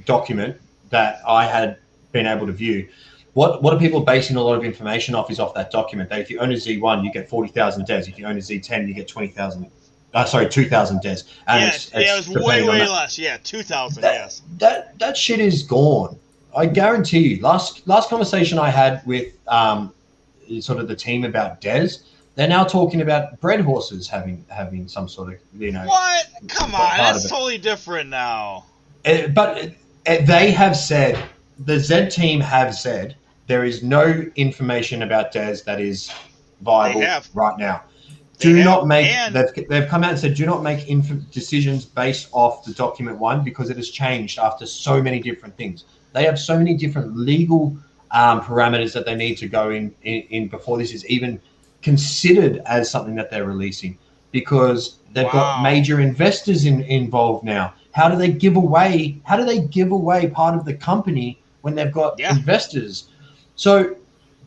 document that I had been able to view, what are people basing a lot of information off is off that document. That if you own a Z1, you get 40,000 DES. If you own a Z10, you get 20,000. 2,000 DES. And it was way less. Yeah, 2,000. Yes. That shit is gone. I guarantee you. Last conversation I had with sort of the team about DES, they're now talking about bread horses having some sort of What? Come on, that's totally different now. But they have said, the Zed team have said, there is no information about DES that is viable right now. They've come out and said, do not make decisions based off the document 1 because it has changed after so many different things. They have so many different legal parameters that they need to go in before this is even considered as something that they're releasing, because they've got major investors involved now. How do they give away part of the company when they've got investors? So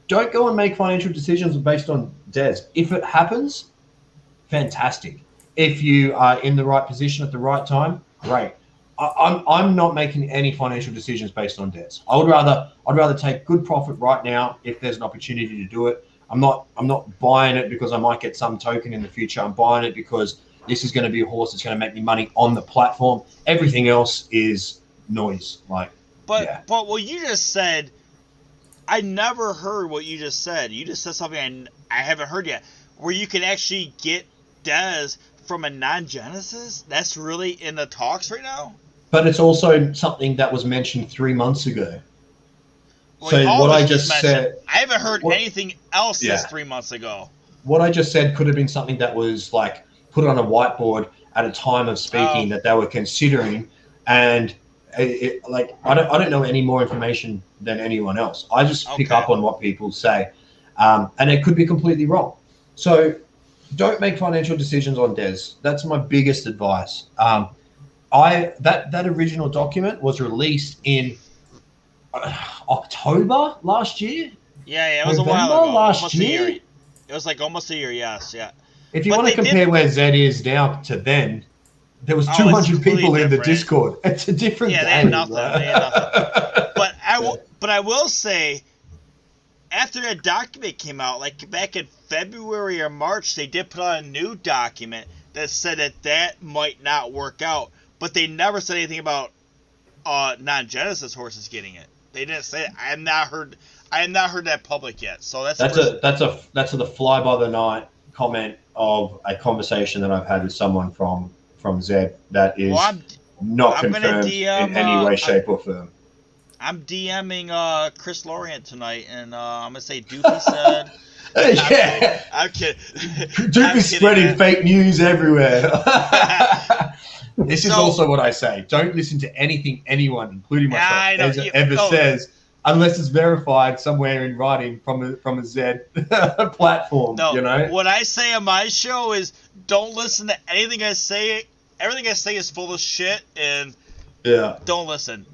don't go and make financial decisions based on DES. If it happens, fantastic. If you are in the right position at the right time, great. I'm not making any financial decisions based on DES. I'd rather take good profit right now if there's an opportunity to do it. I'm not buying it because I might get some token in the future. I'm buying it because this is going to be a horse that's going to make me money on the platform. Everything else is noise. But what you just said, I never heard what you just said. You just said something I haven't heard yet, where you can actually get DES from a non-Genesis. That's really in the talks right now. But it's also something that was mentioned 3 months ago. Well, so what I just said, I haven't heard anything else since 3 months ago. What I just said could have been something that was like put on a whiteboard at a time of speaking that they were considering, and I don't know any more information than anyone else. I just pick up on what people say, and it could be completely wrong. So don't make financial decisions on DES. That's my biggest advice. That original document was released in October last year. Yeah, it was November, a while ago. Last year. It was like almost a year. Yes, yeah. If you want to compare where Zed is now to then, there was 200 people in the Discord. It's a different game. They had nothing. But I will say, after that document came out, like back in February or March, they did put out a new document that said that might not work out. But they never said anything about non-Genesis horses getting it. They didn't say it. I have not heard that public yet. So that's the fly by the night comment of a conversation that I've had with someone from Zed that is not confirmed in any way, shape, or form. I'm DMing Chris Lorient tonight, and I'm gonna say Doofy said. I'm kidding. Doofy's spreading fake news everywhere. This is also what I say. Don't listen to anything anyone, including myself, ever says, unless it's verified somewhere in writing from a Zed platform. No, what I say on my show is don't listen to anything I say. Everything I say is full of shit, and don't listen.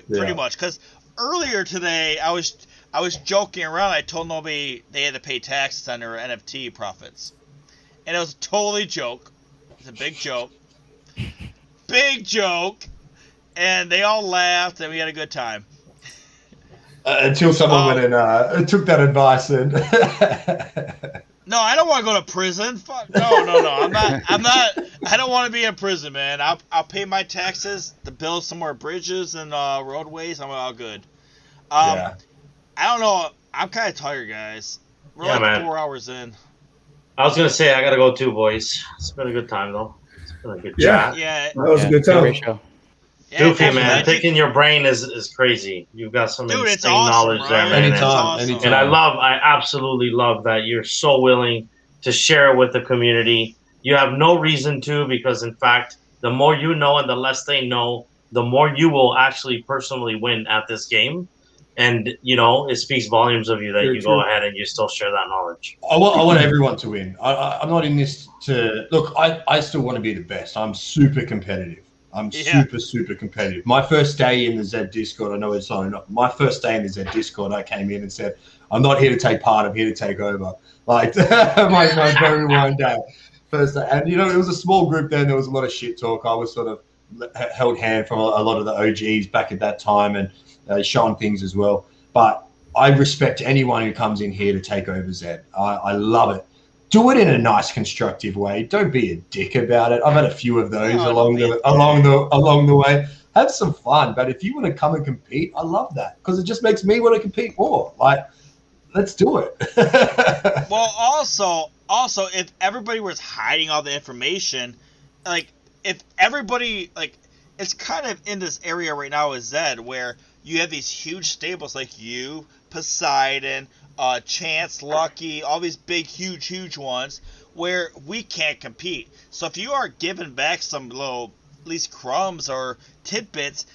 Pretty much, because earlier today I was joking around. I told nobody they had to pay taxes on their NFT profits, and it was a totally joke. It's a big joke. Big joke, and they all laughed, and we had a good time. Until someone went and took that advice and. No, I don't want to go to prison. Fuck no. I'm not. I don't want to be in prison, man. I'll pay my taxes to build some more bridges and roadways. I'm all good. I don't know. I'm kind of tired, guys. We're 4 hours in. I was gonna say I gotta go too, boys. It's been a good time though. It's been a good Yeah. chat. Yeah. That was a good time. Great show. Yeah, Doofy, I'm man, glad you- picking your brain is crazy. You've got some Dude, it's insane awesome, knowledge there, right? man. It's Anytime, awesome. anytime. And I absolutely love that you're so willing to share it with the community. You have no reason to, because in fact, the more you know and the less they know, the more you will actually personally win at this game. And it speaks volumes of you that Very you true. go ahead and you still share that knowledge. I want everyone to win. I'm not in this to look. I still want to be the best. I'm super competitive. I'm super competitive. My first day in the Zed Discord, I know it's on. My first day in the Zed Discord, I came in and said, "I'm not here to take part. I'm here to take over." Like my very one day, first day, and it was a small group. Then there was a lot of shit talk. I was sort of held hand from a lot of the OGs back at that time, and showing things as well. But I respect anyone who comes in here to take over Zed. I love it. Do it in a nice, constructive way. Don't be a dick about it. I've had a few of those along the way. Have some fun, but if you want to come and compete, I love that because it just makes me want to compete more. Like, let's do it. Well, also, if everybody was hiding all the information, like if everybody it's kind of in this area right now with Zed where you have these huge stables like you, Poseidon, Chance, Lucky, all these big, huge ones where we can't compete. So if you are giving back some little, at least crumbs or tidbits,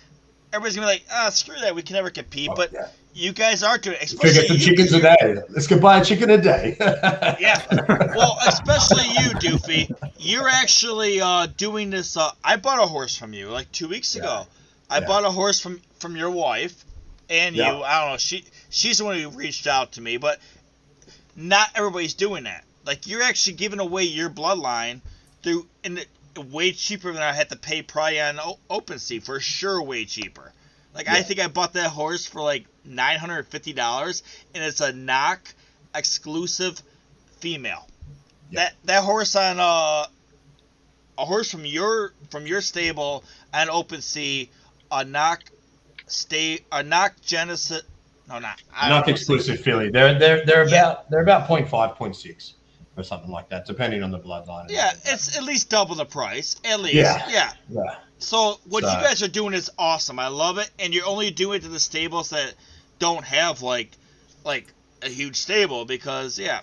everybody's gonna be like, screw that, we can never compete. But you guys are doing it. Especially the chickens a day. Let's go buy a chicken a day. Yeah. Well, especially you, Doofy. You're actually doing this. I bought a horse from you like 2 weeks ago. I bought a horse from your wife and you. I don't know. She's the one who reached out to me, but not everybody's doing that. Like you're actually giving away your bloodline way cheaper than I had to pay probably on OpenSea, for sure, way cheaper. Like I think I bought that horse for like $950, and it's a knock exclusive female. That horse on a horse from your stable on OpenSea, a knock Genesis. No, not Knock exclusive filly. They're about 0.5, 0.6 or something like that, depending on the bloodline. Yeah, it's at least double the price. At least. Yeah. So what you guys are doing is awesome. I love it, and you're only doing it to the stables that don't have like a huge stable because And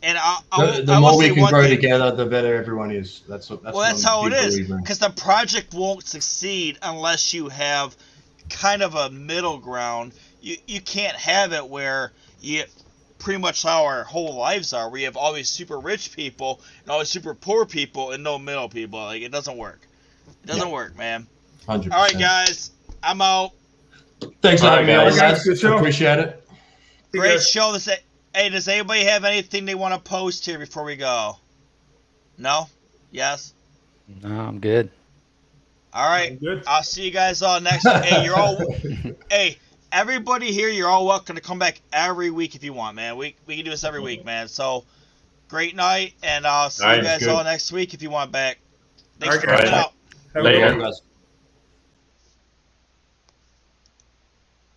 the more we can grow together, the better everyone is. That's how it is. Because the project won't succeed unless you have kind of a middle ground. You can't have it where you pretty much how our whole lives are. Where you have all these super rich people and all these super poor people and no middle people. Like it doesn't work. It doesn't work, man. 100%. All right, guys, I'm out. Thanks for having me on, guys. Good show. Appreciate it. Great show. Hey, does anybody have anything they want to post here before we go? No? Yes? No, I'm good. All right. I'm good. I'll see you guys all next week. Hey, everybody here, you're all welcome to come back every week if you want, man. We can do this every week, man. So, great night, and I'll see you guys all next week if you want back. Thanks for coming out. Have a good one. Guys.